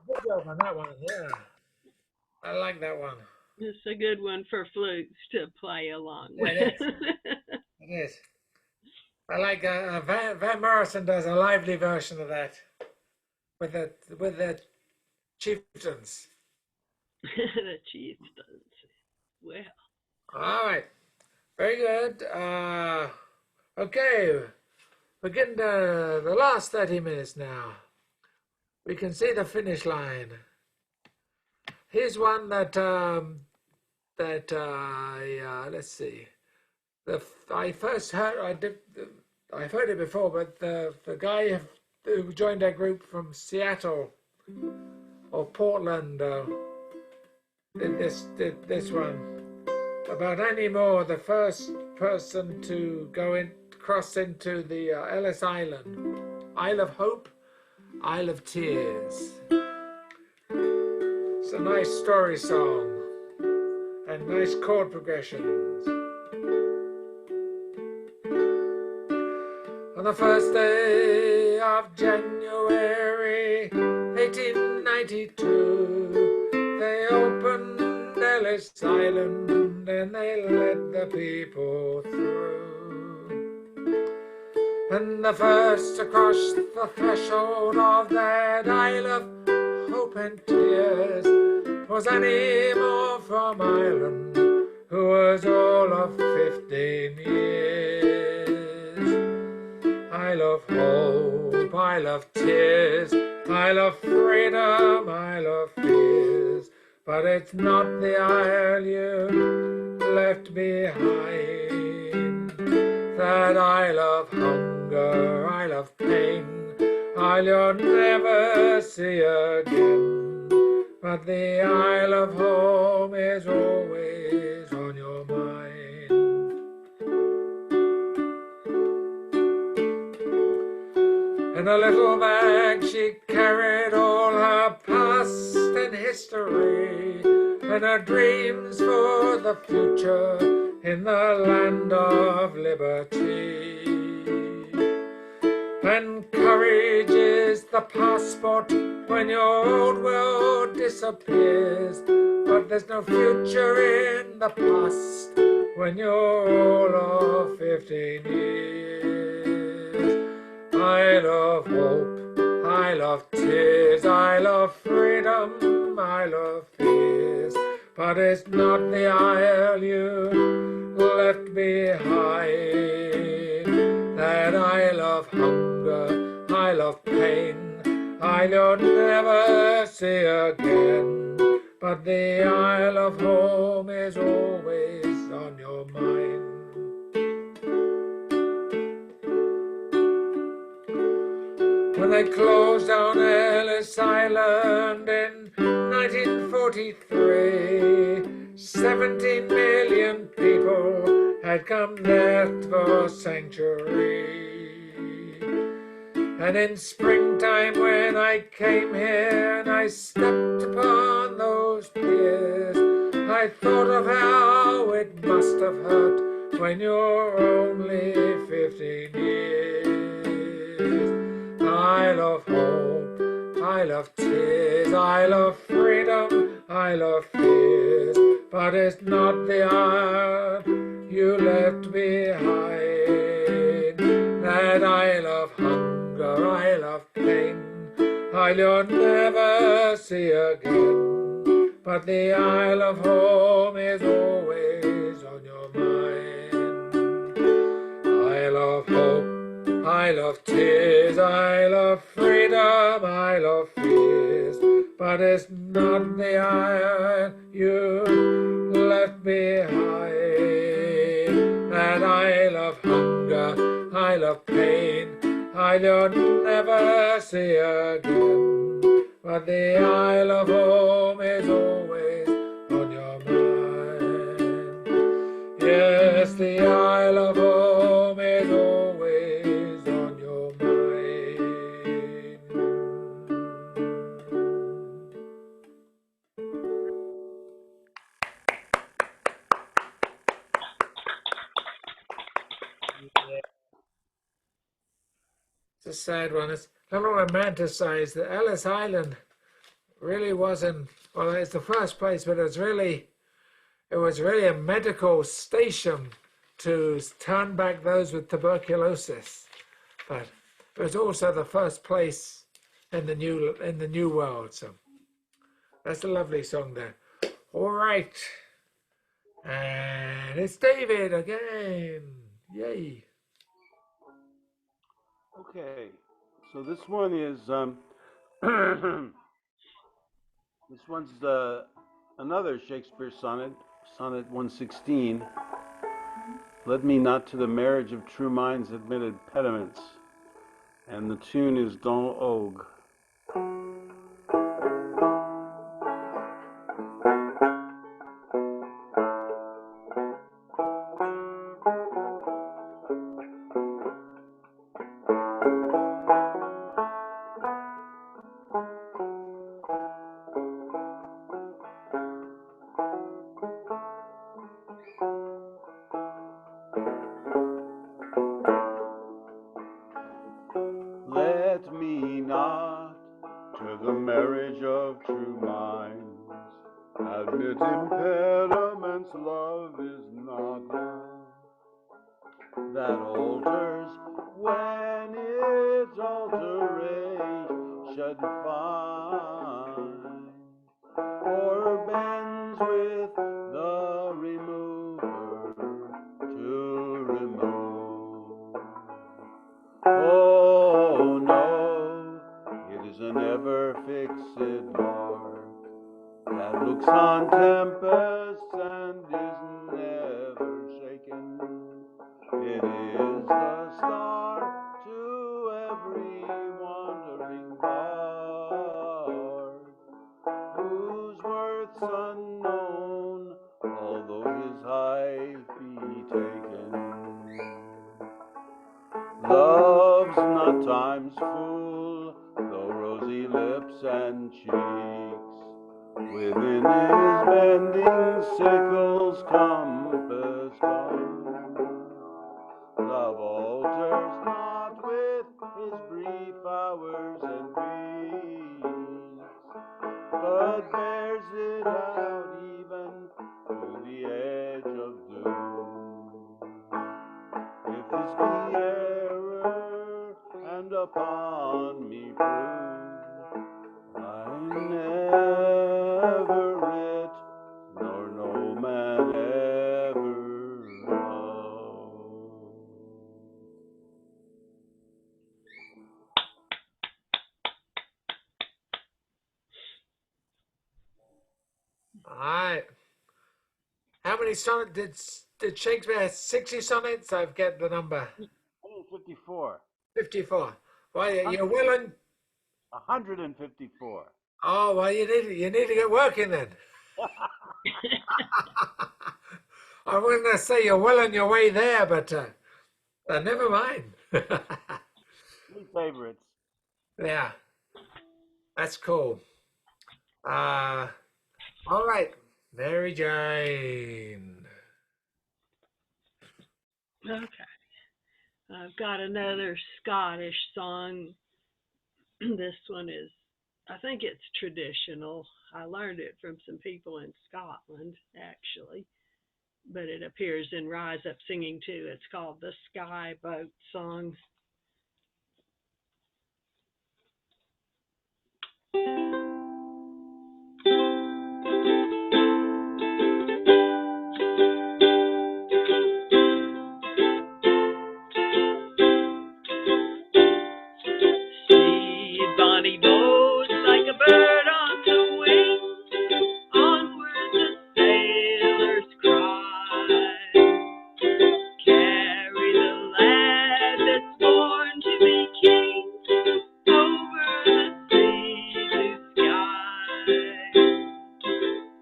Good job on that one. Yeah, I like that one. It's a good one for flutes to play along Yeah, with. it is. It is. I like Van Morrison does a lively version of that with the chieftains. The chieftains. Well. All right. Very good. Okay. We're getting to the last 30 minutes now. We can see the finish line. Here's one that let's see. I first heard I've heard it before, but the guy who joined our group from Seattle or Portland did this one about Annie Moore, the first person to cross into the Ellis Island, Isle of Hope, Isle of Tears. It's a nice story song and nice chord progressions. On the first day of January 1892, they opened Ellis Island and they let the people through. And the first to cross the threshold of that Isle of Hope and Tears was any more from Ireland, who was all of 15 years. I love hope, I love tears, I love freedom, I love fears, but it's not the Isle you left behind. That Isle of hunger, Isle of pain, Isle you'll never see again, but the Isle of home is always on your mind. In a little bag she carried all her past and history, and her dreams for the future in the land of liberty. And courage is the passport when your old world disappears, but there's no future in the past when you're all of 15 years. I love hope, I love tears, I love freedom, I love fears, but it's not the Isle you left behind. That Isle of hunger, Isle of pain, Isle you'll never see again, but the Isle of home is always on your mind. When they closed down Ellis Island in 1943, 17 million people had come there for sanctuary. And in springtime when I came here and I stepped upon those piers, I thought of how it must have hurt when you're only 15 years. I love hope, I love tears, I love freedom, I love fears, but it's not the Isle you left behind. That Isle of hunger, Isle of pain, Isle you'll never see again, but the Isle of home is always on your mind. Isle of hope, Isle of tears, Isle of freedom, Isle of fears, but it's not the Isle you left behind. That Isle of hunger, Isle of pain, Isle you'll never see again, but the Isle of home is always on your mind. Yes, the Isle of home is always on your mind. It's a sad one. It's a little romanticized. The Ellis Island really wasn't, well, it's the first place, but it was really a medical station to turn back those with tuberculosis. But it was also the first place in the new world. So that's a lovely song there. All right. And it's David again. Yay. Okay, so this one is this one's another Shakespeare sonnet, sonnet 116. Led me not to the marriage of true minds admitted pediments, and the tune is Don Og. Let me not to the marriage of true minds admit impediments. Love is not love that alters when its alteration find, or fixed mark that looks on tempests and is never shaken. It is the star to every wandering bard, whose worth's unknown, although his height be taken. Love's not time's fool, though rosy lips and cheeks within his bending sickle's compass come. Love alters not with his brief hours and weeks, but bears it out even to the edge of doom. If this be error, and upon me prove, I never writ, nor no man ever loved. All right. How many sonnets did Shakespeare have? 60 sonnets? I've got the number. 154. 54. Well, you're well on. 154. Oh, well, you need to get working then. I wasn't going to say you're well on your way there, but never mind. Three favorites. Yeah, that's cool. All right, Mary Jane. Okay. I've got another Scottish song. This one is, I think it's traditional. I learned it from some people in Scotland, actually, but it appears in Rise Up Singing too. It's called the Sky Boat Song. See, bonny boat like a bird on the wing, onward the sailors cry. Carry the lad that's born to be king over the sea blue sky.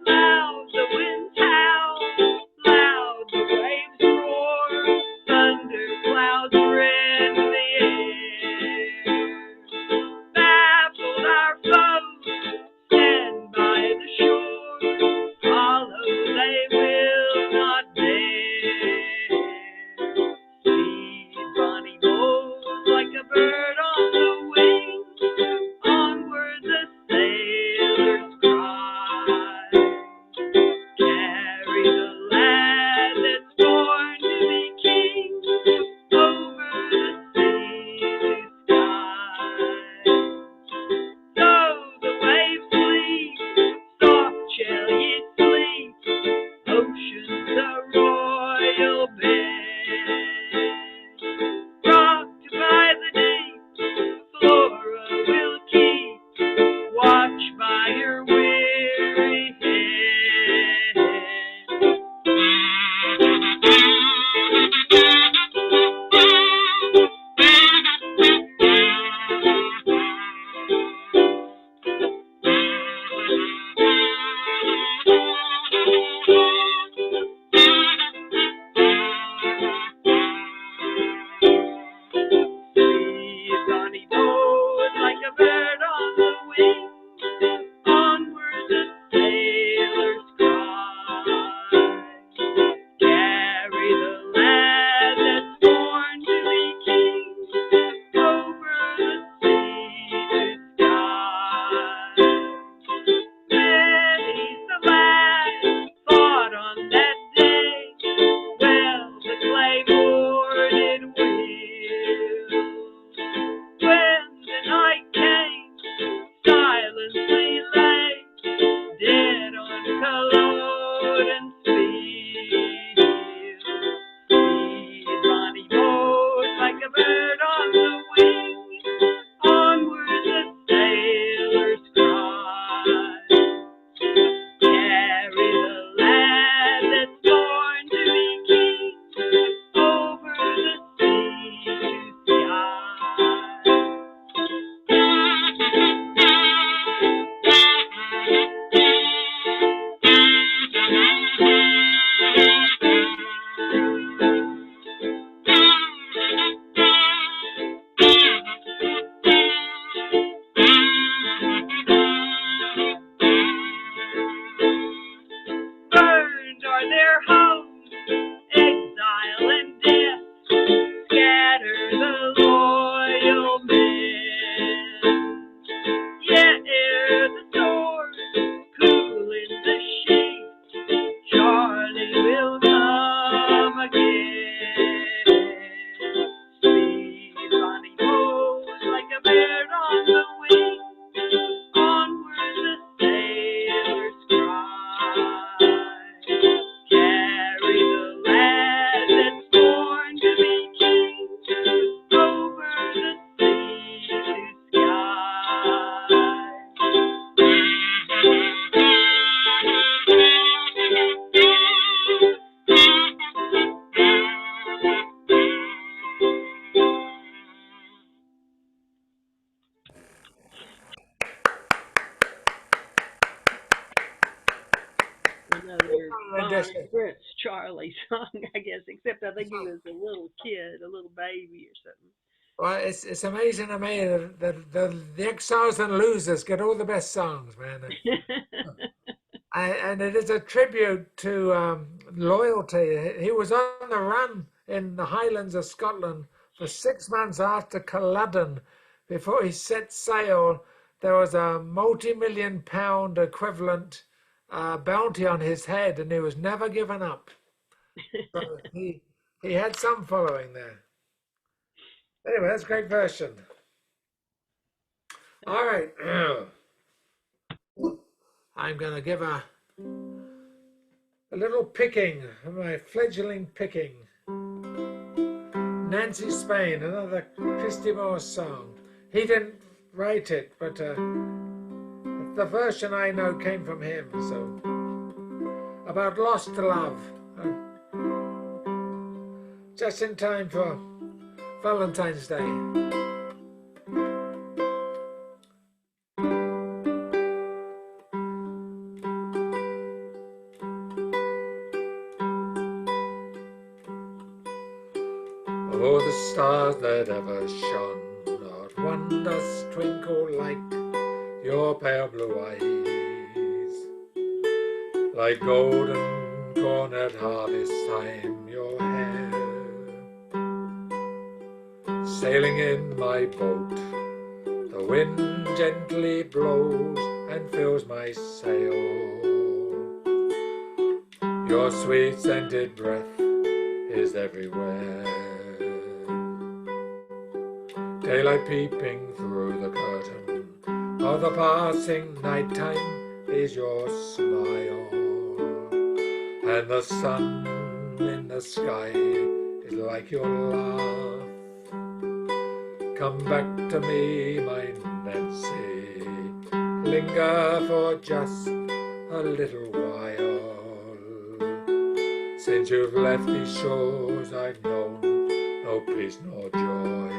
Loud the winds howl, loud the waves roar, thunder clouds rend the air. Baffled I another Bon rendition. Prince Charlie song, I guess, except I think he was a little kid, a little baby or something. Well, it's amazing to me that the exiles and losers get all the best songs, man. And it is a tribute to loyalty. He was on the run in the Highlands of Scotland for 6 months after Culloden. Before he set sail, there was a multi-million pound equivalent bounty on his head, and he was never given up. So he had some following there. Anyway, that's a great version. All right. I'm going to give a little picking, my fledgling picking. Nancy Spain, another Christy Moore song. He didn't write it, but the version I know came from him. So, about lost love. Just in time for Valentine's Day. Oh, the stars that ever shone, not one does twinkle like your pale blue eyes. Like golden corn at harvest time, your hair. Sailing in my boat, the wind gently blows and fills my sail. Your sweet scented breath is everywhere. Daylight peeping through the curtain of the passing nighttime is your smile, and the sun in the sky is like your laugh. Come back to me, my Nancy, linger for just a little while. Since you've left these shores, I've known no peace nor joy.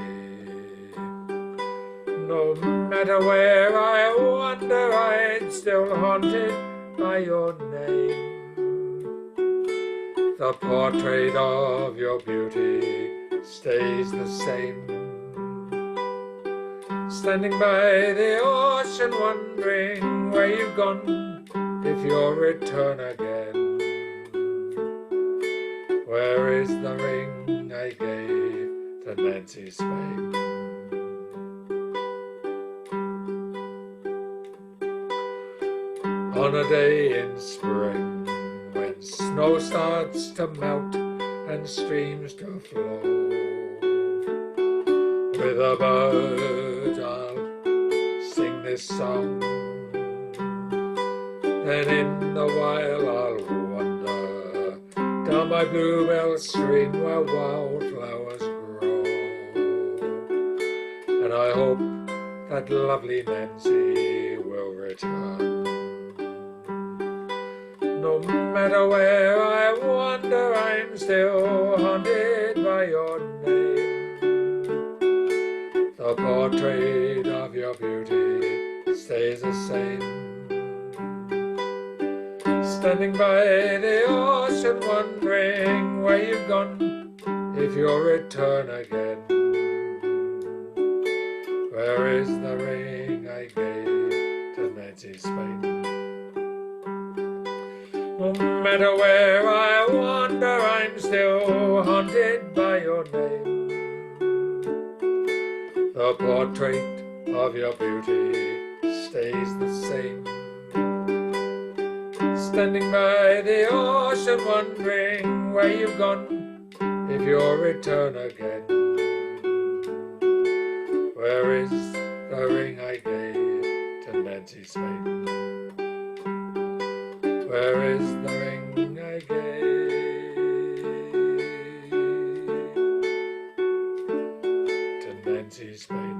No matter where I wander, I'm still haunted by your name. The portrait of your beauty stays the same. Standing by the ocean, wondering where you've gone, if you'll return again. Where is the ring I gave to Nancy Spain? On a day in spring, when snow starts to melt and streams to flow, with a bird I'll sing this song. Then in the while I'll wander down my bluebell stream where wildflowers grow. And I hope that lovely Nancy will return. No matter where I wander, I'm still haunted by your name. The portrait of your beauty stays the same. Standing by the ocean, wondering where you've gone, if you'll return again. Where is the ring I gave to Nancy Spain? No matter where I wander, I'm still haunted by your name. The portrait of your beauty stays the same. Standing by the ocean, wondering where you've gone, if you'll return again. Where is the ring I gave to Nancy Spain? Where is the ring I gave to Nancy Spain?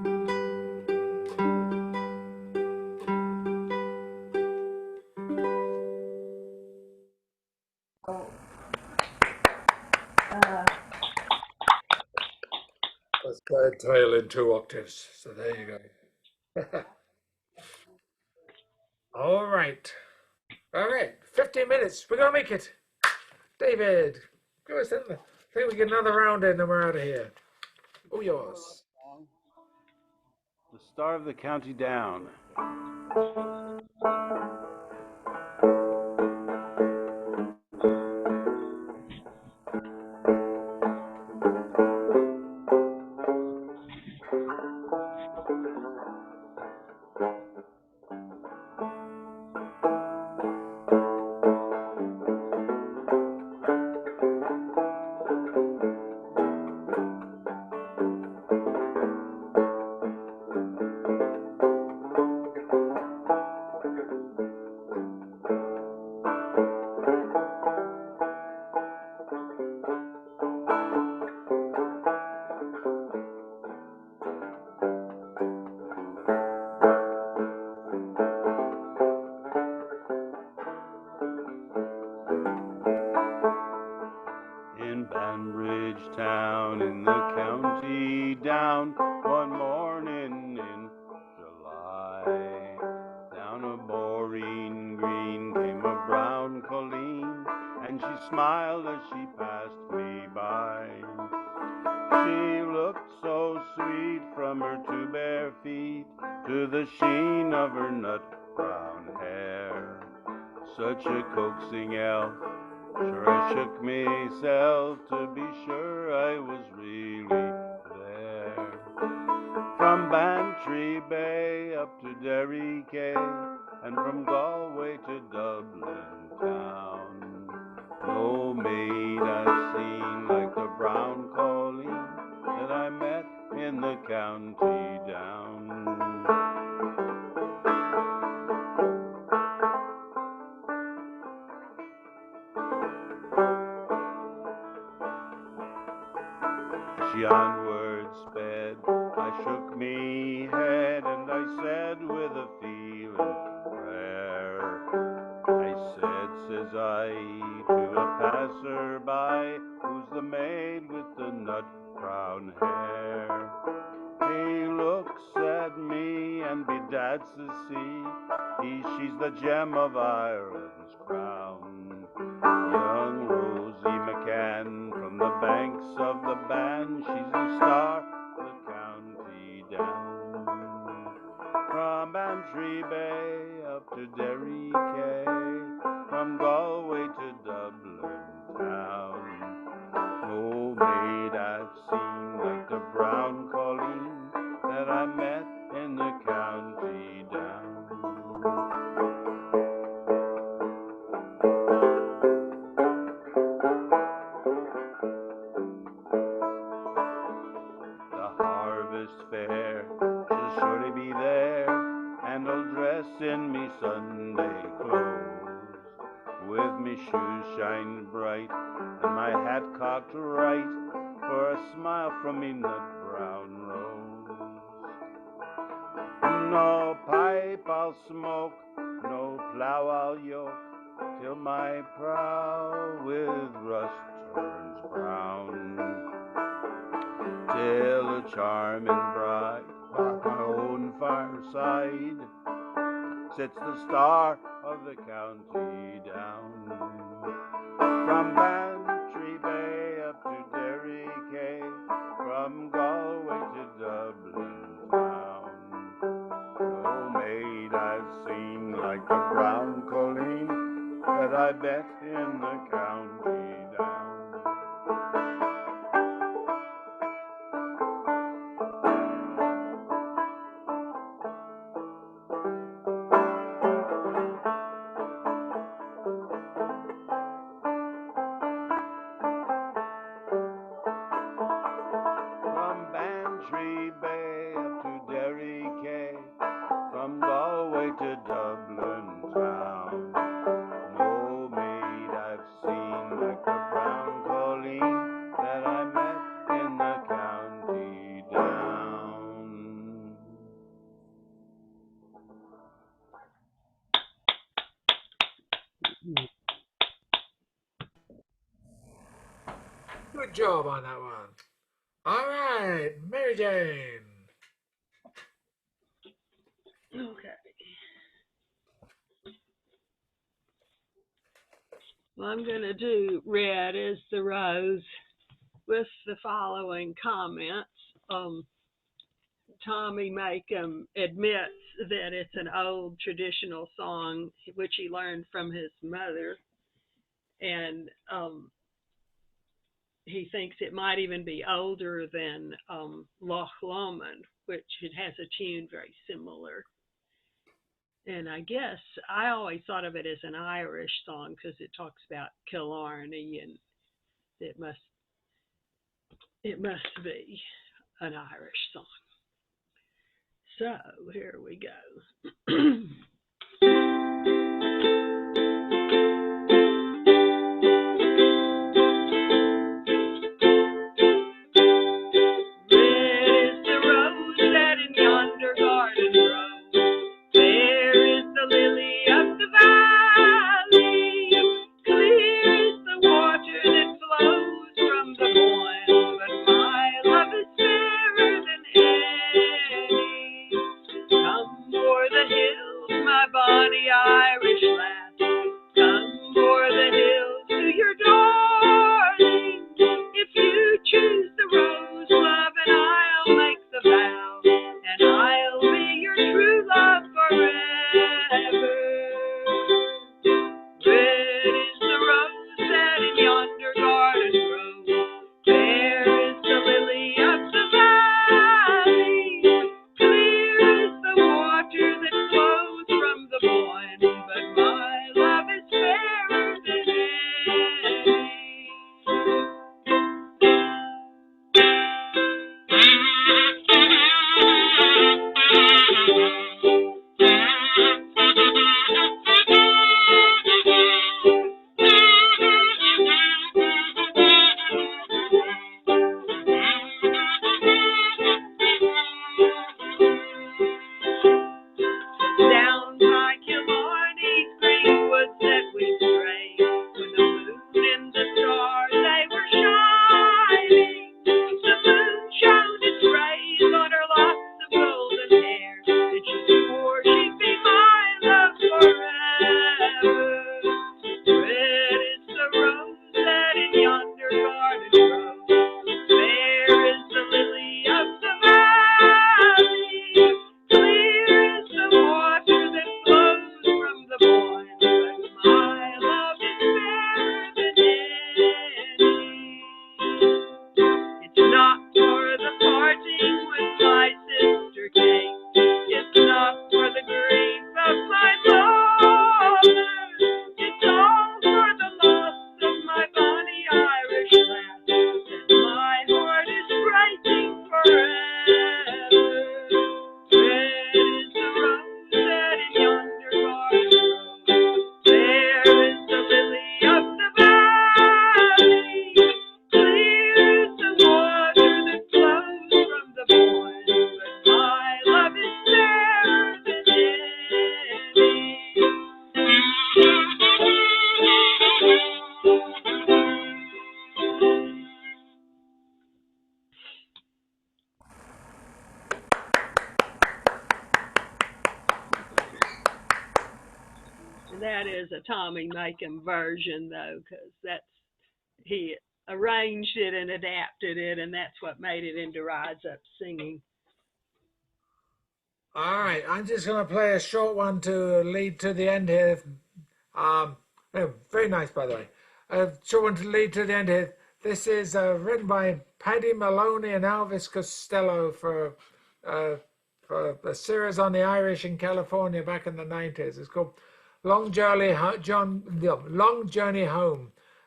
That's third tail in 2 octaves, so there you go. All right. All right, 15 minutes. We're going to make it. David, give us in the, I think we get another round in and we're out of here. Oh, yours. The Star of the County Down. In Banbridge town, in the county down, one morning in July, down a boring green came a brown colleen, and she smiled as she passed me by. She looked so sweet from her two bare feet to the sheen of her nut brown hair. Such a coaxing elf. Sure I shook myself to be sure I was really there. From Bantry Bay up to Derry Quay, and from Galway to Dublin town, no maid I've seen like the brown colleen that I met in the county down. She onward sped, I shook me head, and I said with a feeling prayer, I said, says I, to a passer-by, who's the maid with the nut brown hair? He looks at me and bedad says she's the gem of Ireland's crown. Young Rosie McCann from the banks of the Bann, she's the star of the county down. From Bantry Bay up to Derry Quay, from Galway to Dublin town, no maid I've seen like the brown colleen that I met in the county down. Fair, she'll surely be there, and I'll dress in me Sunday clothes, with me shoes shine bright, and my hat cocked right, for a smile from me nut brown rose. No pipe I'll smoke, no plough I'll yoke, till my prow with rust turns brown. Till a charming bride by my own fireside sits the star of the county down. From Bantry Bay up to Derry Quay, from Galway to Dublin town, no maid I've seen like the brown colleen that I bet in the county down. Good job on that one. All right, Mary Jane. Okay. Well, I'm going to do Red is the Rose with the following comments. Tommy Makem admits that it's an old traditional song which he learned from his mother, and he thinks it might even be older than Loch Lomond, which it has a tune very similar. And I guess I always thought of it as an Irish song because it talks about Killarney, and it must be an Irish song. So here we go. That is a Tommy Makem version, though, because he arranged it and adapted it, and that's what made it into Rise Up Singing. All right, I'm just going to play a short one to lead to the end here. Oh, very nice, by the way. A short one to lead to the end here. This is written by Paddy Maloney and Elvis Costello for a series on the Irish in California back in the 90s. It's called Long Journey Home.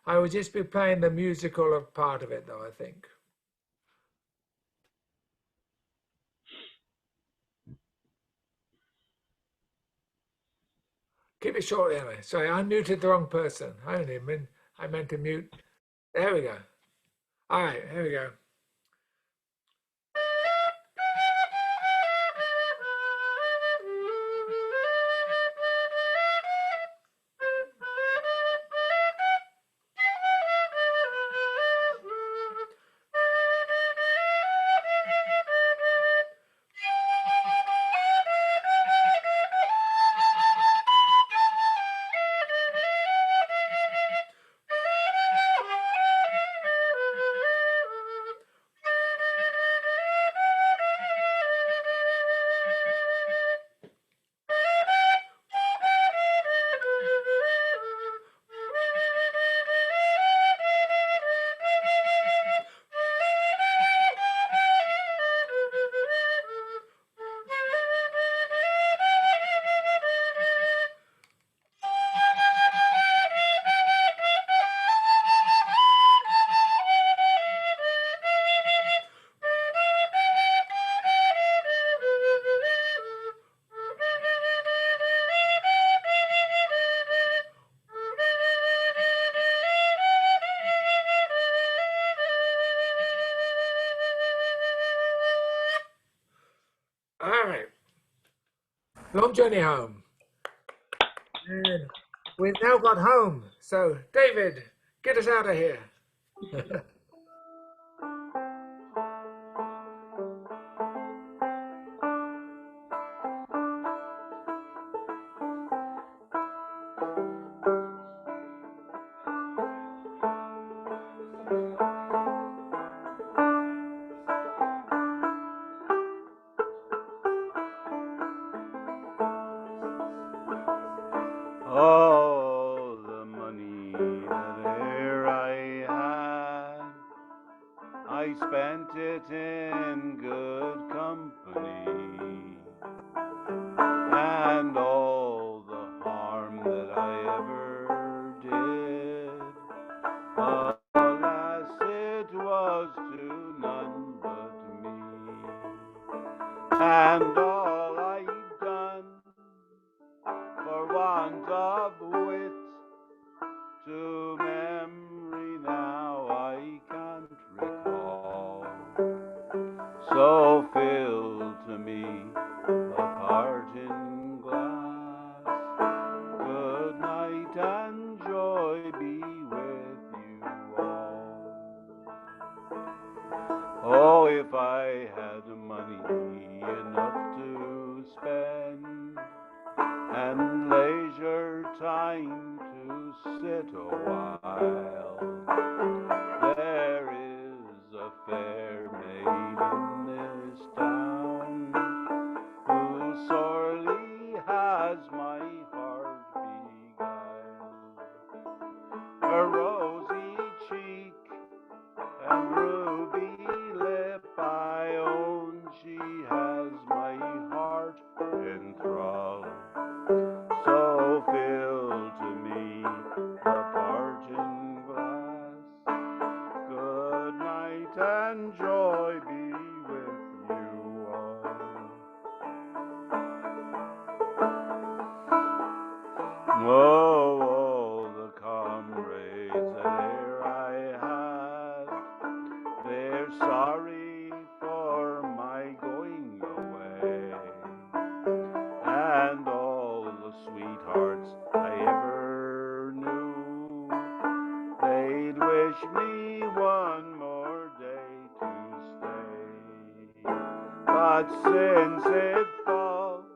I will just be playing the musical of part of it, though, I think. Keep it short anyway. Sorry, I muted the wrong person. I meant to mute. There we go. All right, here we go. All right. Long journey home. And we've now got home. So, David, get us out of here. All the money that e'er I had, I spent it in good company, and all the harm that I ever did, alas, it was to none but me, and all I've done for want of wit, to memory now I can't recall. So fill to me a parting glass. Good night and joy be with you all. Oh, if I had money enough to spend, and leisure time to sit a while, there is a fair maid in this town who sorely has my heart beguiled. Her rosy cheek and ruby lip, I own she has my heart enthralled. So fill to me the parting glass. Good night and joy be with you all. Oh, all the comrades that e'er I had, they're sorry for my going away, and all the sweethearts I ever knew, they'd wish me one more day to stay. But since it falls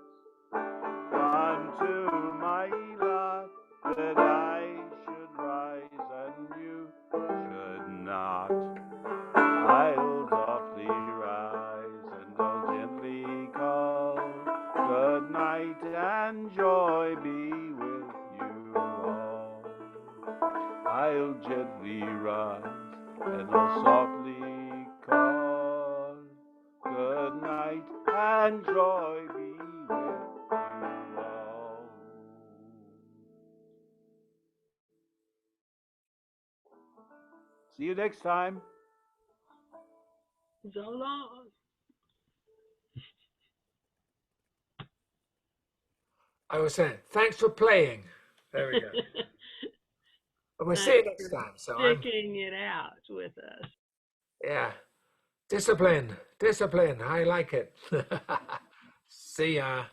unto my lot that I should rise and you should not, I'll softly rise and I'll gently call. Good night and joy be with you all. I'll gently rise and I'll softly call. Good night and joy be with you all. See you next time. So long. I was saying, thanks for playing. There we go. We'll see you next time. So sticking it out with us. Yeah. Discipline. Discipline. I like it. See ya.